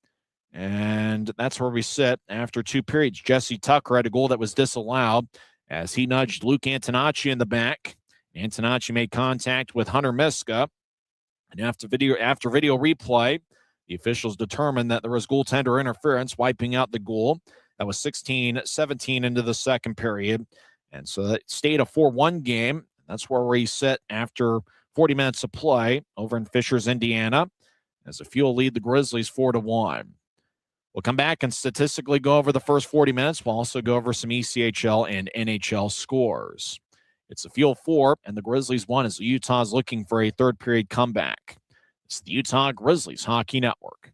And that's where we sit after two periods. Jesse Tucker had a goal that was disallowed as he nudged Luke Antonacci in the back. Antonacci made contact with Hunter Miska. And after video replay, the officials determined that there was goaltender interference, wiping out the goal. That was 16-17 into the second period. And so that stayed a 4-1 game. That's where we sit after 40 minutes of play over in Fishers, Indiana, as the Fuel lead the Grizzlies 4-1. We'll come back and statistically go over the first 40 minutes. We'll also go over some ECHL and NHL scores. It's the Fuel 4 and the Grizzlies 1 as the Utah's looking for a third period comeback. It's the Utah Grizzlies Hockey Network.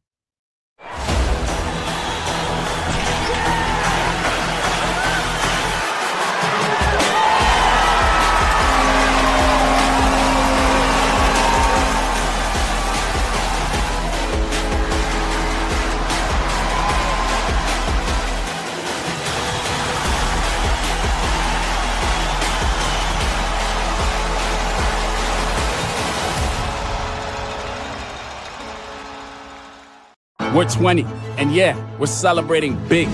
We're 20, and yeah, we're celebrating big.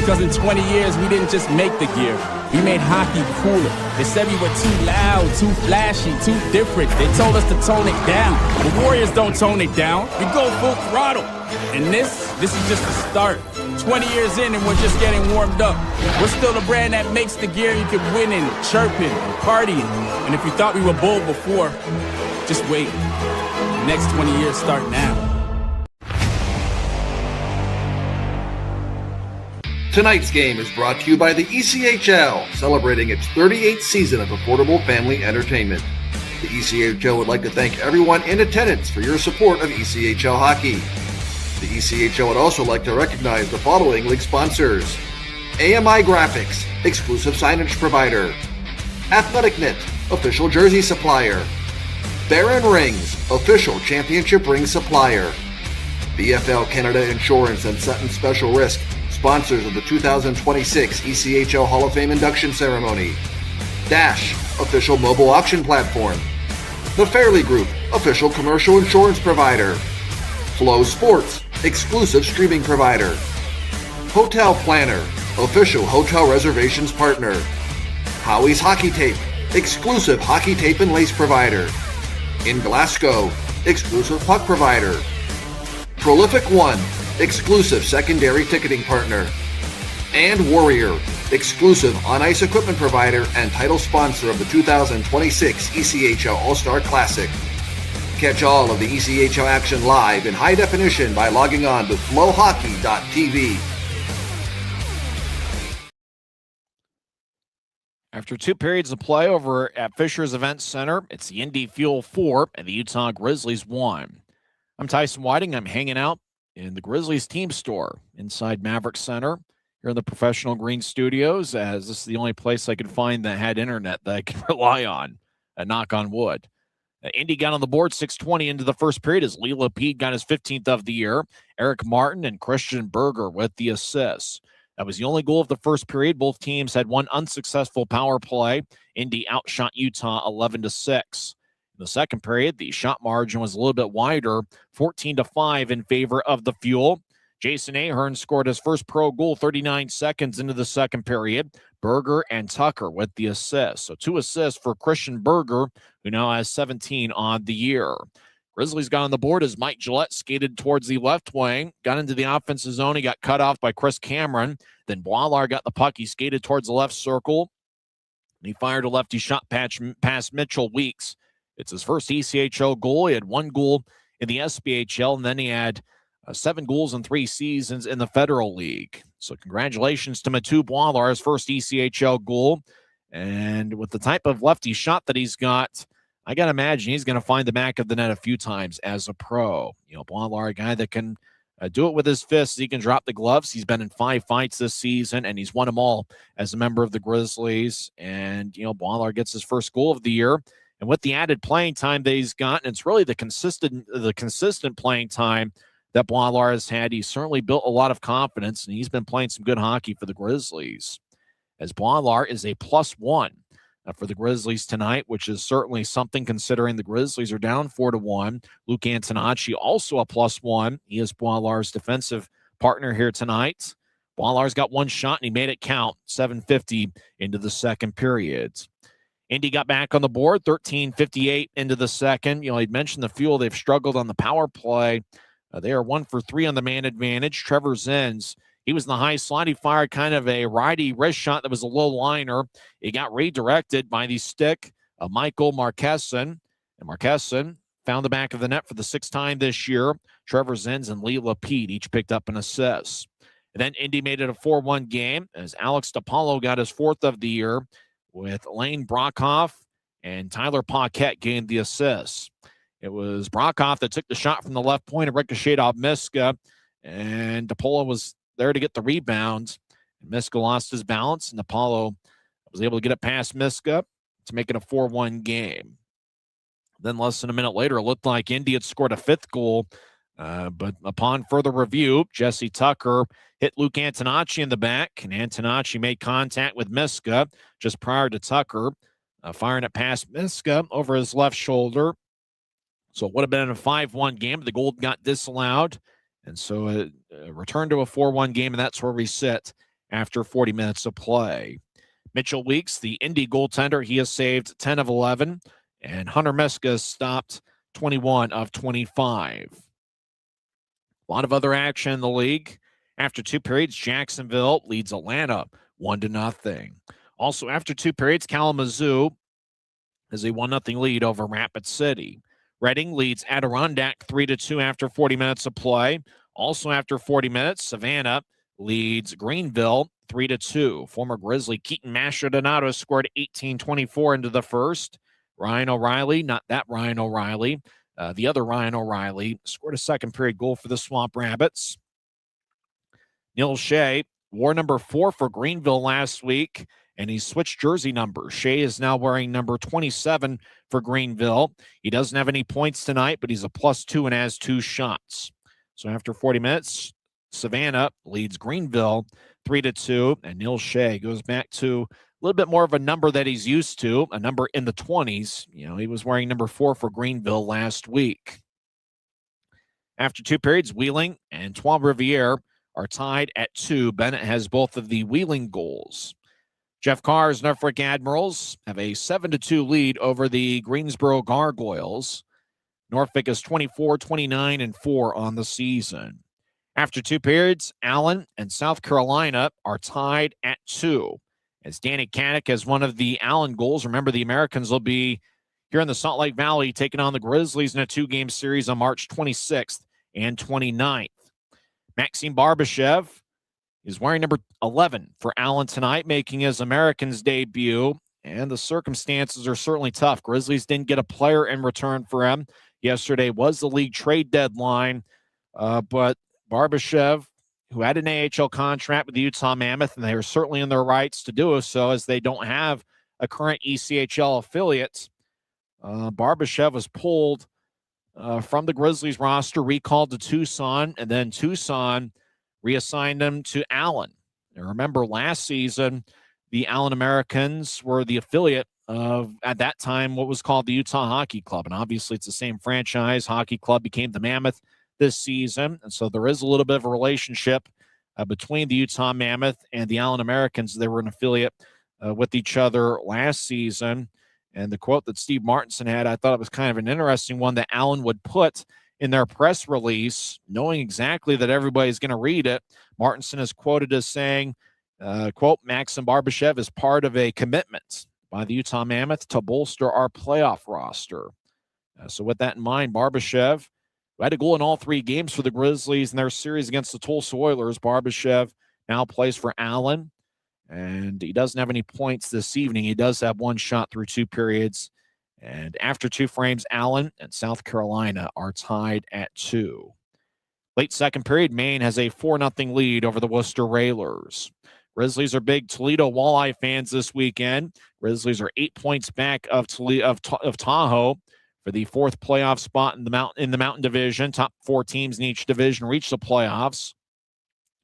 Because in 20 years, we didn't just make the gear. We made hockey cooler. They said we were too loud, too flashy, too different. They told us to tone it down. The Warriors don't tone it down. We go full throttle. And this is just the start. 20 years in and we're just getting warmed up. We're still the brand that makes the gear you can win in, chirping, partying. And if you thought we were bold before, just wait. The next 20 years start now. Tonight's game is brought to you by the ECHL, celebrating its 38th season of affordable family entertainment. The ECHL would like to thank everyone in attendance for your support of ECHL hockey. The ECHL would also like to recognize the following league sponsors: AMI Graphics, exclusive signage provider; Athletic Knit, official jersey supplier; Baron Rings, official championship ring supplier; BFL Canada Insurance and Sutton Special Risk, sponsors of the 2026 ECHL Hall of Fame induction ceremony; Dash, official mobile auction platform; The Fairley Group, official commercial insurance provider; Flow Sports, exclusive streaming provider; Hotel Planner, official hotel reservations partner; Howie's Hockey Tape, exclusive hockey tape and lace provider; In Glasgow, exclusive puck provider; Prolific One, exclusive secondary ticketing partner; and Warrior, exclusive on-ice equipment provider and title sponsor of the 2026 ECHL All-Star Classic. Catch all of the ECHL action live in high definition by logging on to flowhockey.tv. After two periods of play over at Fisher's Event Center, it's the Indy Fuel 4 and the Utah Grizzlies 1. I'm Tyson Whiting. I'm hanging out in the Grizzlies team store inside Maverick Center here in the Professional Green Studios, as this is the only place I could find that had internet that I can rely on, a knock on wood. Indy got on the board 6:20 into the first period as Lee Lapide got his 15th of the year. Eric Martin and Christian Berger with the assists. That was the only goal of the first period. Both teams had one unsuccessful power play. Indy outshot Utah 11-6. In the second period, the shot margin was a little bit wider, 14-5 in favor of the Fuel. Jason Ahern scored his first pro goal 39 seconds into the second period. Berger and Tucker with the assists. So 2 assists for Christian Berger, who now has 17 on the year. Grizzlies got on the board as Mike Gillette skated towards the left wing, got into the offensive zone. He got cut off by Chris Cameron. Then Boileau got the puck. He skated towards the left circle. And he fired a lefty shot past Mitchell Weeks. It's his first ECHL goal. He had 1 goal in the SPHL, and then he had 7 goals in 3 seasons in the Federal League. So congratulations to Matu Boileau, his first ECHL goal. And with the type of lefty shot that he's got, I got to imagine he's going to find the back of the net a few times as a pro. Boileau, a guy that can do it with his fists. He can drop the gloves. He's been in 5 fights this season, and he's won them all as a member of the Grizzlies. And, Boileau gets his first goal of the year. And with the added playing time that he's gotten, it's really the consistent playing time that Boileau has had. He's certainly built a lot of confidence, and he's been playing some good hockey for the Grizzlies. As Boileau is a +1 for the Grizzlies tonight, which is certainly something considering the Grizzlies are down 4-1. Luke Antonacci also a +1. He is Boileau's defensive partner here tonight. Boileau's got 1 shot, and he made it count, 7:50 into the second period. Indy got back on the board, 13:58 into the second. He'd mentioned the Fuel. They've struggled on the power play. They are 1 for 3 on the man advantage. Trevor Zenz, he was in the high slot. He fired kind of a righty wrist shot that was a low liner. It got redirected by the stick of Michael Marqueson. And Marqueson found the back of the net for the 6th time this year. Trevor Zenz and Lee Lapede each picked up an assist. And then Indy made it a 4-1 game as Alex DePaulo got his 4th of the year, with Lane Brockhoff and Tyler Paquette gained the assists. It was Brockhoff that took the shot from the left point and ricocheted off Miska, and DePaulo was there to get the rebound. Miska lost his balance, and DePaulo was able to get it past Miska to make it a 4-1 game. Then less than a minute later, it looked like Indy had scored a 5th goal, but upon further review, Jesse Tucker hit Luke Antonacci in the back, and Antonacci made contact with Miska just prior to Tucker firing it past Miska over his left shoulder. So it would have been a 5-1 game, but the goal got disallowed, and so it returned to a 4-1 game, and that's where we sit after 40 minutes of play. Mitchell Weeks, the Indy goaltender, he has saved 10 of 11, and Hunter Miska stopped 21 of 25. A lot of other action in the league. After 2 periods, Jacksonville leads Atlanta 1-0. Also, after 2 periods, Kalamazoo has a 1-0 lead over Rapid City. Reading leads Adirondack 3-2 after 40 minutes of play. Also after 40 minutes, Savannah leads Greenville 3-2. Former Grizzly Keaton Mastrodonato scored 18:24 into the first. Ryan O'Reilly, not that Ryan O'Reilly, the other Ryan O'Reilly, scored a second period goal for the Swamp Rabbits. Neil Shea wore number 4 for Greenville last week, and he switched jersey numbers. Shea is now wearing number 27 for Greenville. He doesn't have any points tonight, but he's a +2 and has 2 shots. So after 40 minutes, Savannah leads Greenville 3-2, and Neil Shea goes back to a little bit more of a number that he's used to, a number in the 20s. He was wearing number 4 for Greenville last week. After 2 periods, Wheeling and Trois Rivières are tied at 2. Bennett has both of the Wheeling goals. Jeff Carr's Norfolk Admirals have a 7-2 lead over the Greensboro Gargoyles. Norfolk is 24-29-4 on the season. After 2 periods, Allen and South Carolina are tied at 2. As Danny Caddick has one of the Allen goals. Remember, the Americans will be here in the Salt Lake Valley taking on the Grizzlies in a 2-game series on March 26th and 29th. Maxim Barbashev is wearing number 11 for Allen tonight, making his Americans debut, and the circumstances are certainly tough. Grizzlies didn't get a player in return for him. Yesterday was the league trade deadline, but Barbashev, who had an AHL contract with the Utah Mammoth, and they are certainly in their rights to do so as they don't have a current ECHL affiliate. Barbashev was pulled from the Grizzlies roster, recalled to Tucson, and then Tucson reassigned him to Allen. And remember, last season, the Allen Americans were the affiliate of, at that time, what was called the Utah Hockey Club. And obviously, it's the same franchise. Hockey Club became the Mammoth this season. And so there is a little bit of a relationship between the Utah Mammoth and the Allen Americans. They were an affiliate with each other last season. And the quote that Steve Martinson had, I thought it was kind of an interesting one that Allen would put in their press release, knowing exactly that everybody's going to read it. Martinson is quoted as saying, quote, Maxim Barbashev is part of a commitment by the Utah Mammoth to bolster our playoff roster. So with that in mind, Barbashev, who had a goal in all 3 games for the Grizzlies in their series against the Tulsa Oilers, Barbashev now plays for Allen, and he doesn't have any points this evening. He does have 1 shot through 2 periods. And after 2 frames, Allen and South Carolina are tied at 2. Late second period, Maine has a 4-0 lead over the Worcester Railers. Grizzlies are big Toledo Walleye fans this weekend. Grizzlies are 8 points back of Tahoe for the 4th playoff spot in the Mountain Division. Top 4 teams in each division reach the playoffs.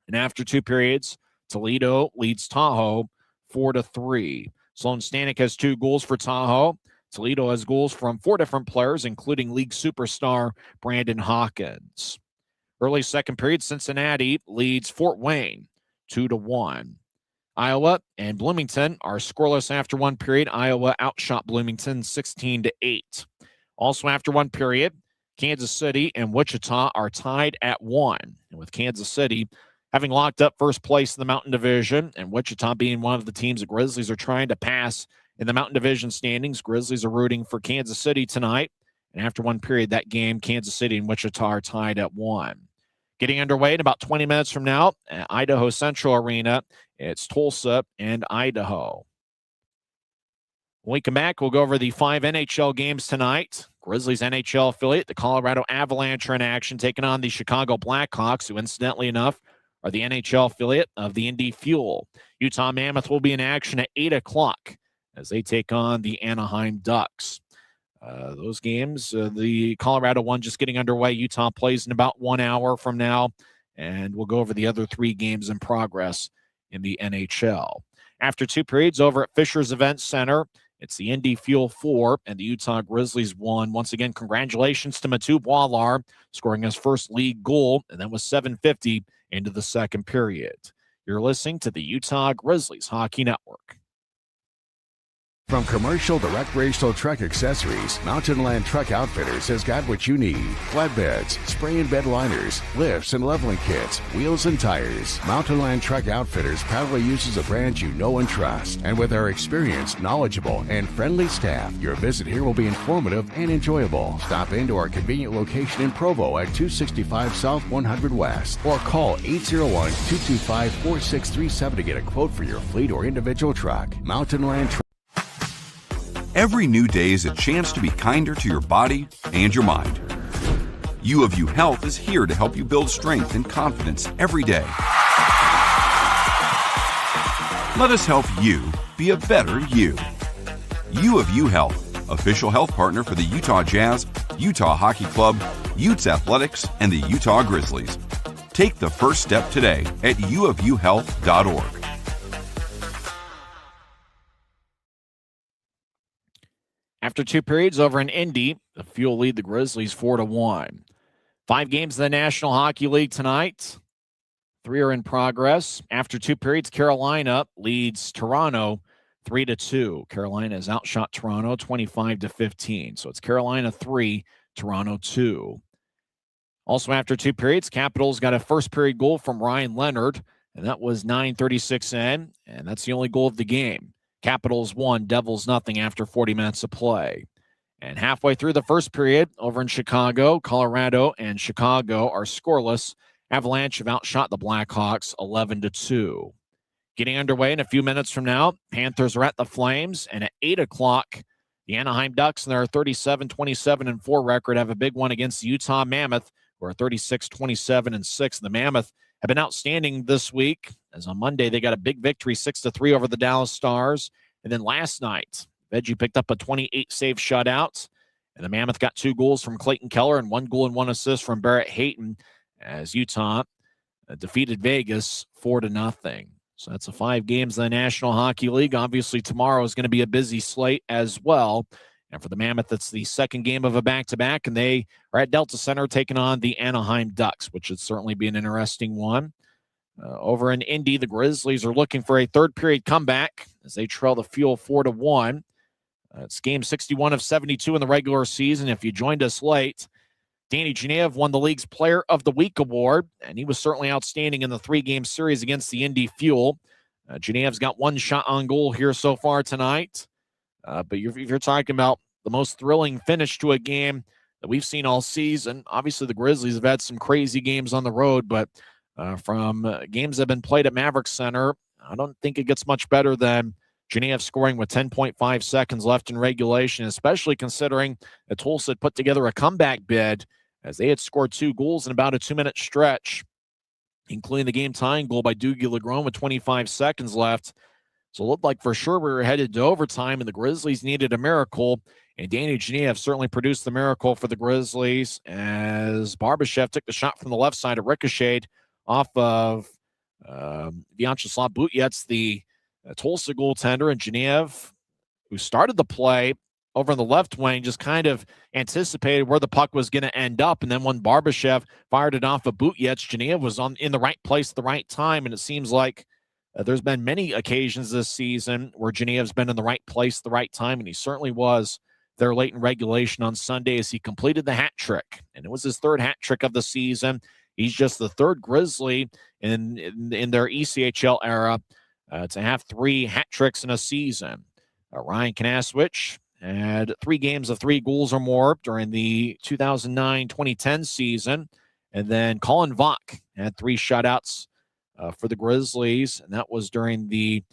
And after 2 periods, Toledo leads Tahoe 4-3. Sloan Stanek has 2 goals for Tahoe. Toledo has goals from 4 different players, including league superstar Brandon Hawkins. Early second period, Cincinnati leads Fort Wayne 2-1. Iowa and Bloomington are scoreless after 1 period. Iowa outshot Bloomington 16-8. Also after 1 period, Kansas City and Wichita are tied at 1. And with Kansas City having locked up first place in the Mountain Division, and Wichita being one of the teams the Grizzlies are trying to pass in the Mountain Division standings, Grizzlies are rooting for Kansas City tonight. And after 1 period, that game, Kansas City and Wichita are tied at 1. Getting underway in about 20 minutes from now at Idaho Central Arena, it's Tulsa and Idaho. When we come back, we'll go over the 5 NHL games tonight. Grizzlies NHL affiliate, the Colorado Avalanche, are in action, taking on the Chicago Blackhawks, who incidentally enough are the NHL affiliate of the Indy Fuel. Utah Mammoth will be in action at 8 o'clock as they take on the Anaheim Ducks. Those games, the Colorado one just getting underway. Utah plays in about 1 hour from now, and we'll go over the other 3 games in progress in the NHL. After 2 periods over at Fisher's Event Center, it's the Indy Fuel 4 and the Utah Grizzlies 1. Once again, congratulations to Matub Wallar scoring his first league goal, and that was 7:50 into the second period. You're listening to the Utah Grizzlies Hockey Network. From commercial to recreational truck accessories, Mountain Land Truck Outfitters has got what you need. Flatbeds, spray and bed liners, lifts and leveling kits, wheels and tires. Mountain Land Truck Outfitters proudly uses a brand you know and trust. And with our experienced, knowledgeable, and friendly staff, your visit here will be informative and enjoyable. Stop into our convenient location in Provo at 265 South 100 West or call 801-225-4637 to get a quote for your fleet or individual truck. Mountain Land Truck. Every new day is a chance to be kinder to your body and your mind. U of U Health is here to help you build strength and confidence every day. Let us help you be a better you. U of U Health, official health partner for the Utah Jazz, Utah Hockey Club, Utes Athletics, and the Utah Grizzlies. Take the first step today at uofuhealth.org. After 2 periods over in Indy, the Fuel lead the Grizzlies 4-1. 5 games in the National Hockey League tonight. 3 are in progress. After 2 periods, Carolina leads Toronto 3-2. Carolina has outshot Toronto 25-15. So it's Carolina 3, Toronto 2. Also after 2 periods, Capitals got a first period goal from Ryan Leonard, and that was 9:36 in, and that's the only goal of the game. Capitals 1, Devils nothing after 40 minutes of play. And halfway through the first period, over in Chicago, Colorado and Chicago are scoreless. Avalanche have outshot the Blackhawks 11-2. Getting underway in a few minutes from now, Panthers are at the Flames, and at 8 o'clock, the Anaheim Ducks and their 37-27-4 record have a big one against the Utah Mammoth, who are 36-27-6. The Mammoth have been outstanding this week, as on Monday they got a big victory 6-3 over the Dallas Stars. And then last night, Veggie picked up a 28-save shutout, and the Mammoth got 2 goals from Clayton Keller and 1 goal and 1 assist from Barrett Hayton as Utah defeated Vegas 4-0. So that's the 5 games in the National Hockey League. Obviously, tomorrow is going to be a busy slate as well. And for the Mammoth, it's the second game of a back-to-back, and they are at Delta Center taking on the Anaheim Ducks, which should certainly be an interesting one. Over in Indy, the Grizzlies are looking for a third-period comeback as they trail the Fuel 4-1. It's game 61 of 72 in the regular season. If you joined us late, Danny Genev won the league's Player of the Week award, and he was certainly outstanding in the 3-game series against the Indy Fuel. Genev's got one shot on goal here so far tonight. But if you're talking about the most thrilling finish to a game that we've seen all season, obviously the Grizzlies have had some crazy games on the road, but from games that have been played at Maverick Center, I don't think it gets much better than Genev scoring with 10.5 seconds left in regulation, especially considering that Tulsa had put together a comeback bid as they had scored 2 goals in about a 2-minute stretch, including the game-tying goal by Dougie Legron with 25 seconds left. So it looked like for sure we were headed to overtime, and the Grizzlies needed a miracle, and Danny Genev certainly produced the miracle for the Grizzlies as Barbashev took the shot from the left side. It ricocheted off of Vyacheslav Butyets, the Tulsa goaltender, and Genev, who started the play over on the left wing, just kind of anticipated where the puck was going to end up. And then when Barbashev fired it off of Butyets, Genev was in the right place at the right time. And it seems like there's been many occasions this season where Genev's been in the right place at the right time. And he certainly was there late in regulation on Sunday as he completed the hat trick. And it was his 3rd hat trick of the season. He's just the 3rd Grizzly in their ECHL era to have 3 hat tricks in a season. Ryan Kanaswich had 3 games of 3 goals or more during the 2009-2010 season. And then Colin Vach had 3 shutouts for the Grizzlies, and that was during the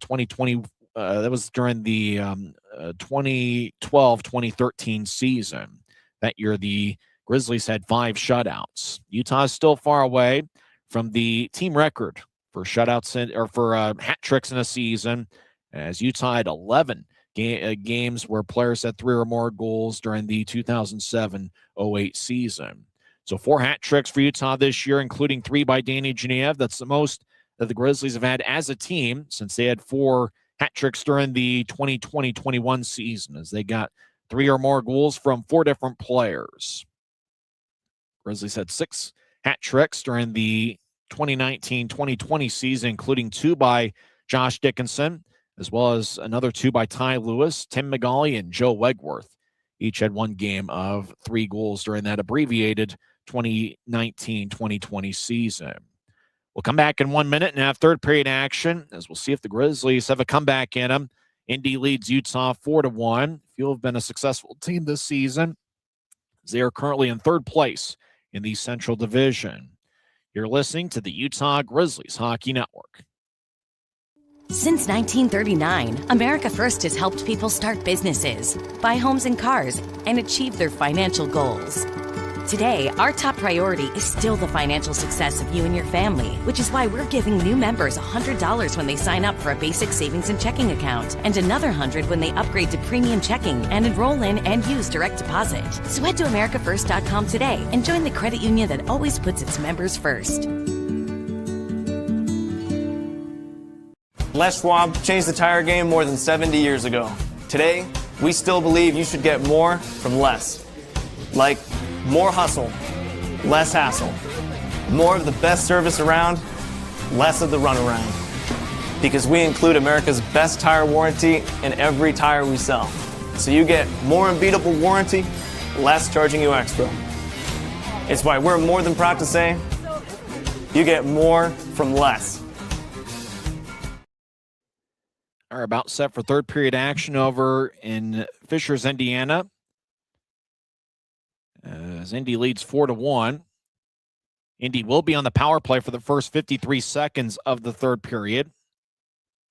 2012-2013 season. That year, the Grizzlies had 5 shutouts. Utah is still far away from the team record for shutouts for hat tricks in a season, as Utah had 11 games where players had 3 or more goals during the 2007-08 season. So 4 hat tricks for Utah this year, including 3 by Danny Genev. That's the most that the Grizzlies have had as a team since they had 4 hat tricks during the 2020-21 season, as they got 3 or more goals from 4 different players. Grizzlies had 6 hat tricks during the 2019-2020 season, including 2 by Josh Dickinson, as well as another 2 by Ty Lewis, Tim McGauley, and Joe Wegworth. Each had 1 game of 3 goals during that abbreviated 2019-2020 season. We'll come back in 1 minute and have 3rd period action, as we'll see if the Grizzlies have a comeback in them. Indy leads Utah 4-1. Fuel have been a successful team this season, as they are currently in 3rd place in the Central Division. You're listening to the Utah Grizzlies Hockey Network. Since 1939, America First has helped people start businesses, buy homes and cars, and achieve their financial goals. Today, our top priority is still the financial success of you and your family, which is why we're giving new members $100 when they sign up for a basic savings and checking account, and another $100 when they upgrade to premium checking and enroll in and use direct deposit. So head to AmericaFirst.com today and join the credit union that always puts its members first. Les Schwab changed the tire game more than 70 years ago. Today, we still believe you should get more from less. Like more hustle, less hassle. More of the best service around, less of the runaround. Because we include America's best tire warranty in every tire we sell. So you get more unbeatable warranty, less charging you extra. It's why we're more than proud to say, you get more from less. Are about set for 3rd period action over in Fishers, Indiana, as Indy leads 4-1. Indy will be on the power play for the first 53 seconds of the 3rd period,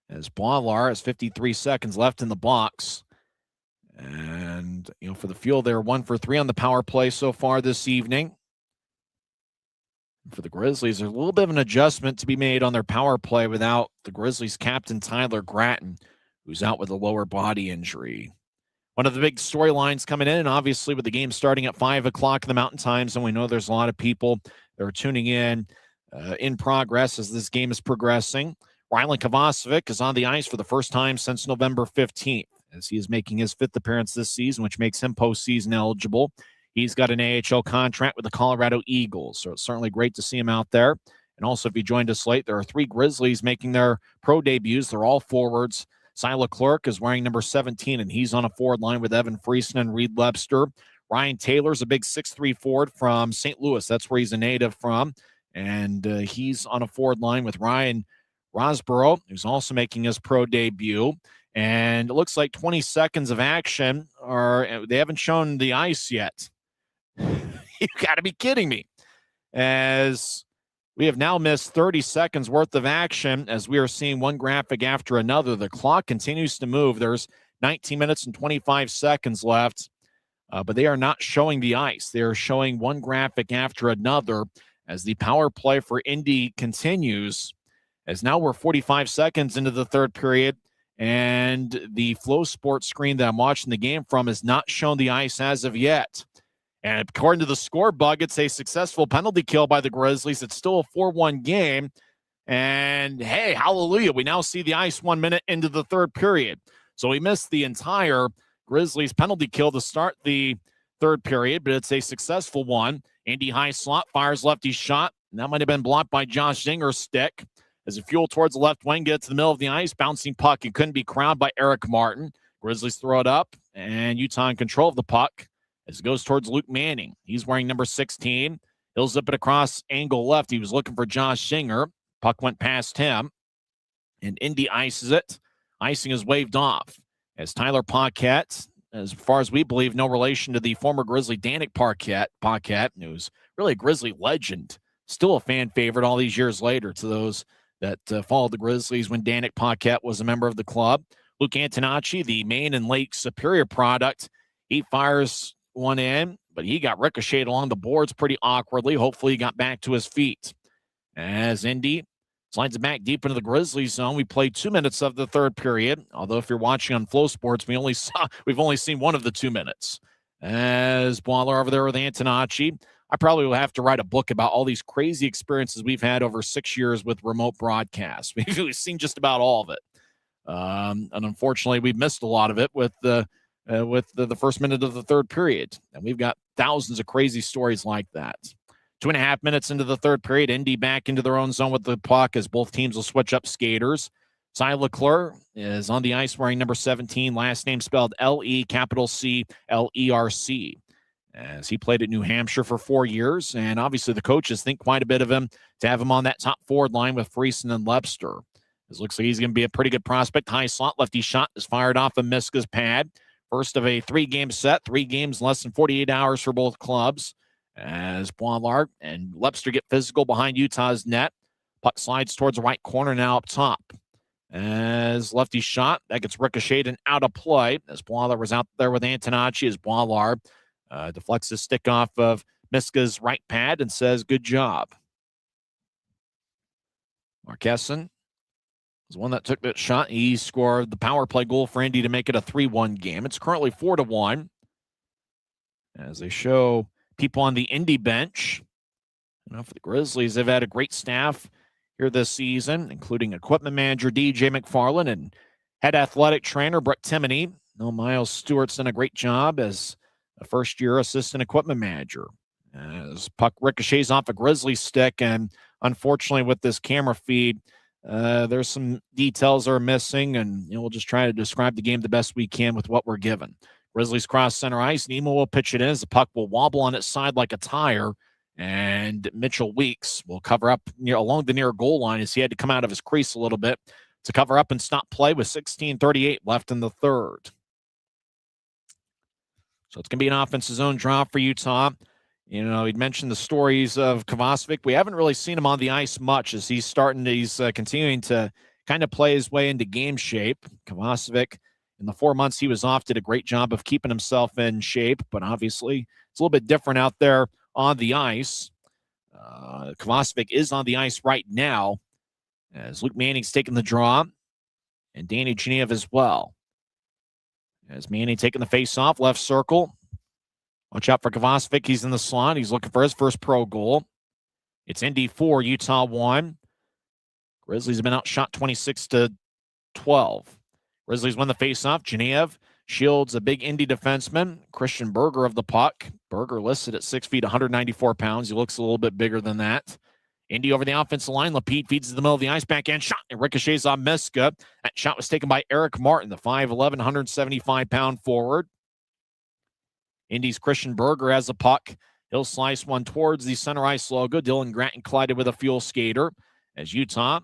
as Boilar has 53 seconds left in the box. And, for the Fuel, they're 1 for 3 on the power play so far this evening. For the Grizzlies, there's a little bit of an adjustment to be made on their power play without the Grizzlies captain Tyler Gratton, who's out with a lower body injury. One of the big storylines coming in, and obviously with the game starting at 5 o'clock in the Mountain Times, and we know there's a lot of people that are tuning in progress as this game is progressing. Rylan Kovacevic is on the ice for the first time since November 15th, as he is making his 5th appearance this season, which makes him postseason eligible. He's got an AHL contract with the Colorado Eagles, so it's certainly great to see him out there. And also, if you joined us late, there are 3 Grizzlies making their pro debuts. They're all forwards. Cy Leclerc is wearing number 17, and he's on a forward line with Evan Friesen and Reed Webster. Ryan Taylor's a big 6'3" forward from St. Louis. That's where he's a native from. And he's on a forward line with Ryan Rosborough, who's also making his pro debut. And it looks like 20 seconds of action they haven't shown the ice yet. You got to be kidding me. As we have now missed 30 seconds worth of action as we are seeing one graphic after another. The clock continues to move. There's 19 minutes and 25 seconds left, but they are not showing the ice. They are showing one graphic after another as the power play for Indy continues. As now we're 45 seconds into the third period, and the Flow Sports screen that I'm watching the game from has not shown the ice as of yet. And according to the score bug, it's a successful penalty kill by the Grizzlies. It's still a 4-1 game. And, hey, hallelujah, we now see the ice 1 minute into the third period. So we missed the entire Grizzlies penalty kill to start the third period, but it's a successful one. Indy high slot, fires lefty shot. And that might have been blocked by Josh Zinger's stick. As it Fuel towards the left wing, gets to the middle of the ice, bouncing puck. It couldn't be crowned by Eric Martin. Grizzlies throw it up, and Utah in control of the puck as it goes towards Luke Manning. He's wearing number 16. He'll zip it across angle left. He was looking for Josh Zinger. Puck went past him, and Indy ices it. Icing is waved off as Tyler Paquette, as far as we believe, no relation to the former Grizzly Danik Paquette, who's really a Grizzly legend, still a fan favorite all these years later to those that followed the Grizzlies when Danik Paquette was a member of the club. Luke Antonacci, the Maine and Lake Superior product, he fires one in, but he got ricocheted along the boards pretty awkwardly. Hopefully he got back to his feet. As Indy slides it back deep into the Grizzlies zone. We played 2 minutes of the third period, although if you're watching on Flow Sports, we've only seen one of the 2 minutes. As Boiler over there with Antonacci. I probably will have to write a book about all these crazy experiences we've had over 6 years with remote broadcasts. We've seen just about all of it. And unfortunately, we've missed a lot of it with the first minute of the third period. And we've got thousands of crazy stories like that. 2.5 minutes into the third period, Indy back into their own zone with the puck as both teams will switch up skaters. Cy Leclerc is on the ice wearing number 17, last name spelled LEClerc, as he played at New Hampshire for 4 years. And obviously the coaches think quite a bit of him to have him on that top forward line with Friesen and Webster. This looks like he's going to be a pretty good prospect. High slot lefty shot is fired off of Miska's pad. First of a 3-game set, 3 games less than 48 hours for both clubs. As Boilard and Webster get physical behind Utah's net. Puck slides towards the right corner now up top. As lefty shot, that gets ricocheted and out of play. As Boilard was out there with Antonacci, as Boilard deflects his stick off of Miska's right pad and says, good job. Marquessen was the one that took that shot. He scored the power play goal for Indy to make it a 3-1 game. It's currently 4-1. As they show people on the Indy bench. For the Grizzlies, they've had a great staff here this season, including equipment manager DJ McFarland and head athletic trainer Brett Timoney. Miles Stewart's done a great job as a first-year assistant equipment manager. As puck ricochets off a Grizzly stick, and unfortunately with this camera feed, there's some details that are missing, and we'll just try to describe the game the best we can with what we're given. Grizzlies cross center ice. Nemo will pitch it in as the puck will wobble on its side like a tire, and Mitchell Weeks will cover up along the near goal line as he had to come out of his crease a little bit to cover up and stop play with 16:38 left in the third. So it's going to be an offensive zone draw for Utah. He'd mentioned the stories of Kovacevic. We haven't really seen him on the ice much as he's continuing to kind of play his way into game shape. Kovacevic, in the 4 months he was off, did a great job of keeping himself in shape, but obviously it's a little bit different out there on the ice. Kovacevic is on the ice right now as Luke Manning's taking the draw and Danny Genev as well. As Manning taking the face-off, left circle. Watch out for Kovacevic. He's in the slot. He's looking for his first pro goal. It's Indy 4, Utah 1. Grizzlies have been outshot 26-12. Grizzlies win the face-off. Genev shields a big Indy defenseman, Christian Berger of the puck. Berger listed at 6 feet, 194 pounds. He looks a little bit bigger than that. Indy over the offensive line. Lapid feeds to the middle of the ice, backhand shot. It ricochets on Miska. That shot was taken by Eric Martin, the 5'11", 175-pound forward. Indy's Christian Berger has a puck. He'll slice one towards the center ice logo. Dylan Gratton collided with a Fuel skater as Utah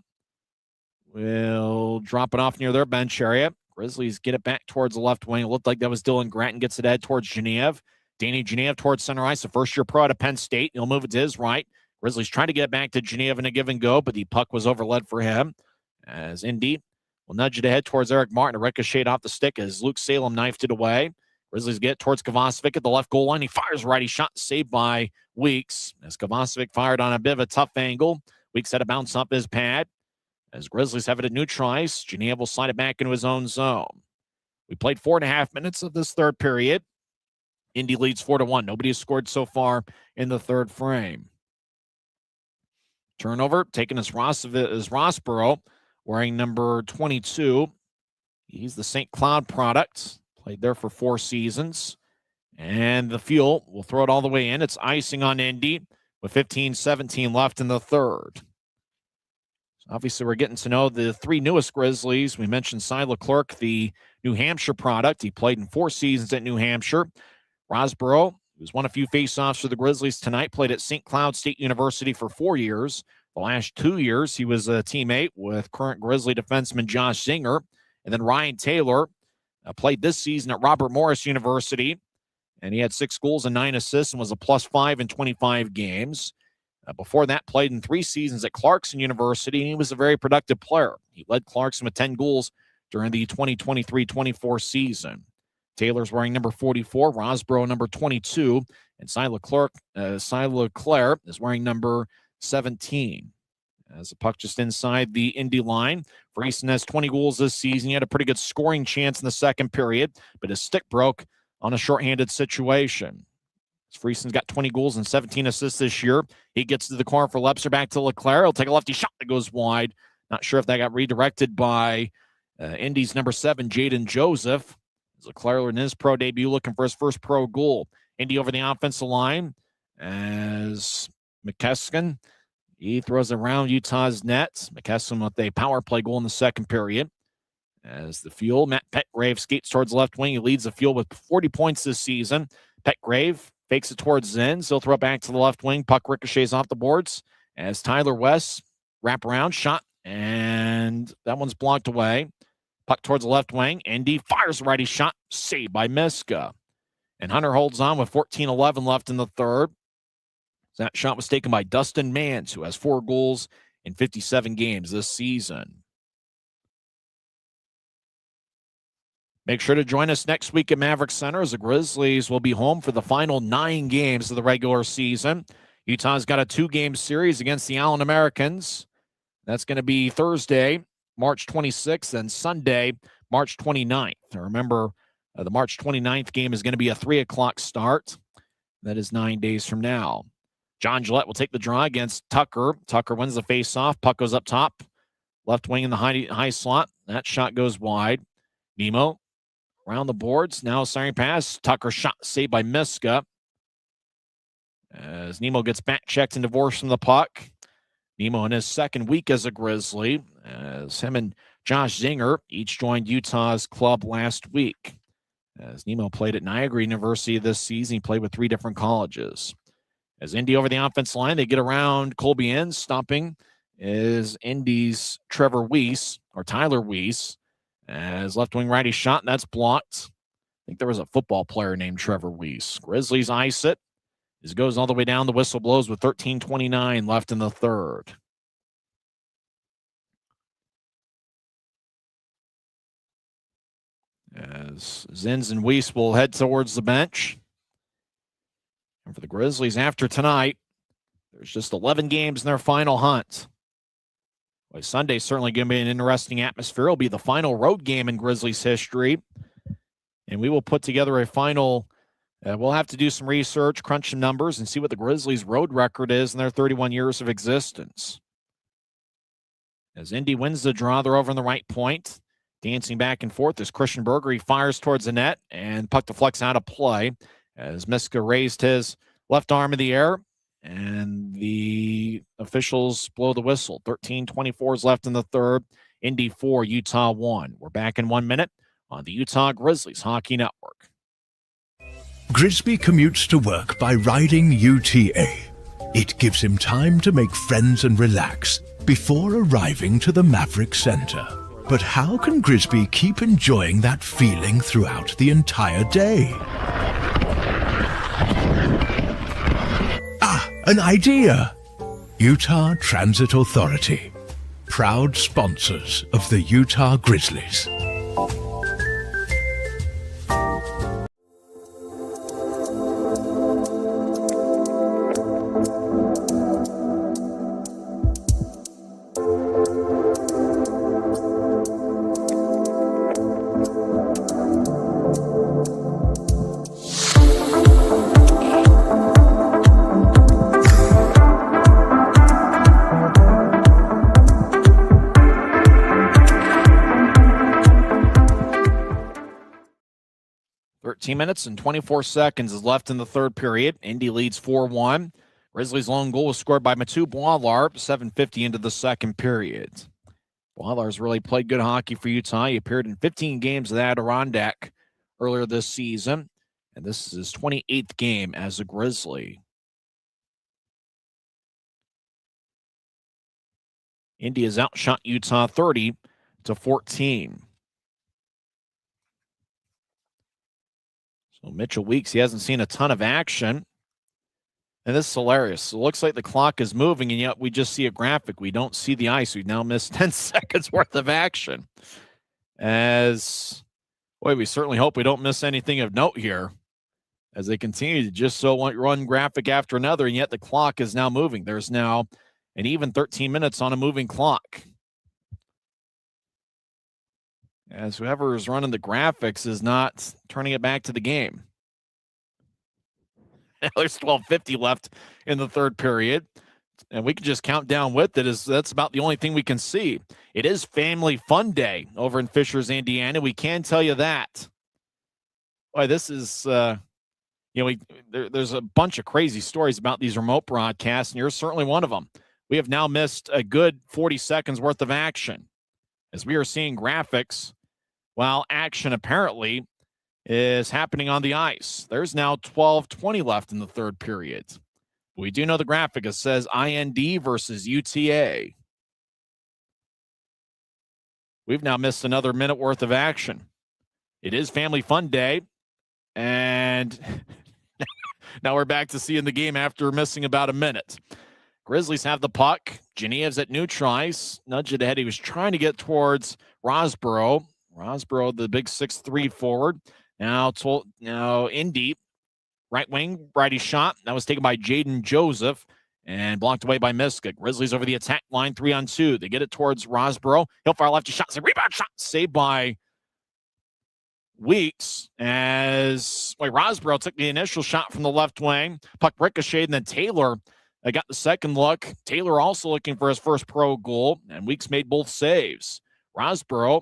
will drop it off near their bench area. Grizzlies get it back towards the left wing. It looked like that was Dylan Gratton. Gets it ahead towards Genev. Danny Genev towards center ice, a first-year pro out of Penn State. He'll move it to his right. Grizzlies trying to get it back to Genev in a give and go, but the puck was overled for him. As Indy will nudge it ahead towards Eric Martin. A ricochet off the stick as Luke Salem knifed it away. Grizzlies get it towards Kovacevic at the left goal line. He fires right. He shot saved by Weeks as Kovacevic fired on a bit of a tough angle. Weeks had a bounce up his pad. As Grizzlies have it at neutral ice, Genev will slide it back into his own zone. We played 4.5 minutes of this third period. Indy leads 4-1. Nobody has scored so far in the third frame. Turnover taken as Rossborough, wearing number 22. He's the St. Cloud product. Played there for 4 seasons. And the Fuel will throw it all the way in. It's icing on Indy with 15-17 left in the third. So obviously, we're getting to know the 3 newest Grizzlies. We mentioned Cy Leclerc, the New Hampshire product. He played in 4 seasons at New Hampshire. Rossborough, who's won a few faceoffs for the Grizzlies tonight, played at St. Cloud State University for 4 years. The last 2 years, he was a teammate with current Grizzly defenseman Josh Zinger. And then Ryan Taylor played this season at Robert Morris University, and he had 6 goals and 9 assists and was a +5 in 25 games. Before that, played in 3 seasons at Clarkson University, and he was a very productive player. He led Clarkson with 10 goals during the 2023-24 season. Taylor's wearing number 44, Rossborough number 22, and Cy Leclerc is wearing number 17. As the puck just inside the Indy line, Friesen has 20 goals this season. He had a pretty good scoring chance in the second period, but his stick broke on a shorthanded situation. Friesen's got 20 goals and 17 assists this year. He gets to the corner for Lepser, back to Leclerc. He'll take a lefty shot that goes wide. Not sure if that got redirected by Indy's number 7, Jaden Joseph. Leclerc in his pro debut looking for his first pro goal. Indy over the offensive line as McKesson. He throws around Utah's net. McKesson with a power play goal in the second period. As the Fuel, Matt Petgrave skates towards the left wing. He leads the Fuel with 40 points this season. Petgrave fakes it towards Zins. He'll throw it back to the left wing. Puck ricochets off the boards as Tyler West wrap around shot, and that one's blocked away. Puck towards the left wing. Indy fires a righty shot, saved by Miska. And Hunter holds on with 14-11 left in the third. That shot was taken by Dustin Mans, who has 4 goals in 57 games this season. Make sure to join us next week at Maverick Center as the Grizzlies will be home for the final 9 games of the regular season. Utah's got a 2-game series against the Allen Americans. That's going to be Thursday, March 26th, and Sunday, March 29th. Now remember, the March 29th game is going to be a 3 o'clock start. That is 9 days from now. John Gillette will take the draw against Tucker. Tucker wins the faceoff. Puck goes up top. Left wing in the high slot. That shot goes wide. Nemo around the boards. Now siren pass. Tucker shot saved by Miska. As Nemo gets back checked and divorced from the puck. Nemo in his second week as a Grizzly. As him and Josh Zinger each joined Utah's club last week. As Nemo played at Niagara University this season, he played with 3 different colleges. As Indy over the offense line, they get around Colby Inns. Stopping is Indy's Tyler Weiss. As left wing righty shot, and that's blocked. I think there was a football player named Trevor Weiss. Grizzlies ice it. As it goes all the way down, the whistle blows with 13:29 left in the third. As Zins and Weiss will head towards the bench. And for the Grizzlies after tonight, there's just 11 games in their final hunt. Well, Sunday's certainly going to be an interesting atmosphere. It'll be the final road game in Grizzlies history. And we will put together a final. We'll have to do some research, crunch some numbers, and see what the Grizzlies' road record is in their 31 years of existence. As Indy wins the draw, they're over on the right point. Dancing back and forth as Christian Berger, he fires towards the net, and puck deflects out of play. As Miska raised his left arm in the air, And the officials blow the whistle. 13:24 is left in the third. Indy 4, Utah 1. We're back in 1 minute on the Utah Grizzlies Hockey Network. Grisby commutes to work by riding UTA. It gives him time to make friends and relax before arriving to the Maverick Center. But how can Grisby keep enjoying that feeling throughout the entire day? An idea! Utah Transit Authority, proud sponsors of the Utah Grizzlies. Minutes and 24 seconds is left in the third period. Indy leads 4-1. Grizzlies' lone goal was scored by Matu Boilar, 7:50 into the second period. Boilar's really played good hockey for Utah. He appeared in 15 games of the Adirondack earlier this season, and this is his 28th game as a Grizzly. Indy has outshot Utah 30-14. So Mitchell Weeks, he hasn't seen a ton of action. And this is hilarious. It looks like the clock is moving, and yet we just see a graphic. We don't see the ice. We've now missed 10 seconds worth of action. Boy, we certainly hope we don't miss anything of note here as they continue to just run graphic after another, and yet the clock is now moving. There's now an even 13 minutes on a moving clock. As whoever is running the graphics is not turning it back to the game. There's 12:50 left in the third period, and we can just count down with it. That's about the only thing we can see. It is Family Fun Day over in Fishers, Indiana. We can tell you that. Boy, this is, there's a bunch of crazy stories about these remote broadcasts, and you're certainly one of them. We have now missed a good 40 seconds worth of action as we are seeing graphics while action apparently is happening on the ice. There's now 12:20 left in the third period. We do know the graphic. It says IND versus UTA. We've now missed another minute worth of action. It is Family Fun Day, and now we're back to seeing the game after missing about a minute. Grizzlies have the puck. Geneva's at neutral ice. Nudge it ahead. He was trying to get towards Rosborough. Rosborough, the big 6'3" forward. Now Indy, right wing, righty shot. That was taken by Jaden Joseph and blocked away by Miska. Grizzlies over the attack line, 3-on-2. They get it towards Rosborough. He'll fire lefty shot. Rebound shot saved by Weeks as Rosborough took the initial shot from the left wing. Puck ricocheted, and then Taylor got the second look. Taylor also looking for his first pro goal, and Weeks made both saves. Rosborough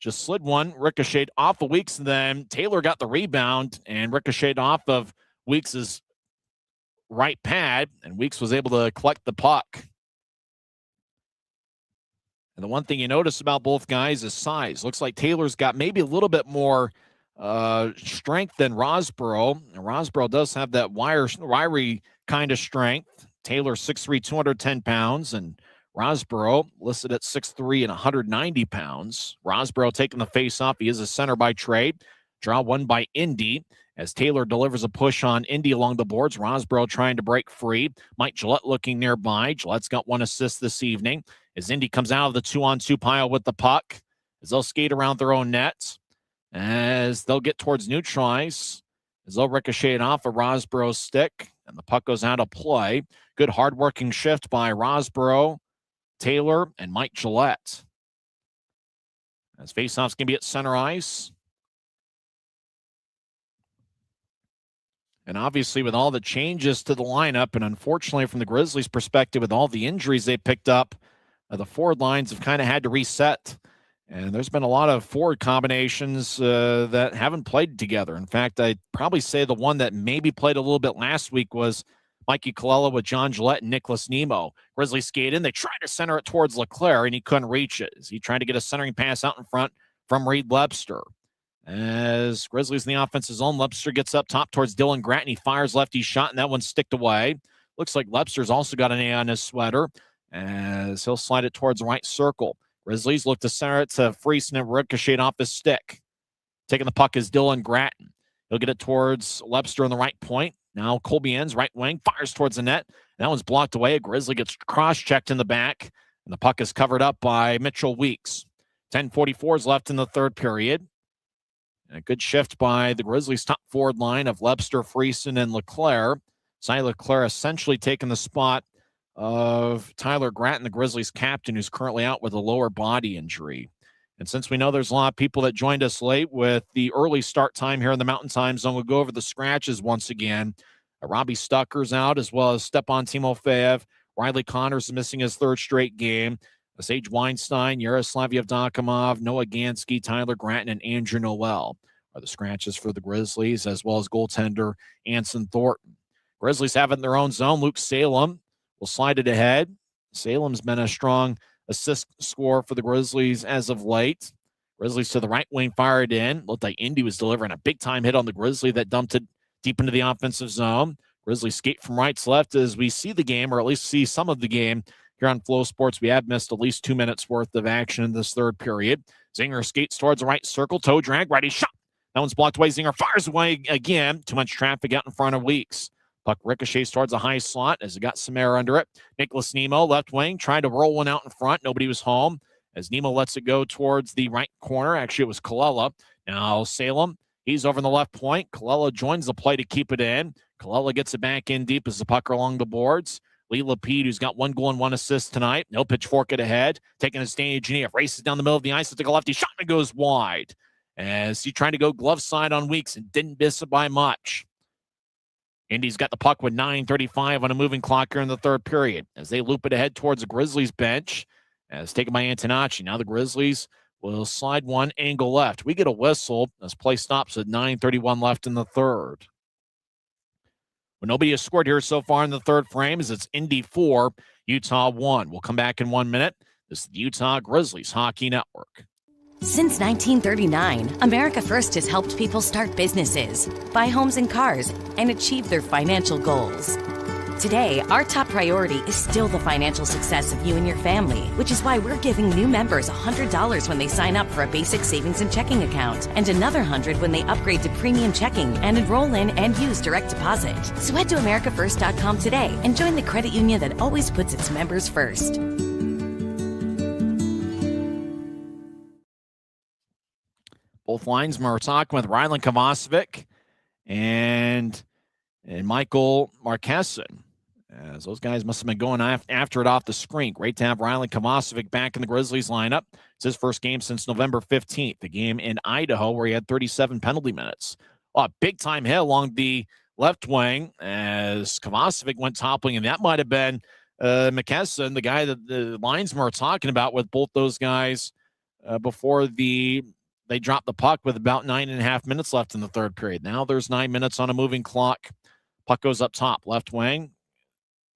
just slid one, ricocheted off of Weeks, and then Taylor got the rebound and ricocheted off of Weeks' right pad, and Weeks was able to collect the puck. And the one thing you notice about both guys is size. Looks like Taylor's got maybe a little bit more strength than Rosborough. And Rosborough does have that wiry kind of strength. Taylor 6'3", 210 pounds, and Rosborough listed at 6'3" and 190 pounds. Rosborough taking the face-off. He is a center by trade. Draw one by Indy as Taylor delivers a push on Indy along the boards. Rosborough trying to break free. Mike Gillette looking nearby. Gillette's got one assist this evening as Indy comes out of the 2-on-2 pile with the puck as they'll skate around their own net as they'll get towards neutral ice as they'll ricochet it off of Rosborough's stick and the puck goes out of play. Good hard-working shift by Rosborough, Taylor, and Mike Gillette. As faceoff's going to be at center ice. And obviously with all the changes to the lineup, and unfortunately from the Grizzlies' perspective, with all the injuries they picked up, the forward lines have kind of had to reset. And there's been a lot of forward combinations that haven't played together. In fact, I'd probably say the one that maybe played a little bit last week was Mikey Colella with John Gillette and Nicholas Nemo. Grizzlies skate in. They try to center it towards LeClaire, and he couldn't reach it. He tried to get a centering pass out in front from Reed Webster. As Grizzlies in the offensive zone, Webster gets up top towards Dylan Gratton. He fires lefty shot, and that one's sticked away. Looks like Webster's also got an A on his sweater as he'll slide it towards the right circle. Grizzlies look to center it to Friesen and ricochet off his stick. Taking the puck is Dylan Gratton. He'll get it towards Webster on the right point. Now Colby Enns, right wing, fires towards the net. That one's blocked away. A Grizzly gets cross-checked in the back, and the puck is covered up by Mitchell Weeks. 10:44 is left in the third period. And a good shift by the Grizzlies' top forward line of Webster, Friesen, and LeClaire. Cy LeClaire essentially taking the spot of Tyler Gratton, the Grizzlies' captain, who's currently out with a lower body injury. And since we know there's a lot of people that joined us late with the early start time here in the Mountain Time Zone, we'll go over the scratches once again. Robbie Stucker's out, as well as Stepan Timofeyev. Riley Connors is missing his third straight game. Sage Weinstein, Yaroslav Yevdokimov, Noah Gansky, Tyler Gratton, and Andrew Noel are the scratches for the Grizzlies, as well as goaltender Anson Thornton. Grizzlies have it in their own zone. Luke Salem will slide it ahead. Salem's been a strong assist scorer for the Grizzlies as of late. Grizzlies to the right wing, fired in. Looked like Indy was delivering a big-time hit on the Grizzly that dumped it deep into the offensive zone. Grizzlies skate from right to left as we see the game, or at least see some of the game. Here on Flow Sports, we have missed at least 2 minutes worth of action in this third period. Zinger skates towards the right circle, toe drag, righty shot. That one's blocked away. Zinger fires away again. Too much traffic out in front of Weeks. Puck ricochets towards the high slot as it got some air under it. Nicholas Nemo, left wing, tried to roll one out in front. Nobody was home as Nemo lets it go towards the right corner. Actually, it was Colella. Now Salem, he's over in the left point. Colella joins the play to keep it in. Colella gets it back in deep as the puck along the boards. Lee Lapede, who's got 1 goal and 1 assist tonight. No pitchfork it ahead. Taking his stage, and he races down the middle of the ice to take a lefty shot, and it goes wide. As he tried to go glove side on Weeks and didn't miss it by much. Indy's got the puck with 9:35 on a moving clock here in the third period. As they loop it ahead towards the Grizzlies bench. As taken by Antonacci. Now the Grizzlies will slide one angle left. We get a whistle as play stops at 9:31 left in the third. Well, nobody has scored here so far in the third frame as it's Indy 4, Utah 1. We'll come back in 1 minute. This is the Utah Grizzlies Hockey Network. Since 1939, America First has helped people start businesses, buy homes and cars, and achieve their financial goals. Today, our top priority is still the financial success of you and your family, which is why we're giving new members $100 when they sign up for a basic savings and checking account, and another $100 when they upgrade to premium checking and enroll in and use direct deposit. So head to americafirst.com today and join the credit union that always puts its members first. Both linesmen are talking with Rylan Kovacevic and Michael Marqueson. As those guys must have been going after it off the screen. Great to have Rylan Kovacevic back in the Grizzlies lineup. It's his first game since November 15th, the game in Idaho where he had 37 penalty minutes. A big-time hit along the left wing as Kovacevic went toppling, and that might have been McKesson, the guy that the linesmen are talking about with both those guys before they dropped the puck with about 9.5 minutes left in the third period. Now there's 9 minutes on a moving clock. Puck goes up top, left wing.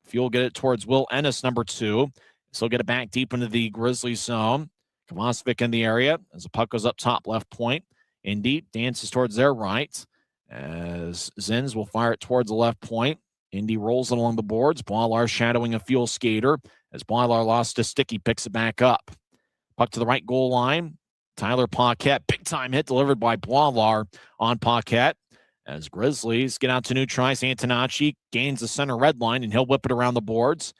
Fuel get it towards Will Ennis, number 2. So get it back deep into the Grizzlies zone. Kovacevic in the area as the puck goes up top, left point. Indy dances towards their right as Zins will fire it towards the left point. Indy rolls it along the boards. Boilar shadowing a Fuel skater. As Boilar lost his stick, he picks it back up. Puck to the right goal line. Tyler Paquette, big-time hit delivered by Boilar on Paquette. As Grizzlies get out to neutralize, Antonacci gains the center red line, and he'll whip it around the boards.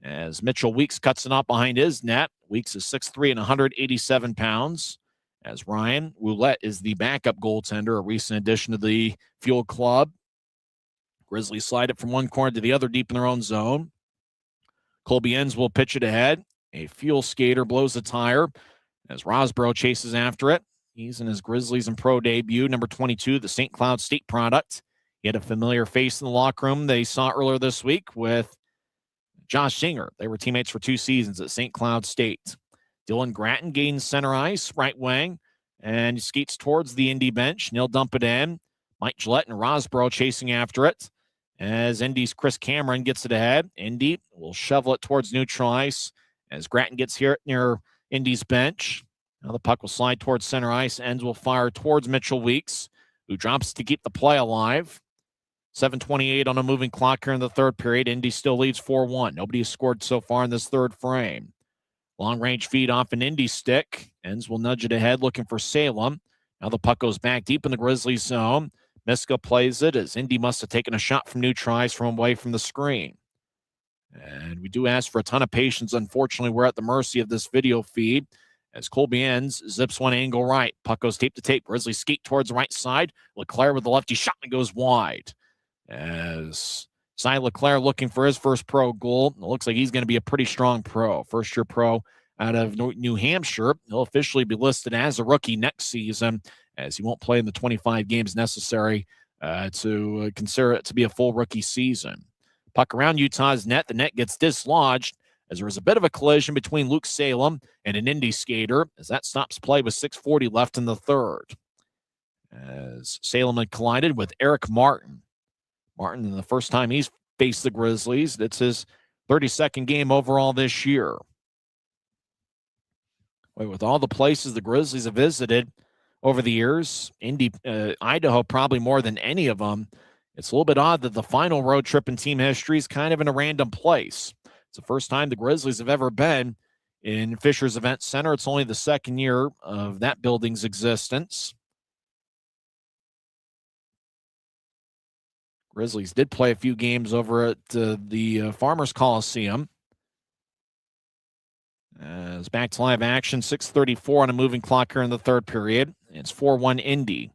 As Mitchell Weeks cuts it up behind his net. Weeks is 6'3" and 187 pounds. As Ryan Roulette is the backup goaltender, a recent addition to the Fuel Club. Grizzlies slide it from one corner to the other deep in their own zone. Colby Enns will pitch it ahead. A Fuel skater blows the tire as Rosborough chases after it. He's in his Grizzlies and pro debut, number 22, the St. Cloud State product. He had a familiar face in the locker room they saw earlier this week with Josh Zinger. They were teammates for 2 seasons at St. Cloud State. Dylan Gratton gains center ice, right wing, and he skates towards the Indy bench. And he'll dump it in. Mike Gillette and Rosborough chasing after it. as Indy's Chris Cameron gets it ahead. Indy will shovel it towards neutral ice as Gratton gets here near Indy's bench. Now the puck will slide towards center ice. Ends will fire towards Mitchell Weeks, who drops to keep the play alive. 7:28 on a moving clock here in the third period. Indy still leads 4-1. Nobody has scored so far in this third frame. Long-range feed off an Indy stick. Ends will nudge it ahead, looking for Salem. Now the puck goes back deep in the Grizzlies zone. Miska plays it as Indy must have taken a shot from neutral ice from away from the screen. And we do ask for a ton of patience. Unfortunately, we're at the mercy of this video feed as Colby Ends zips one angle right. Puck goes tape to tape. Grizzlies skate towards the right side. Leclerc with the lefty shot and goes wide. As Cy Leclerc looking for his first pro goal. It looks like he's going to be a pretty strong pro. First-year pro out of New Hampshire. He'll officially be listed as a rookie next season, as he won't play in the 25 games necessary to consider it to be a full rookie season. Puck around Utah's net. The net gets dislodged as there was a bit of a collision between Luke Salem and an Indy skater as that stops play with 6:40 left in the third. As Salem had collided with Eric Martin. Martin, the first time he's faced the Grizzlies, it's his 32nd game overall this year. With all the places the Grizzlies have visited over the years, Idaho probably more than any of them, it's a little bit odd that the final road trip in team history is kind of in a random place. It's the first time the Grizzlies have ever been in Fisher's Event Center. It's only the second year of that building's existence. Grizzlies did play a few games over at the Farmers Coliseum. As back to live action, 6:34 on a moving clock here in the third period. It's 4-1 Indy.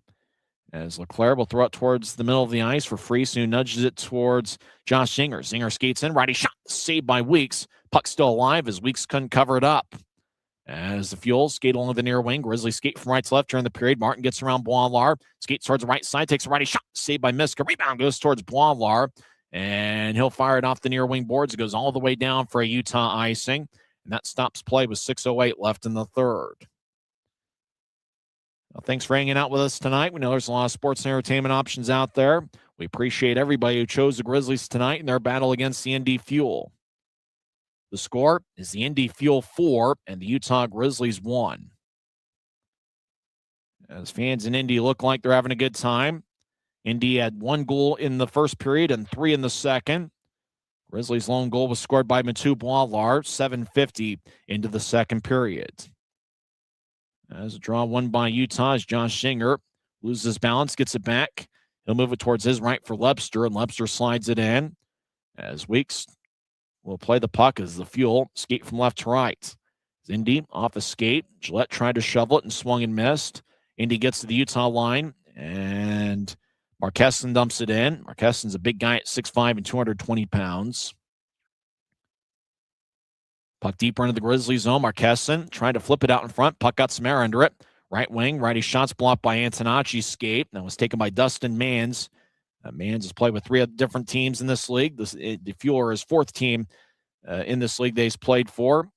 As Leclerc will throw it towards the middle of the ice for Freese, who nudges it towards Josh Zinger. Zinger skates in, righty shot, saved by Weeks. Puck still alive as Weeks couldn't cover it up. As the Fuel skate along the near wing, Grizzlies skate from right to left during the period. Martin gets around Boilar, skates towards the right side, takes a righty shot, saved by Miska. Rebound goes towards Boilar, and he'll fire it off the near wing boards. It goes all the way down for a Utah icing, and that stops play with 6:08 left in the third. Well, thanks for hanging out with us tonight. We know there's a lot of sports and entertainment options out there. We appreciate everybody who chose the Grizzlies tonight in their battle against the Indy Fuel. The score is the Indy Fuel 4 and the Utah Grizzlies 1. As fans in Indy look like they're having a good time. Indy had 1 goal in the first period and 3 in the second. Grizzlies' lone goal was scored by Matu Boilar, 7:50 into the second period. As a draw won by Utah's Josh Zinger loses balance, gets it back. He'll move it towards his right for Lebster, and Lebster slides it in. As Weeks will play the puck as the Fuel skate from left to right. Indy off a skate. Gillette tried to shovel it and swung and missed. Indy gets to the Utah line, and Marquesson dumps it in. Marquesson's a big guy at 6'5" and 220 pounds. Puck deeper into the Grizzlies zone. Marquesson trying to flip it out in front. Puck got some air under it. Right wing, righty shots blocked by Antonacci's skate. That was taken by Dustin Mans. Mans has played with 3 different teams in this league. The Fuel are his 4th team in this league that he's played for.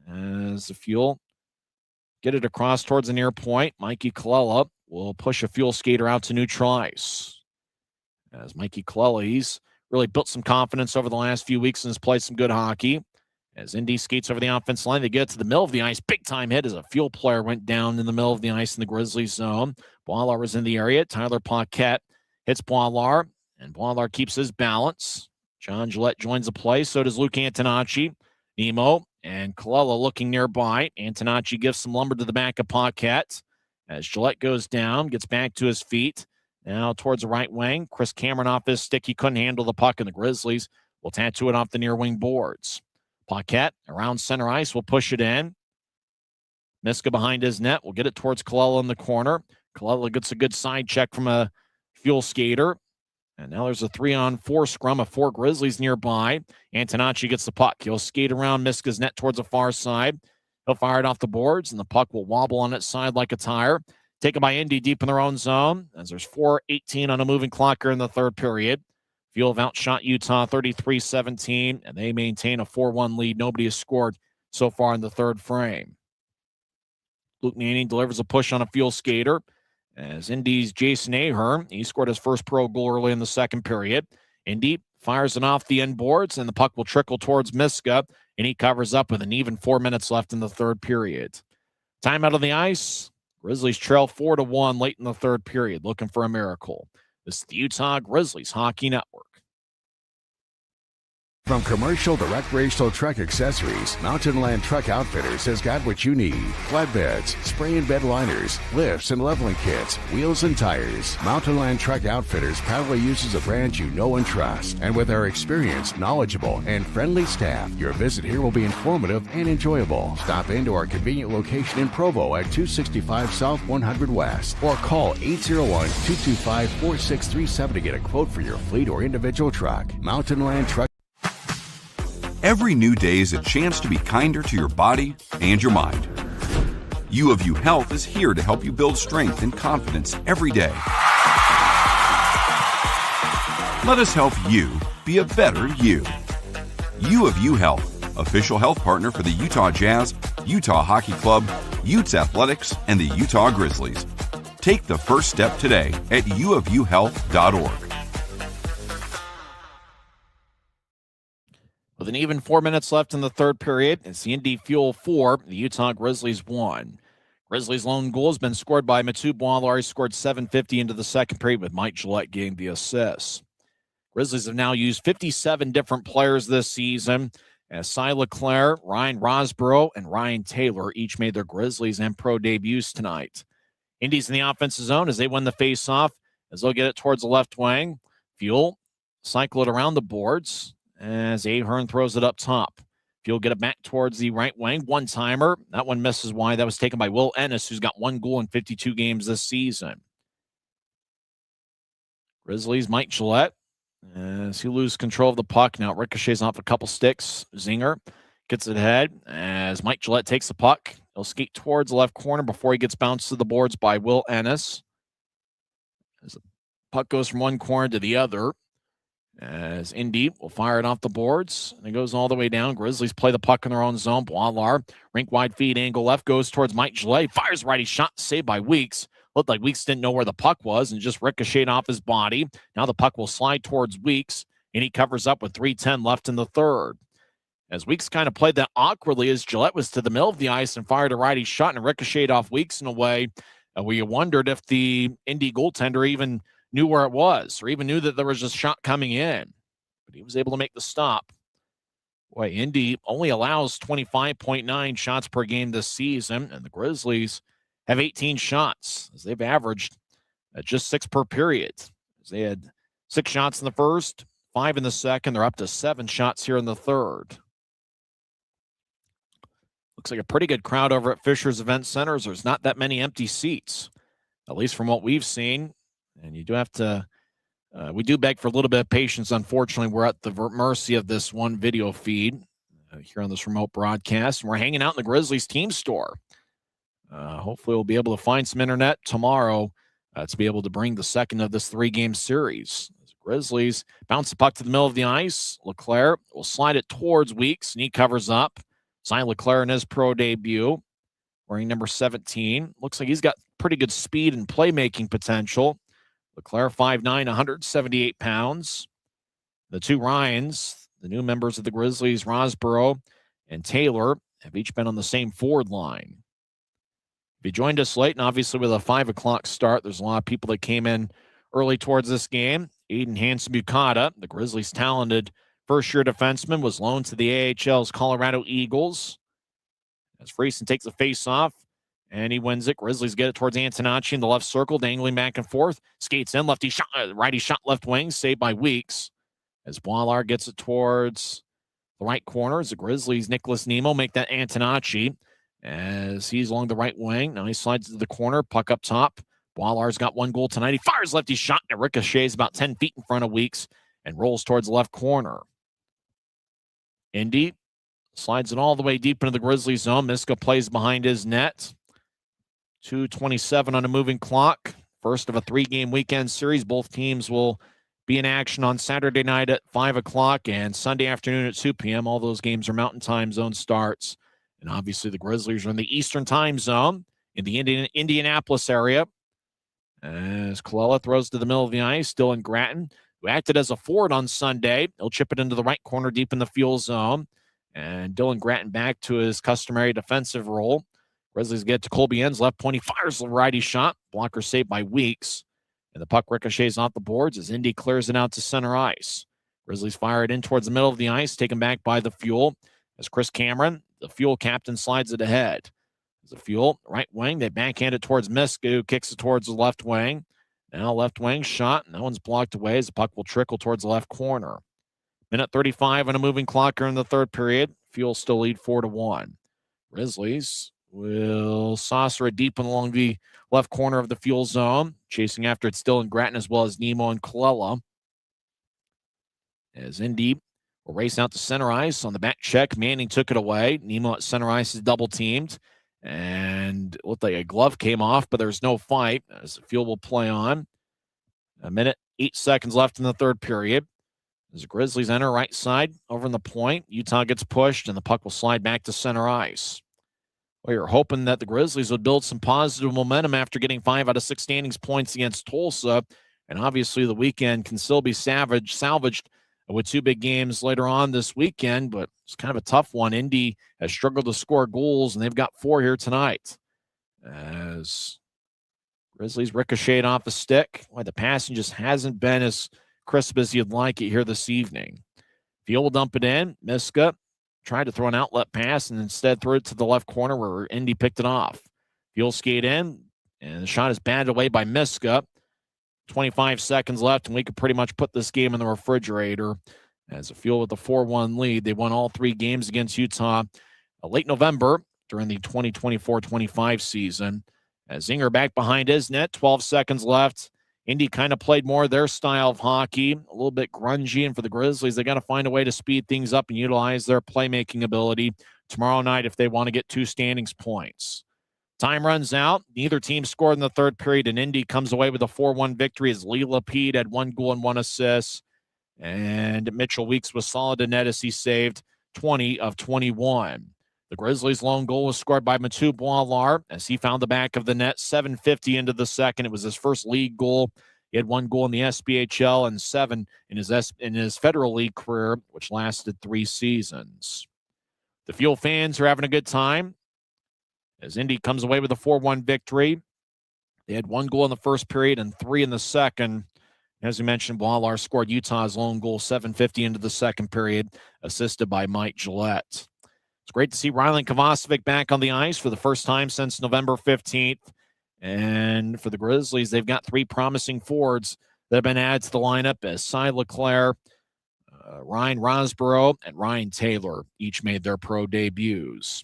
As the Fuel get it across towards the near point, Mikey Colella will push a Fuel skater out to neutral ice. As Mikey Colella, he's really built some confidence over the last few weeks and has played some good hockey. As Indy skates over the offense line, they get to the middle of the ice. Big time hit as a Fuel player went down in the middle of the ice in the Grizzlies zone. Boilar was in the area. Tyler Paquette hits Boilar, and Boilar keeps his balance. John Gillette joins the play. So does Luke Antonacci. Nemo and Colella looking nearby. Antonacci gives some lumber to the back of Paquette. As Gillette goes down, gets back to his feet. Now towards the right wing. Chris Cameron off his stick. He couldn't handle the puck, and the Grizzlies will tattoo it off the near wing boards. Paquette around center ice will push it in. Miska behind his net will get it towards Colella in the corner. Colella gets a good side check from a Fuel skater. And now there's a 3-on-4 scrum of 4 Grizzlies nearby. Antonacci gets the puck. He'll skate around Miska's net towards the far side. He'll fire it off the boards, and the puck will wobble on its side like a tire. Taken by Indy deep in their own zone, as there's 4:18 on a moving clock here in the third period. Fuel have outshot Utah 33-17, and they maintain a 4-1 lead. Nobody has scored so far in the third frame. Luke Manning delivers a push on a Fuel skater. As Indy's Jason Ahern, he scored his first pro goal early in the second period. Indy fires it off the end boards, and the puck will trickle towards Miska, and he covers up with an even 4 minutes left in the third period. Time out on the ice. Grizzlies trail 4-1 late in the third period, looking for a miracle. This is the Utah Grizzlies Hockey Network. From commercial to recreational truck accessories, Mountain Land Truck Outfitters has got what you need. Flatbeds, spray and bed liners, lifts and leveling kits, wheels and tires. Mountain Land Truck Outfitters proudly uses a brand you know and trust. And with our experienced, knowledgeable, and friendly staff, your visit here will be informative and enjoyable. Stop into our convenient location in Provo at 265 South 100 West or call 801-225-4637 to get a quote for your fleet or individual truck. Mountain Land Truck. Every new day is a chance to be kinder to your body and your mind. U of U Health is here to help you build strength and confidence every day. Let us help you be a better you. U of U Health, official health partner for the Utah Jazz, Utah Hockey Club, Utes Athletics, and the Utah Grizzlies. Take the first step today at uofuhealth.org. With an even 4 minutes left in the third period, it's the Indy Fuel 4, the Utah Grizzlies 1. Grizzlies' lone goal has been scored by Mathieu Boilard. He scored .750 into the second period, with Mike Gillette getting the assist. Grizzlies have now used 57 different players this season, as Cy Leclerc, Ryan Rosborough, and Ryan Taylor each made their Grizzlies and pro debuts tonight. Indy's in the offensive zone as they win the faceoff, as they'll get it towards the left wing. Fuel cycle it around the boards as Ahern throws it up top. Fuel get it back towards the right wing. One-timer. That one misses wide. That was taken by Will Ennis, who's got 1 goal in 52 games this season. Grizzlies, Mike Gillette, as he loses control of the puck. Now it ricochets off a couple sticks. Zinger gets it ahead as Mike Gillette takes the puck. He'll skate towards the left corner before he gets bounced to the boards by Will Ennis. As the puck goes from one corner to the other, as Indy will fire it off the boards, and it goes all the way down. Grizzlies play the puck in their own zone. Boilard, rink-wide feed, angle left, goes towards Mike Gillette. Fires righty shot, saved by Weeks. Looked like Weeks didn't know where the puck was and just ricocheted off his body. Now the puck will slide towards Weeks, and he covers up with 3:10 left in the third. As Weeks kind of played that awkwardly as Gillette was to the middle of the ice and fired a righty shot and ricocheted off Weeks in a way where you wondered if the Indy goaltender even knew where it was or even knew that there was a shot coming in. But he was able to make the stop. Boy, Indy only allows 25.9 shots per game this season, and the Grizzlies have 18 shots, as they've averaged just 6 per period. As they had 6 shots in the first, 5 in the second. They're up to 7 shots here in the third. Looks like a pretty good crowd over at Fisher's Event Center. There's not that many empty seats, at least from what we've seen. And you do have to, we do beg for a little bit of patience. Unfortunately, we're at the mercy of this one video feed here on this remote broadcast. And we're hanging out in the Grizzlies team store. Hopefully we'll be able to find some internet tomorrow to be able to bring the second of this 3-game series. As Grizzlies bounce the puck to the middle of the ice. Leclerc will slide it towards Weeks, and he covers up. Cy Leclerc in his pro debut, wearing number 17. Looks like he's got pretty good speed and playmaking potential. Leclerc, 5'9", 178 pounds. The two Ryans, the new members of the Grizzlies, Rosborough and Taylor, have each been on the same forward line. If you joined us late, and obviously with a 5 o'clock start, there's a lot of people that came in early towards this game. Aiden Hansen-Bukata, the Grizzlies' talented first-year defenseman, was loaned to the AHL's Colorado Eagles. As Friesen takes the face-off, and he wins it. Grizzlies get it towards Antonacci in the left circle, dangling back and forth. Skates in, lefty shot, righty shot, left wing, saved by Weeks. As Boilard gets it towards the right corner, as the Grizzlies' Nicholas Nemo make that Antonacci. As he's along the right wing, now he slides to the corner, puck up top. Boilard's got 1 goal tonight. He fires lefty shot, and it ricochets about 10 feet in front of Weeks and rolls towards the left corner. Indy slides it all the way deep into the Grizzlies zone. Miska plays behind his net. 2:27 on a moving clock. First of a 3-game weekend series. Both teams will be in action on Saturday night at 5 o'clock and Sunday afternoon at 2 p.m. All those games are Mountain Time Zone starts. And obviously the Grizzlies are in the Eastern Time Zone in the Indianapolis area. As Colella throws to the middle of the ice, Dylan Gratton, who who acted as a forward on Sunday. He'll chip it into the right corner deep in the fuel zone. And Dylan Gratton back to his customary defensive role. Grizzlies get to Colby Ends left point. He fires the righty shot. Blocker saved by Weeks. And the puck ricochets off the boards as Indy clears it out to center ice. Grizzlies fire it in towards the middle of the ice, taken back by the Fuel. As Chris Cameron, the Fuel captain, slides it ahead. As the Fuel, right wing, they backhand it towards Miska, who kicks it towards the left wing. Now left wing shot, and that one's blocked away as the puck will trickle towards the left corner. Minute 35 on a moving clock here in the third period. Fuel still lead 4-1. Grizzlies will saucer it deep along the left corner of the Fuel zone. Chasing after it still in Gratton as well as Nemo and Colella. As Indy will race out to center ice on the back check. Manning took it away. Nemo at center ice is double teamed. And it looked like a glove came off, but there's no fight as the Fuel will play on. A minute, 8 seconds left in the third period. As the Grizzlies enter right side over in the point, Utah gets pushed and the puck will slide back to center ice. We were hoping that the Grizzlies would build some positive momentum after getting 5 out of 6 standings points against Tulsa. And obviously the weekend can still be salvaged with 2 big games later on this weekend, but it's kind of a tough one. Indy has struggled to score goals, and they've got 4 here tonight. As Grizzlies ricocheted off the stick. Why the passing just hasn't been as crisp as you'd like it here this evening. Fuel will dump it in. Miska tried to throw an outlet pass and instead threw it to the left corner where Indy picked it off. Fuel skate in, and the shot is batted away by Miska. 25 seconds left, and we could pretty much put this game in the refrigerator. As the Fuel with the 4-1 lead, they won all 3 games against Utah late November during the 2024-25 season. As Zinger back behind his net, 12 seconds left. Indy kind of played more their style of hockey, a little bit grungy, and for the Grizzlies, they got to find a way to speed things up and utilize their playmaking ability tomorrow night if they want to get 2 standings points. Time runs out. Neither team scored in the third period, and Indy comes away with a 4-1 victory as Lee Lapede had 1 goal and 1 assist. And Mitchell Weeks was solid in net as he saved 20 of 21. The Grizzlies' lone goal was scored by Matu Boilar as he found the back of the net, 7:50 into the second. It was his first league goal. He had 1 goal in the SPHL and 7 in his Federal League career, which lasted 3 seasons. The Fuel fans are having a good time as Indy comes away with a 4-1 victory. They had 1 goal in the first period and 3 in the second. As we mentioned, Boilar scored Utah's lone goal, 7:50 into the second period, assisted by Mike Gillette. It's great to see Rylan Kovacevic back on the ice for the first time since November 15th. And for the Grizzlies, they've got 3 promising forwards that have been added to the lineup as Cy Leclerc, Ryan Rosborough, and Ryan Taylor each made their pro debuts.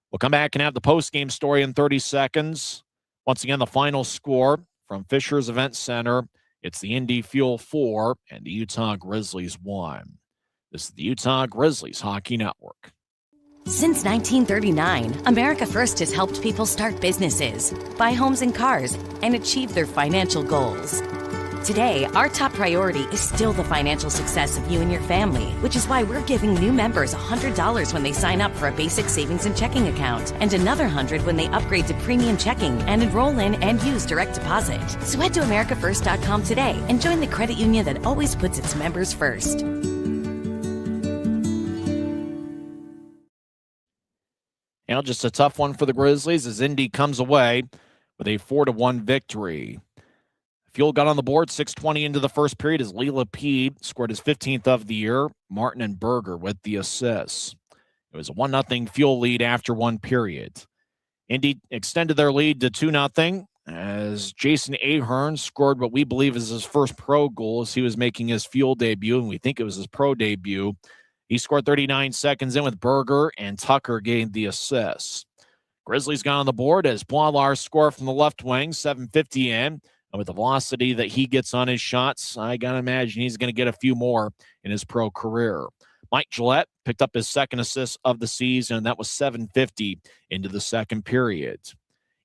We'll come back and have the post-game story in 30 seconds. Once again, the final score from Fisher's Event Center. It's the Indy Fuel 4 and the Utah Grizzlies 1. This is the Utah Grizzlies Hockey Network. Since 1939, America First has helped people start businesses, buy homes and cars, and achieve their financial goals. Today, our top priority is still the financial success of you and your family, which is why we're giving new members $100 when they sign up for a basic savings and checking account, and another $100 when they upgrade to premium checking and enroll in and use direct deposit. So head to AmericaFirst.com today and join the credit union that always puts its members first. Now, just a tough one for the Grizzlies as Indy comes away with a 4-1 victory. Fuel got on the board 6:20 into the first period as Lee Lapede scored his 15th of the year. Martin and Berger with the assists. It was a 1-0 Fuel lead after 1 period. Indy extended their lead to 2-0 as Jason Ahern scored what we believe is his first pro goal as he was making his Fuel debut, and we think it was his pro debut. He scored 39 seconds in with Berger, and Tucker gained the assists. Grizzlies got on the board as Boilar scored from the left wing, 7:50 in. And with the velocity that he gets on his shots, I got to imagine he's going to get a few more in his pro career. Mike Gillette picked up his second assist of the season, and that was 7:50 into the second period.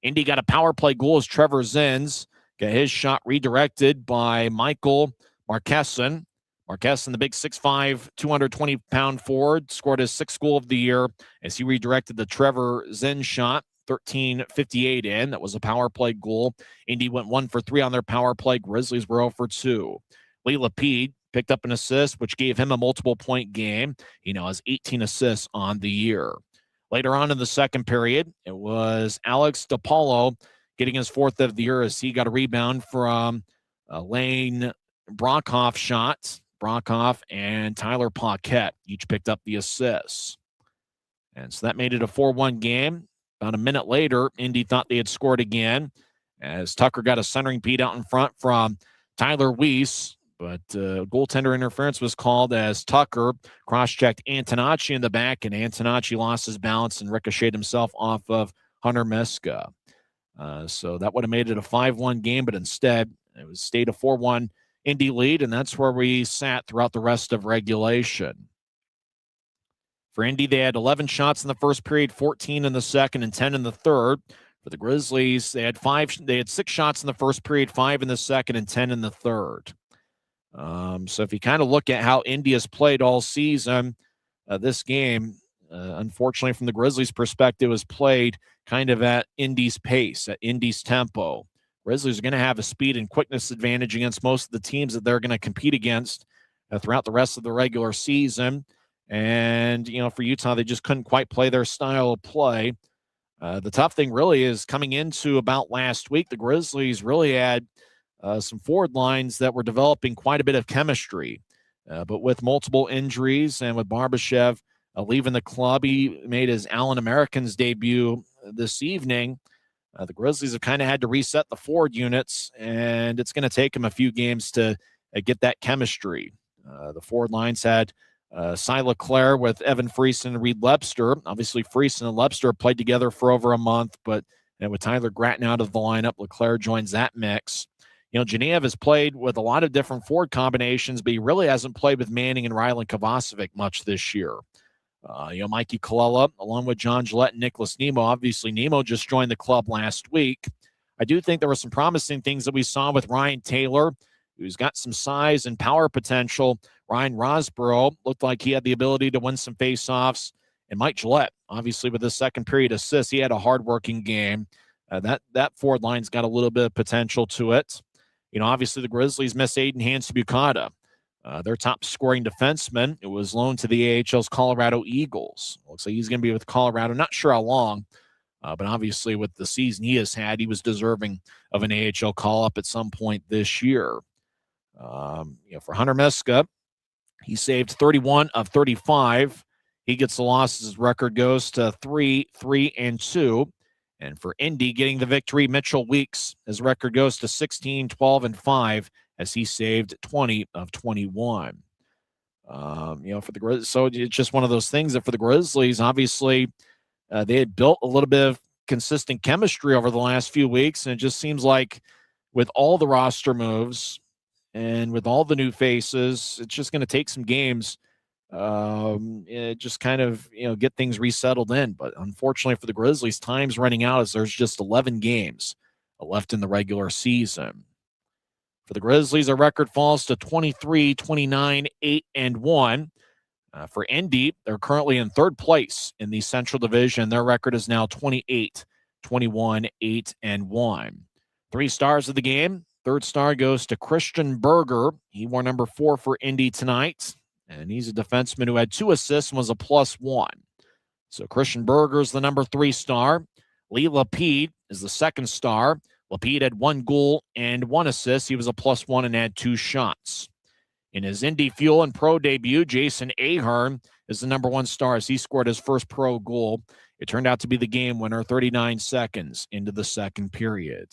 Indy got a power play goal as Trevor Zins got his shot redirected by Michael Marqueson. Marqueson, the big 6'5", 220-pound forward, scored his 6th goal of the year as he redirected the Trevor Zins shot. 13:58 in. That was a power play goal. Indy went 1 for 3 on their power play. Grizzlies were 0 for 2. Lee Lapide picked up an assist, which gave him a multiple-point game. He now has 18 assists on the year. Later on in the second period, it was Alex DePaulo getting his fourth of the year as he got a rebound from Lane Brockhoff shot. Brockhoff and Tyler Paquette each picked up the assists. And so that made it a 4-1 game. About a minute later, Indy thought they had scored again as Tucker got a centering beat out in front from Tyler Weiss. But goaltender interference was called as Tucker cross-checked Antonacci in the back, and Antonacci lost his balance and ricocheted himself off of Hunter Miska. So that would have made it a 5-1 game, but instead it was stayed a 4-1 Indy lead, and that's where we sat throughout the rest of regulation. For Indy, they had 11 shots in the first period, 14 in the second, and 10 in the third. For the Grizzlies, they had 6 shots in the first period, 5 in the second, and 10 in the third. So if you kind of look at how Indy has played all season, this game, unfortunately from the Grizzlies' perspective, was played kind of at Indy's pace, at Indy's tempo. Grizzlies are going to have a speed and quickness advantage against most of the teams that they're going to compete against throughout the rest of the regular season. And, for Utah, they just couldn't quite play their style of play. The tough thing really is coming into about last week, the Grizzlies really had some forward lines that were developing quite a bit of chemistry. But with multiple injuries and with Barbashev leaving the club, he made his Allen Americans debut this evening. The Grizzlies have kind of had to reset the forward units, and it's going to take them a few games to get that chemistry. The forward lines had Cy Leclerc with Evan Friesen and Reed Lepster. Obviously, Friesen and Lepster played together for over a month, but with Tyler Gratton out of the lineup, Leclerc joins that mix. Genev has played with a lot of different forward combinations, but he really hasn't played with Manning and Rylan Kovacevic much this year. Mikey Colella, along with John Gillette and Nicholas Nemo. Obviously, Nemo just joined the club last week. I do think there were some promising things that we saw with Ryan Taylor, who's got some size and power potential. Ryan Rosborough looked like he had the ability to win some faceoffs. And Mike Gillette, obviously, with his second period assist, he had a hardworking game. That forward line's got a little bit of potential to it. Obviously, the Grizzlies miss Aiden Hans-Bucata. Their top scoring defenseman. It was loaned to the AHL's Colorado Eagles. Looks like he's going to be with Colorado. Not sure how long, but obviously with the season he has had, he was deserving of an AHL call-up at some point this year. For Hunter Miska, he saved 31 of 35. He gets the losses. His record goes to 3-3-2. And for Indy getting the victory, Mitchell Weeks, his record goes to 16-12-5 as he saved 20 of 21. For the Grizzlies, so it's just one of those things that for the Grizzlies, obviously, they had built a little bit of consistent chemistry over the last few weeks, and it just seems like with all the roster moves and with all the new faces, it's just going to take some games just kind of, get things resettled in. But unfortunately for the Grizzlies, time's running out as there's just 11 games left in the regular season. For the Grizzlies, their record falls to 23-29-8-1. For Indy, they're currently in third place in the Central Division. Their record is now 28-21-8-1. 3 stars of the game. Third star goes to Christian Berger. He wore number 4 for Indy tonight. And he's a defenseman who had 2 assists and was a +1. So Christian Berger is the number 3 star. Lee Lapide is the second star. Lapide had 1 goal and 1 assist. He was a +1 and had 2 shots. In his Indy Fuel and pro debut, Jason Ahern is the number 1 star as he scored his first pro goal. It turned out to be the game winner 39 seconds into the second period.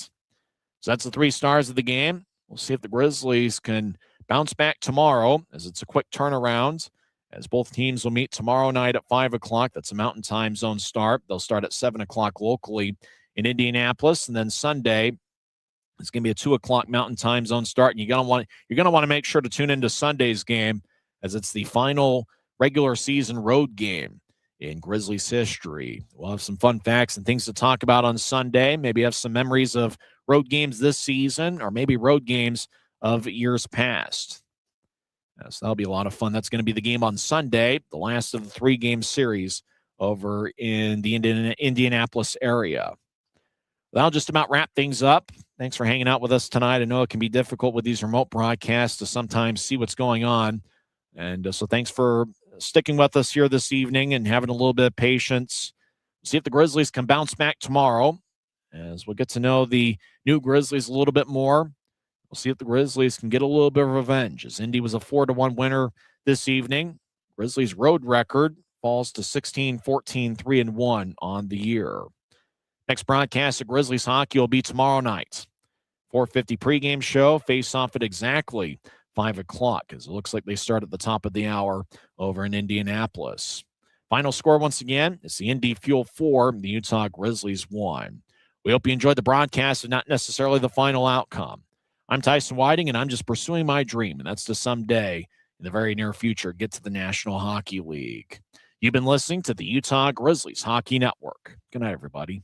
So that's the 3 stars of the game. We'll see if the Grizzlies can bounce back tomorrow, as it's a quick turnaround, as both teams will meet tomorrow night at 5 o'clock. That's a Mountain Time Zone start. They'll start at 7 o'clock locally in Indianapolis, and then Sunday it's going to be a 2 o'clock Mountain Time Zone start. And you're going to want to make sure to tune into Sunday's game, as it's the final regular season road game in Grizzlies history. We'll have some fun facts and things to talk about on Sunday. Maybe have some memories of road games this season, or maybe road games of years past. So that'll be a lot of fun. That's going to be the game on Sunday, the last of the 3-game series over in the Indianapolis area. That'll just about wrap things up Thanks for hanging out with us tonight. I know it can be difficult with these remote broadcasts to sometimes see what's going on. And so thanks for sticking with us here this evening and having a little bit of patience. See if the Grizzlies can bounce back tomorrow as we'll get to know the new Grizzlies a little bit more. We'll see if the Grizzlies can get a little bit of revenge, as Indy was a 4-1 winner this evening. Grizzlies' road record falls to 16-14-3-1 on the year. Next broadcast of Grizzlies hockey will be tomorrow night. 4:50 pregame show, face off at exactly 5 o'clock, as it looks like they start at the top of the hour over in Indianapolis. Final score once again is the Indy Fuel 4, the Utah Grizzlies 1. We hope you enjoyed the broadcast and not necessarily the final outcome. I'm Tyson Whiting, and I'm just pursuing my dream, and that's to someday, in the very near future, get to the National Hockey League. You've been listening to the Utah Grizzlies Hockey Network. Good night, everybody.